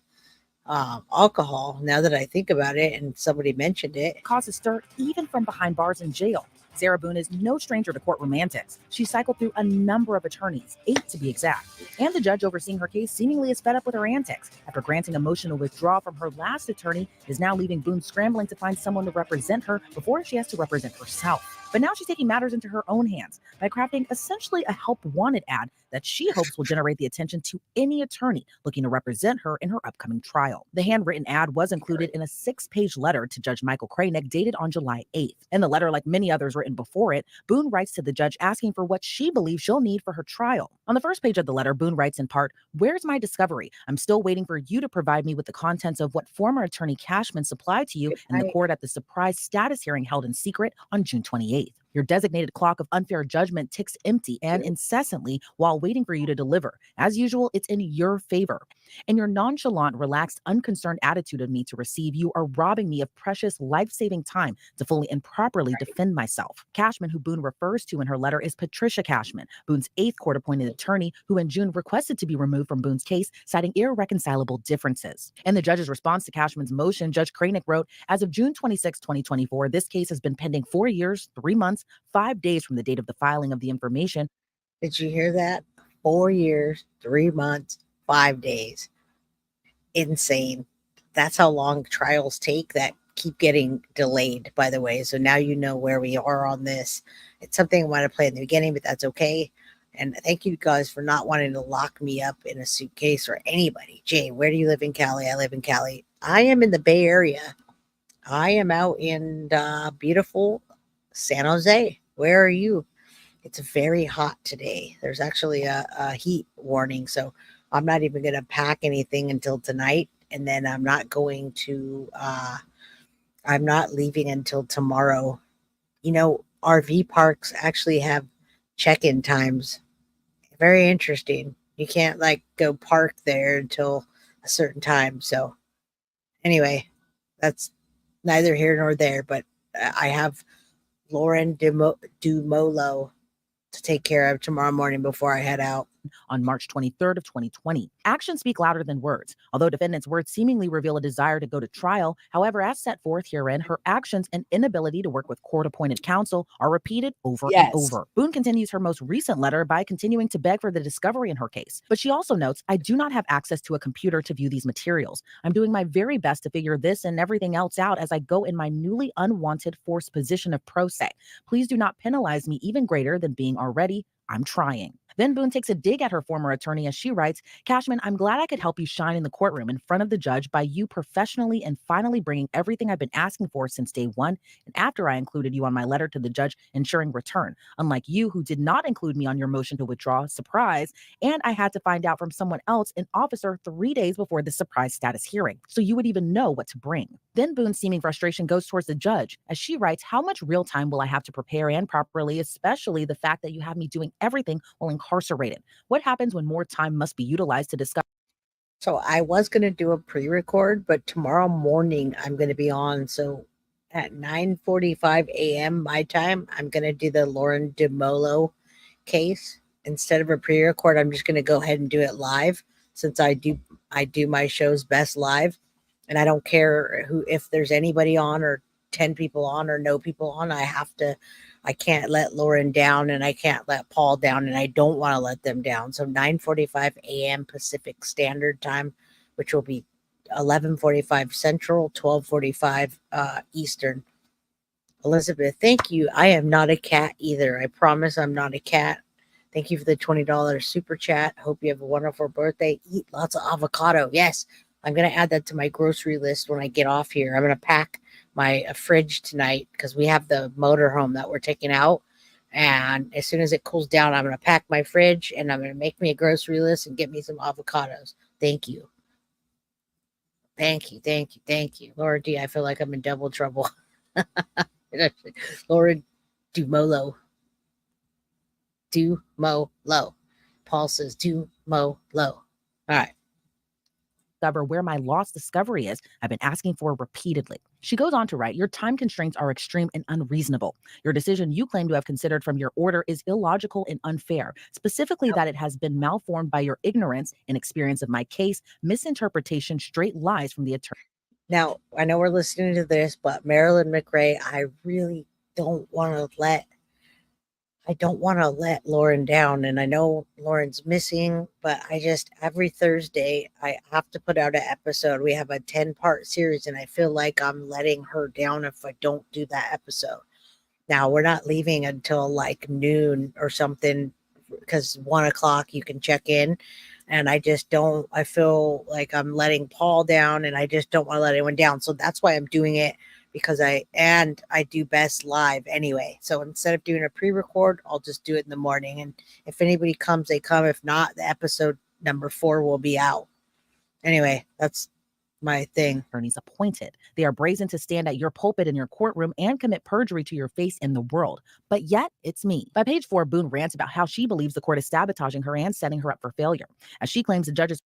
alcohol. Now that I think about it, and somebody mentioned it, causes stir even from behind bars in jail. Sarah Boone is no stranger to courtroom antics. She cycled through a number of attorneys, 8 to be exact. And the judge overseeing her case seemingly is fed up with her antics. After granting a motion to withdraw from her last attorney, is now leaving Boone scrambling to find someone to represent her before she has to represent herself. But now she's taking matters into her own hands by crafting essentially a help wanted ad that she hopes will generate the attention to any attorney looking to represent her in her upcoming trial. The handwritten ad was included in a 6-page letter to Judge Michael Kranick dated on July 8th. In the letter, like many others written before it, Boone writes to the judge asking for what she believes she'll need for her trial. On the first page of the letter, Boone writes in part, "Where's my discovery? I'm still waiting for you to provide me with the contents of what former attorney Cashman supplied to you in the court at the surprise status hearing held in secret on June 28th. Your designated clock of unfair judgment ticks empty and incessantly while waiting for you to deliver. As usual, it's in your favor. And your nonchalant, relaxed, unconcerned attitude of me to receive you are robbing me of precious, life-saving time to fully and properly defend myself." Cashman, who Boone refers to in her letter, is Patricia Cashman, Boone's 8th court-appointed attorney, who in June requested to be removed from Boone's case, citing irreconcilable differences. In the judge's response to Cashman's motion, Judge Kranick wrote, "As of June 26, 2024, this case has been pending 4 years, 3 months, 5 days from the date of the filing of the information." Did you hear that? 4 years, 3 months, 5 days. Insane. That's how long trials take. That keep getting delayed, by the way. So now you know where we are on this. It's something I want to play in the beginning, but that's okay. And thank you guys for not wanting to lock me up in a suitcase or anybody. Jay, where do you live in Cali? I live in Cali. I am in the Bay Area. I am out in beautiful San Jose. Where are you? It's very hot today. There's actually a heat warning. So I'm not even going to pack anything until tonight. And then I'm not going to, I'm not leaving until tomorrow. You know, RV parks actually have check-in times. Very interesting. You can't like go park there until a certain time. So anyway, that's neither here nor there, but I have Lauren Dumolo to take care of tomorrow morning before I head out. On March 23rd of 2020. Actions speak louder than words. Although defendant's words seemingly reveal a desire to go to trial, however, as set forth herein, her actions and inability to work with court-appointed counsel are repeated over and over. Boone continues her most recent letter by continuing to beg for the discovery in her case. But she also notes, I do not have access to a computer to view these materials. I'm doing my very best to figure this and everything else out as I go in my newly unwanted forced position of pro se. Please do not penalize me even greater than being already. I'm trying. Then Boone takes a dig at her former attorney as she writes, Cashman, I'm glad I could help you shine in the courtroom in front of the judge by you professionally and finally bringing everything I've been asking for since day one and after I included you on my letter to the judge ensuring return, unlike you who did not include me on your motion to withdraw, surprise, and I had to find out from someone else, an officer, 3 days before the surprise status hearing, so you would even know what to bring. Then Boone's seeming frustration goes towards the judge as she writes, how much real time will I have to prepare and properly, especially the fact that you have me doing everything while incarcerated? What happens when more time must be utilized to discuss? So I was going to do a pre-record, but tomorrow morning I'm going to be on. So at 9:45 a.m. my time, I'm going to do the Lauren DeMolo case. Instead of a pre-record, I'm just going to go ahead and do it live since I do my shows best live. And I don't care if there's anybody on or 10 people on or no people on. I can't let Lauren down and I can't let Paul down and I don't want to let them down. So 9:45 a.m. Pacific Standard Time, which will be 11:45 Central, 12:45 Eastern. Elizabeth, thank you. I am not a cat either. I promise I'm not a cat. Thank you for the $20 super chat. Hope you have a wonderful birthday. Eat lots of avocado. Yes, I'm going to add that to my grocery list when I get off here. I'm going to pack my fridge tonight because we have the motorhome that we're taking out. And as soon as it cools down, I'm going to pack my fridge and I'm going to make me a grocery list and get me some avocados. Thank you. Thank you. Thank you. Thank you. Laura D, I feel like I'm in double trouble. Laura Dumolo. Dumolo. Paul says Dumolo. All right. Discover where my lost discovery is, I've been asking for repeatedly. She goes on to write, your time constraints are extreme and unreasonable. Your decision you claim to have considered from your order is illogical and unfair, specifically that it has been malformed by your ignorance and experience of my case, misinterpretation, straight lies from the attorney. Now, I know we're listening to this, but Marilyn McRae, I really don't want to let Lauren down. And I know Lauren's missing, but every Thursday, I have to put out an episode. We have a 10-part series, and I feel like I'm letting her down if I don't do that episode. Now, we're not leaving until like noon or something because 1 o'clock you can check in. And I feel like I'm letting Paul down and I just don't want to let anyone down. So that's why I'm doing it. Because I do best live anyway. So instead of doing a pre-record, I'll just do it in the morning. And if anybody comes, they come. If not, the episode number 4 will be out. Anyway, that's my thing. Attorneys appointed. They are brazen to stand at your pulpit in your courtroom and commit perjury to your face in the world. But yet, it's me. By page 4, Boone rants about how she believes the court is sabotaging her and setting her up for failure. As she claims the judges.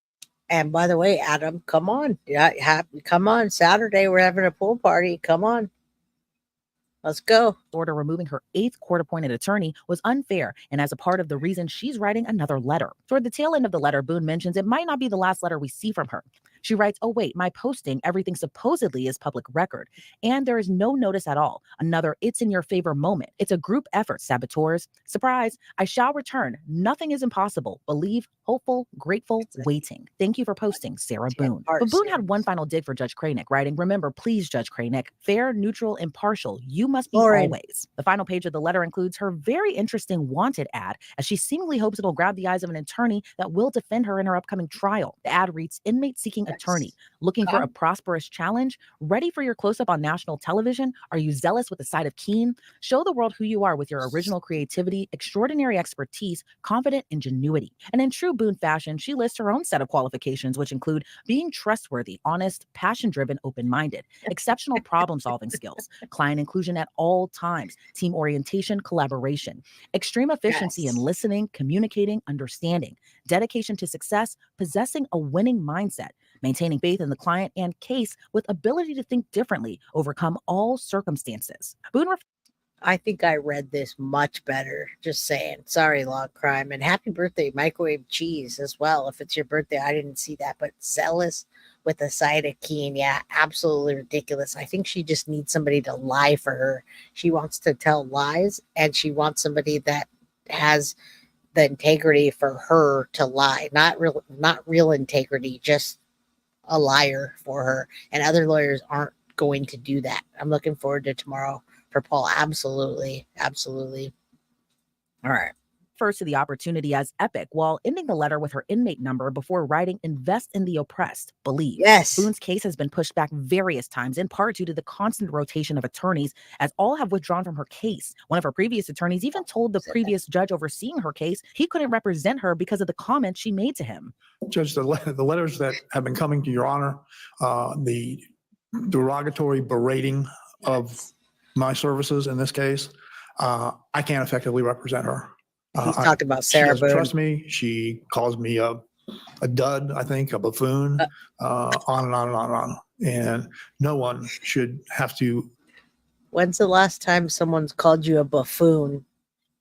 And by the way, Adam, come on. Come on. Saturday, we're having a pool party. Come on. Let's go. Order removing her 8th court-appointed attorney was unfair, and as a part of the reason she's writing another letter. Toward the tail end of the letter, Boone mentions it might not be the last letter we see from her. She writes, oh wait, my posting, everything supposedly is public record, and there is no notice at all. Another it's in your favor moment. It's a group effort, saboteurs. Surprise, I shall return. Nothing is impossible. Believe Hopeful, grateful, waiting. Thank you for posting, Sarah Boone. But Boone had one final dig for Judge Kranick, writing, remember, please, Judge Kranick, fair, neutral, impartial. You must be always. The final page of the letter includes her very interesting wanted ad, as she seemingly hopes it'll grab the eyes of an attorney that will defend her in her upcoming trial. The ad reads, inmate seeking attorney, looking for a prosperous challenge, ready for your close-up on national television? Are you zealous with a side of keen? Show the world who you are with your original creativity, extraordinary expertise, confident ingenuity. And in true Boone fashion, she lists her own set of qualifications, which include being trustworthy, honest, passion-driven, open-minded, exceptional problem-solving skills, client inclusion at all times, team orientation, collaboration, extreme efficiency in listening, communicating, understanding, dedication to success, possessing a winning mindset, maintaining faith in the client and case with ability to think differently, overcome all circumstances. Boone I think I read this much better. Just saying. Sorry, Log Crime. And happy birthday, Microwave Cheese, as well. If it's your birthday, I didn't see that. But zealous with a side of keen. Yeah, absolutely ridiculous. I think she just needs somebody to lie for her. She wants to tell lies, and she wants somebody that has the integrity for her to lie. Not real integrity, just a liar for her. And other lawyers aren't going to do that. I'm looking forward to tomorrow for Paul. Absolutely. Absolutely. All right. refers to the opportunity as epic while ending the letter with her inmate number before writing, invest in the oppressed, believe. Yes. Boone's case has been pushed back various times, in part due to the constant rotation of attorneys, as all have withdrawn from her case. One of her previous attorneys even told the previous judge overseeing her case he couldn't represent her because of the comments she made to him. Judge, the letters that have been coming to your honor, the derogatory berating of my services in this case, I can't effectively represent her. He's talking about Sarah She doesn't Boone. trust me. She calls me a dud, I think, a buffoon, on and on and on and on. And no one should have to. When's the last time someone's called you a buffoon?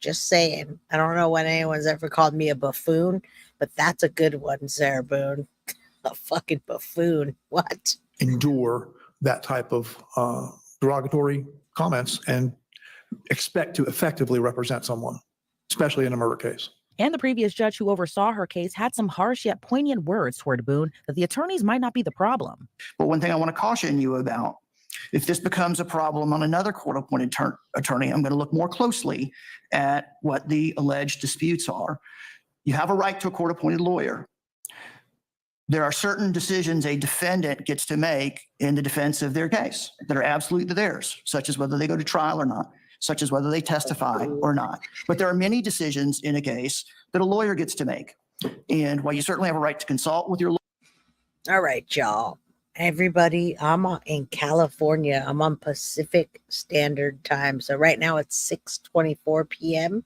Just saying. I don't know when anyone's ever called me a buffoon, but that's a good one, Sarah Boone. A fucking buffoon. What? Endure that type of derogatory comments and expect to effectively represent someone, especially in a murder case. And the previous judge who oversaw her case had some harsh yet poignant words toward Boone that the attorneys might not be the problem. But one thing I want to caution you about, if this becomes a problem on another court-appointed attorney, I'm going to look more closely at what the alleged disputes are. You have a right to a court-appointed lawyer. There are certain decisions a defendant gets to make in the defense of their case that are absolutely theirs, such as whether they go to trial or not, such as whether they testify or not. But there are many decisions in a case that a lawyer gets to make. And while you certainly have a right to consult with your lawyer. All right, y'all. Everybody, I'm in California. I'm on Pacific Standard Time. So right now it's 6:24 p.m.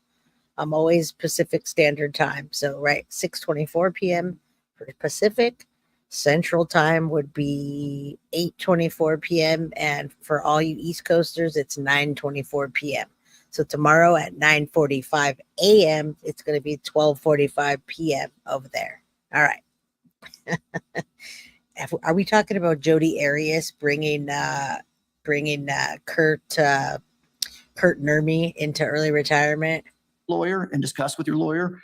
I'm always Pacific Standard Time. So right, 6:24 p.m. for Pacific. Central Time would be 8:24 p.m. And for all you East Coasters, it's 9:24 p.m. So tomorrow at 9:45 a.m., it's going to be 12:45 p.m. over there. All right. Are we talking about Jodi Arias bringing Kurt Nurmi into early retirement? Lawyer and discuss with your lawyer.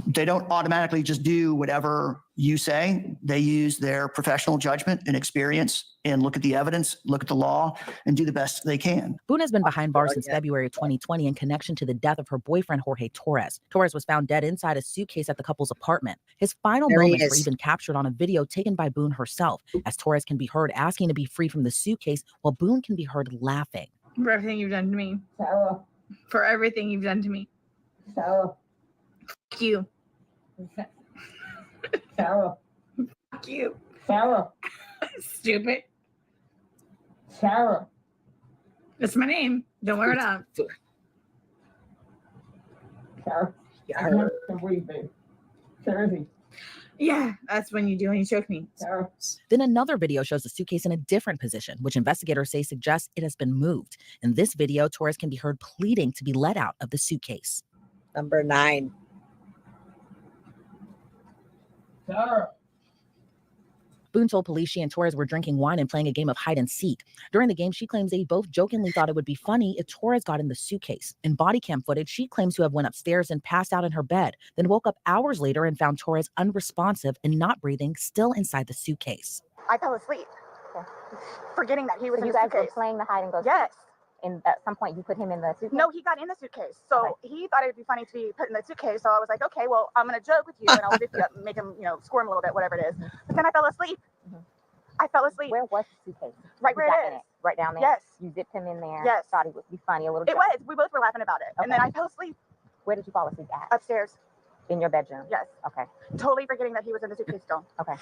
They don't automatically just do whatever you say. They use their professional judgment and experience and look at the evidence, look at the law, and do the best they can. Boone has been behind bars since February of 2020 in connection to the death of her boyfriend, Jorge Torres. Torres was found dead inside a suitcase at the couple's apartment. His final moments were even captured on a video taken by Boone herself, as Torres can be heard asking to be free from the suitcase while Boone can be heard laughing. For everything you've done to me. Sarah. For everything you've done to me. Sarah. Fuck you. Sarah. Fuck you. Sarah. Stupid. Sarah. That's my name. Don't wear it out. Sarah. I can't breathe, babe. Seriously. Yeah, that's when you do when you choke me. Sarah. Then another video shows the suitcase in a different position, which investigators say suggests it has been moved. In this video, Torres can be heard pleading to be let out of the suitcase. Number 9. Sarah. Boone told police she and Torres were drinking wine and playing a game of hide and seek. During the game, she claims they both jokingly thought it would be funny if Torres got in the suitcase. In body cam footage, she claims to have went upstairs and passed out in her bed, then woke up hours later and found Torres unresponsive and not breathing, still inside the suitcase. I fell asleep, forgetting that he was in you the guys were suitcase. playing the hide and go Yes. And at some point you put him in the suitcase? No, he got in the suitcase. So he thought it'd be funny to be put in the suitcase. So I was like, okay, well, I'm going to joke with you and I'll lift you up and make him, squirm a little bit, whatever it is. But then I fell asleep. I fell asleep. Where was the suitcase? Right You where got it in is. Right down there? Yes. You zipped him in there? Yes. Thought it would be funny, a little It joke. was. We both were laughing about it. And then I fell asleep. Where did you fall asleep at? Upstairs. In your bedroom? Yes. Okay. Totally forgetting that he was in the suitcase still. Okay.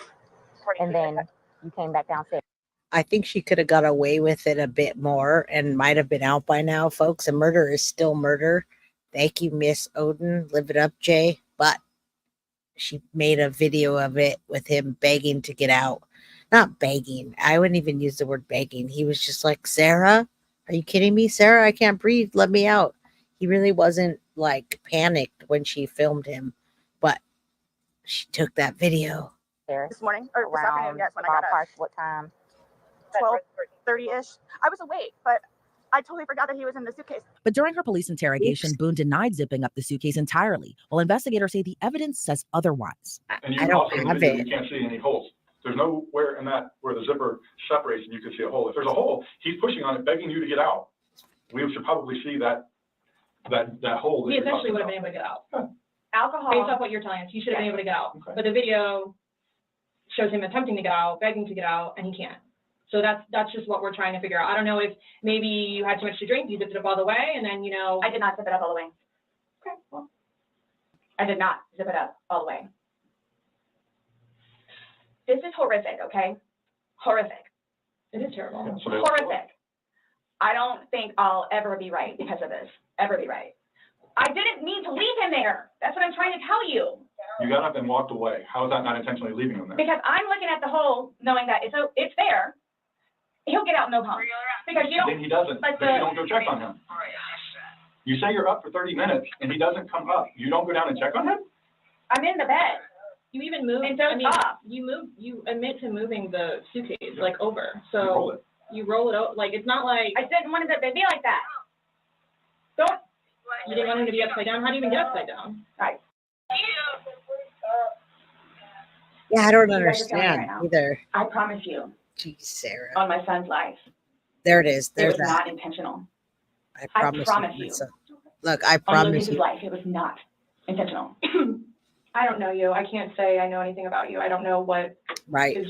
And then you came back downstairs. I think she could have got away with it a bit more and might have been out by now, folks. And murder is still murder. Thank you, Miss Odin. Live it up, Jay. But she made a video of it with him begging to get out. Not begging. I wouldn't even use the word begging. He was just like, Sarah, are you kidding me? Sarah, I can't breathe. Let me out. He really wasn't like panicked when she filmed him, but she took that video. This morning or this afternoon, yes, when I got up. What time? 12:30-ish. I was awake, but I totally forgot that he was in the suitcase. But during her police interrogation, Boone denied zipping up the suitcase entirely, while investigators say the evidence says otherwise. And you also in the video, you can't see any holes. There's nowhere in that where the zipper separates and you can see a hole. If there's a hole, he's pushing on it, begging you to get out. We should probably see that hole. He essentially would have been able to get out. Alcohol. Based off what you're telling us, he should have been able to get out. But the video shows him attempting to get out, begging to get out, and he can't. So that's just what we're trying to figure out. I don't know if maybe you had too much to drink, you zipped it up all the way, and then, I did not zip it up all the way. Okay, well. I did not zip it up all the way. This is horrific, okay? Horrific. It is terrible. Horrific. I don't think I'll ever be right because of this. Ever be right. I didn't mean to leave him there. That's what I'm trying to tell you. You got up and walked away. How is that not intentionally leaving him there? Because I'm looking at the hole, knowing that it's there. He'll get out no problem. Because you don't. Then he doesn't. But you don't go check on him. You say you're up for 30 minutes and he doesn't come up. You don't go down and check on him? I'm in the bed. You even moved. And up. You admit to moving the suitcase like over. So you roll it out. Like it's not like I didn't want it to be like that. Don't. You didn't want him to be upside down. How do you even get upside down? Right. Yeah, I don't You guys are killing me understand right now. either. I promise you. Jeez, Sarah. On my son's life. There it is. It There's was that. not intentional. I I promise, promise you. you. Lisa. Look, I On promise Lucas's you. life, it was not intentional. I don't know you. I can't say I know anything about you. I don't know what Right.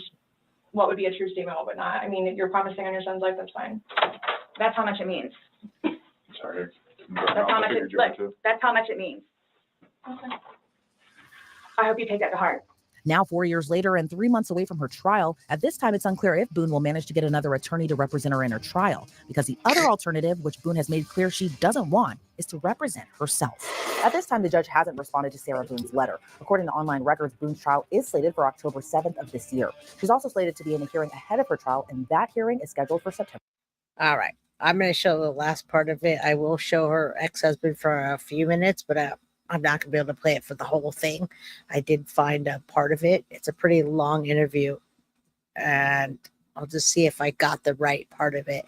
what would be a true statement, what would not. I mean, if you're promising on your son's life, that's fine. That's how much it means. Sorry. That's how much it, look, that's how much it means. Okay. I hope you take that to heart. Now, 4 years later and 3 months away from her trial, at this time it's unclear if Boone will manage to get another attorney to represent her in her trial, because the other alternative, which Boone has made clear she doesn't want, is to represent herself. At this time, the judge hasn't responded to Sarah Boone's letter. According to online records, Boone's trial is slated for October 7th of this year. She's also slated to be in a hearing ahead of her trial, and that hearing is scheduled for September. All right. I'm going to show the last part of it. I will show her ex-husband for a few minutes, but I'm not going to be able to play it for the whole thing. I did find a part of it. It's a pretty long interview, and I'll just see if I got the right part of it.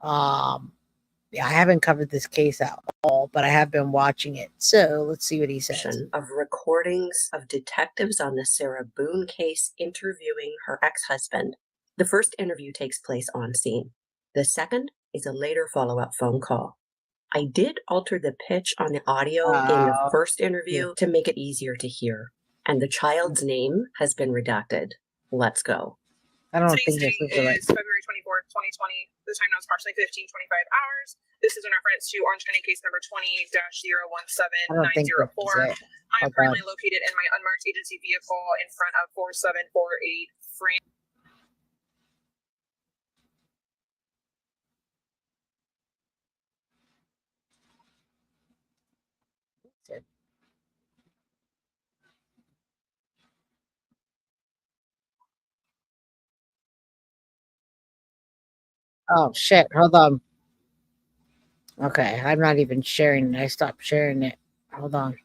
Yeah, I haven't covered this case at all, but I have been watching it. So let's see what he says. Of recordings of detectives on the Sarah Boone case interviewing her ex-husband. The first interview takes place on scene. The second is a later follow-up phone call. I did alter the pitch on the audio in the first interview to make it easier to hear. And the child's name has been redacted. Let's go. I don't think this is the right. February 24th, 2020. The time now is approximately 15:25 hours. This is in reference to Orange County case number 20-017904. I am currently located in my unmarked agency vehicle in front of 4748 Frank. Oh, shit. Hold on. Okay. I'm not even sharing it. I stopped sharing it. Hold on.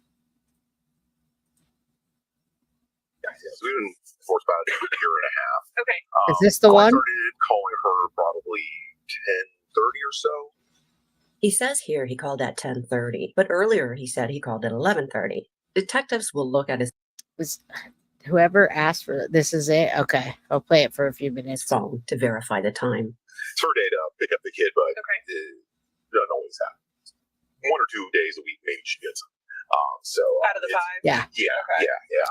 for about a year and a half. Okay. Is this the one? I started calling her probably 10:30 or so. He says here he called at 10:30, but earlier he said he called at 11:30. Detectives will look at his Whoever asked for this is it. Okay, I'll play it for a few minutes. Phone to verify the time. It's her day to pick up the kid, but it doesn't always happen. 1 or 2 days a week, maybe she gets him. So out of the 5. Yeah. Yeah.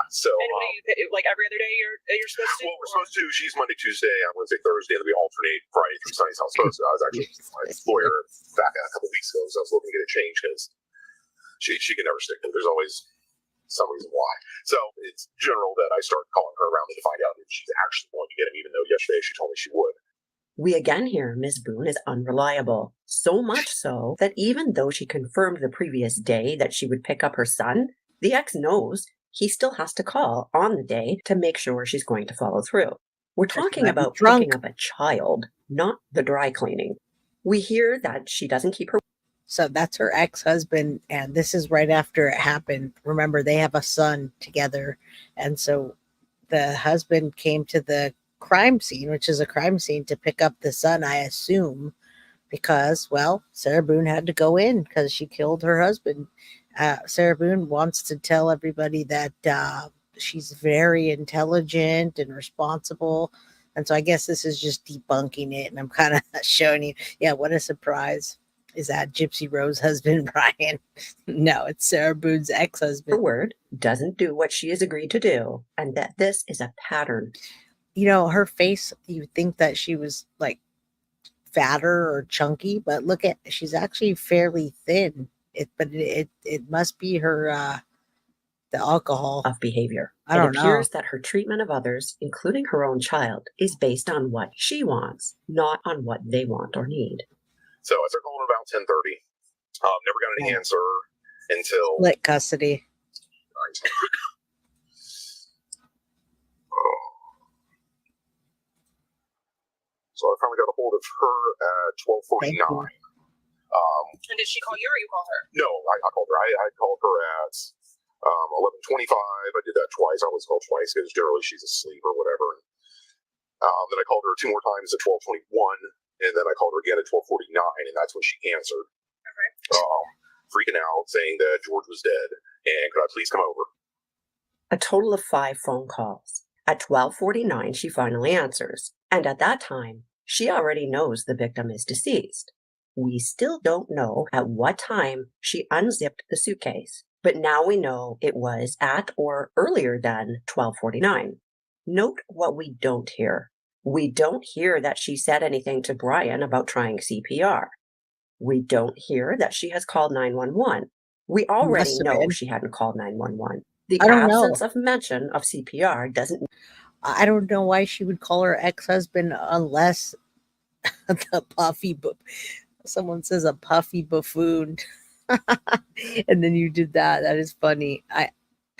So And what do you, like every other day you're supposed to? well, we're supposed to. She's Monday, Tuesday, I'm Wednesday, Thursday, and then we alternate Friday through Sunday. So I was supposed to. I was actually my lawyer back a couple weeks ago, so I was looking to get it changed because she can never stick to it. There's always some reason why. So it's general that I start calling her around to find out if she's actually going to get him, even though yesterday she told me she would. We again hear Ms. Boone is unreliable. So much so that even though she confirmed the previous day that she would pick up her son, the ex knows he still has to call on the day to make sure she's going to follow through. We're talking about picking up a child, not the dry cleaning. We hear that she doesn't keep her. So that's her ex-husband, and this is right after it happened. Remember, they have a son together, and so the husband came to the crime scene, which is a crime scene, to pick up the son, I assume, because, well, Sarah Boone had to go in because she killed her husband. Sarah Boone wants to tell everybody that she's very intelligent and responsible, and so I guess this is just debunking it, and I'm kind of showing you, yeah, what a surprise. Is that Gypsy Rose's husband, Brian? No, it's Sarah Boone's ex-husband. Her word doesn't do what she has agreed to do, and that this is a pattern. You know, her face, you think that she was like fatter or chunky, but look at, she's actually fairly thin. It must be her, the alcohol of behavior. I don't it know. appears that her treatment of others, including her own child, is based on what she wants, not on what they want or need. So I started calling her about 10:30. Never got any answer until split custody. So I finally got a hold of her at 12:49. And did she call you or you call her? No, I called her. I called her at 11:25. I did that twice. I always call twice because generally she's asleep or whatever. Then I called her 2 more times at 12:21, and then I called her again at 12:49, and that's when she answered. Okay. Freaking out, saying that George was dead, and could I please come over? A total of 5 phone calls. At 12:49, she finally answers, and at that time, she already knows the victim is deceased. We still don't know at what time she unzipped the suitcase, but now we know it was at or earlier than 12:49. Note what we don't hear. We don't hear that she said anything to Brian about trying CPR. We don't hear that she has called 911. We already know she hadn't called 911. The I don't know. absence of mention of CPR doesn't. I don't know why she would call her ex-husband unless the puffy, someone says a puffy buffoon. And then you did that. That is funny.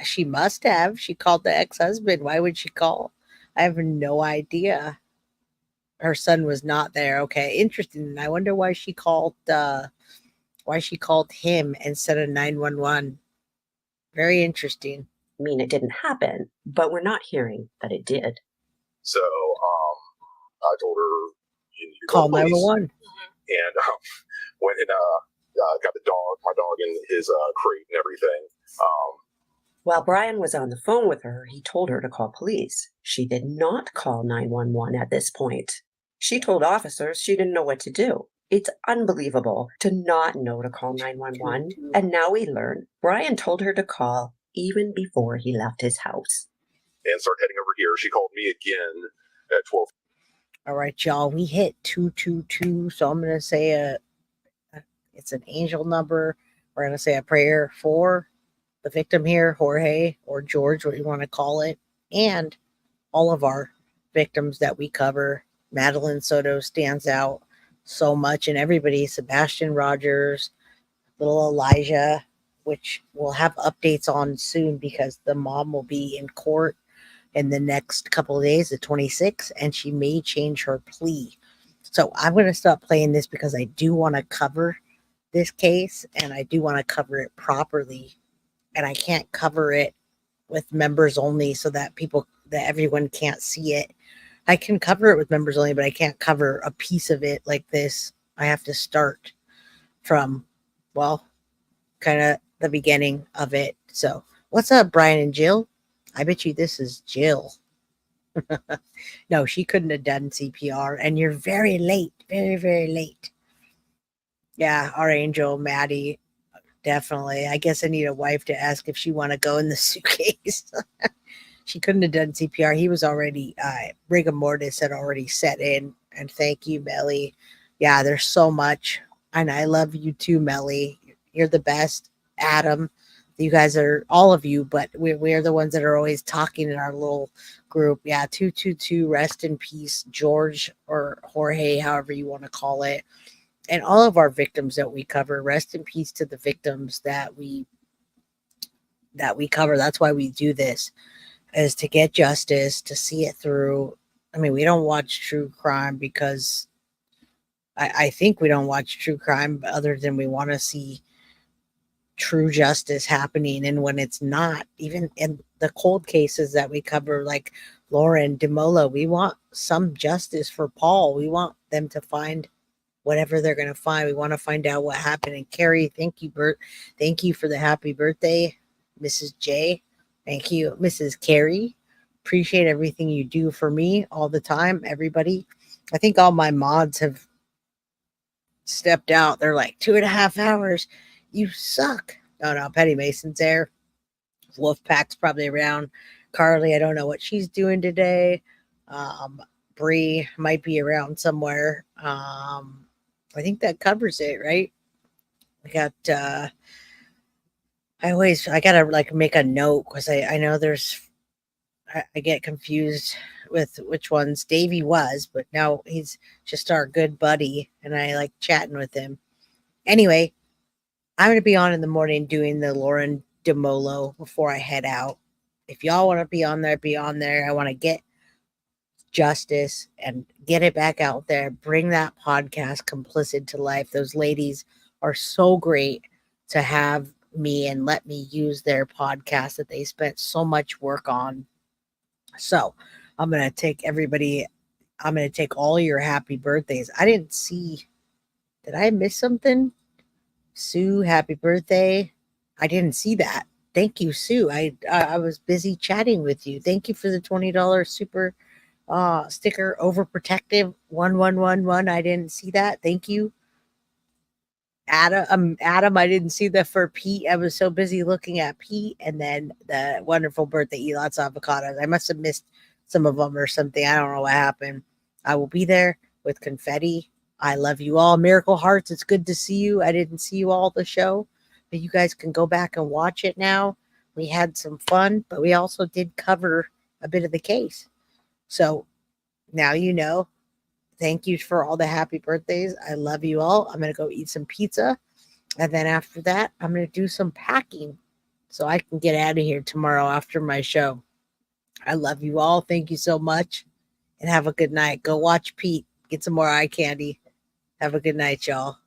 She must have. She called the ex-husband. Why would she call? I have no idea. Her son was not there. Okay, interesting. I wonder why she called him instead of 911. Very interesting. I mean, it didn't happen, but we're not hearing that it did. So I told her, you need to Call the police. 911. And went and got the dog, my dog in his crate and everything. While Brian was on the phone with her, he told her to call police. She did not call 911 at this point. She told officers she didn't know what to do. It's unbelievable to not know to call 911. And now we learn Brian told her to call even before he left his house. And started heading over here. She called me again at 12. All right, y'all. We hit 222. So I'm going to say it's an angel number. We're going to say a prayer for the victim here, Jorge or George, what you want to call it, and all of our victims that we cover. Madeline Soto stands out so much, and everybody, Sebastian Rogers, little Elijah, which we'll have updates on soon because the mom will be in court in the next couple of days, the 26th, and she may change her plea. So I'm going to stop playing this because I do want to cover this case, and I do want to cover it properly. And I can't cover it with members only so that people that everyone can't see it. I can cover it with members only, but I can't cover a piece of it like this. I have to start from, well, kind of the beginning of it. So what's up, Brian and Jill? I bet you this is Jill. No, she couldn't have done CPR, and you're very late, very, very late. Yeah, our angel, Maddie, definitely. I guess I need a wife to ask if she want to go in the suitcase. She couldn't have done CPR. He was already, rigor mortis had already set in. And thank you, Melly. Yeah, there's so much. And I love you too, Melly. You're the best. Adam, you guys are, all of you, but we're the ones that are always talking in our little group. Yeah, 222, rest in peace, George or Jorge, however you want to call it. And all of our victims that we cover, rest in peace to the victims that we cover. That's why we do this, is to get justice, to see it through. I mean, we don't watch true crime because I think we don't watch true crime other than we want to see true justice happening. And when it's not, even in the cold cases that we cover, like Lauren DeMola, we want some justice for Paul. We want them to find whatever they're going to find. We want to find out what happened. And Carrie, thank you, Bert. Thank you for the happy birthday, Mrs. J. Thank you, Mrs. Carrie. Appreciate everything you do for me all the time, everybody. I think all my mods have stepped out. They're like, 2.5 hours. You suck. No, Petty Mason's there. Wolfpack's probably around. Carly, I don't know what she's doing today. Bree might be around somewhere. I think that covers it, right? We got I gotta like make a note because I know I get confused with which ones Davey was, but now he's just our good buddy and I like chatting with him. Anyway, I'm gonna be on in the morning doing the Lauren DeMolo before I head out. If y'all want to be on there, be on there. I want to get justice and get it back out there. Bring that podcast Complicit to life. Those ladies are so great to have me and let me use their podcast that they spent so much work on. So I'm going to take all your happy birthdays. Did I miss something? Sue, happy birthday. I didn't see that. Thank you, Sue. I was busy chatting with you. Thank you for the $20 super sticker. Overprotective 1111. I didn't see that. Thank you. Adam, I didn't see that for Pete. I was so busy looking at Pete and then the wonderful birthday, eat lots of avocados. I must have missed some of them or something. I don't know what happened. I will be there with confetti. I love you all. Miracle Hearts, it's good to see you. I didn't see you all the show, but you guys can go back and watch it now. We had some fun, but we also did cover a bit of the case. So now you know. Thank you for all the happy birthdays. I love you all. I'm going to go eat some pizza. And then after that, I'm going to do some packing so I can get out of here tomorrow after my show. I love you all. Thank you so much. And have a good night. Go watch Pete. Get some more eye candy. Have a good night, y'all.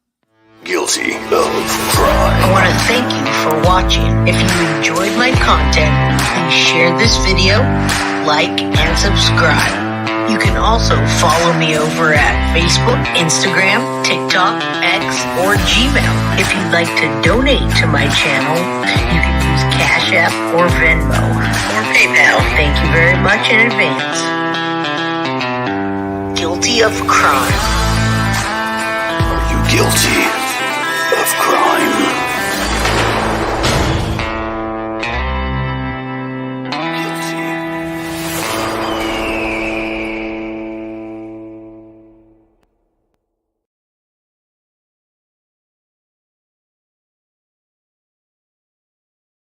Guilty of crime. I want to thank you for watching. If you enjoyed my content, please share this video, like, and subscribe. You can also follow me over at Facebook, Instagram, TikTok, X, or Gmail. If you'd like to donate to my channel, you can use Cash App or Venmo or PayPal. Thank you very much in advance. Guilty of crime. Are you guilty?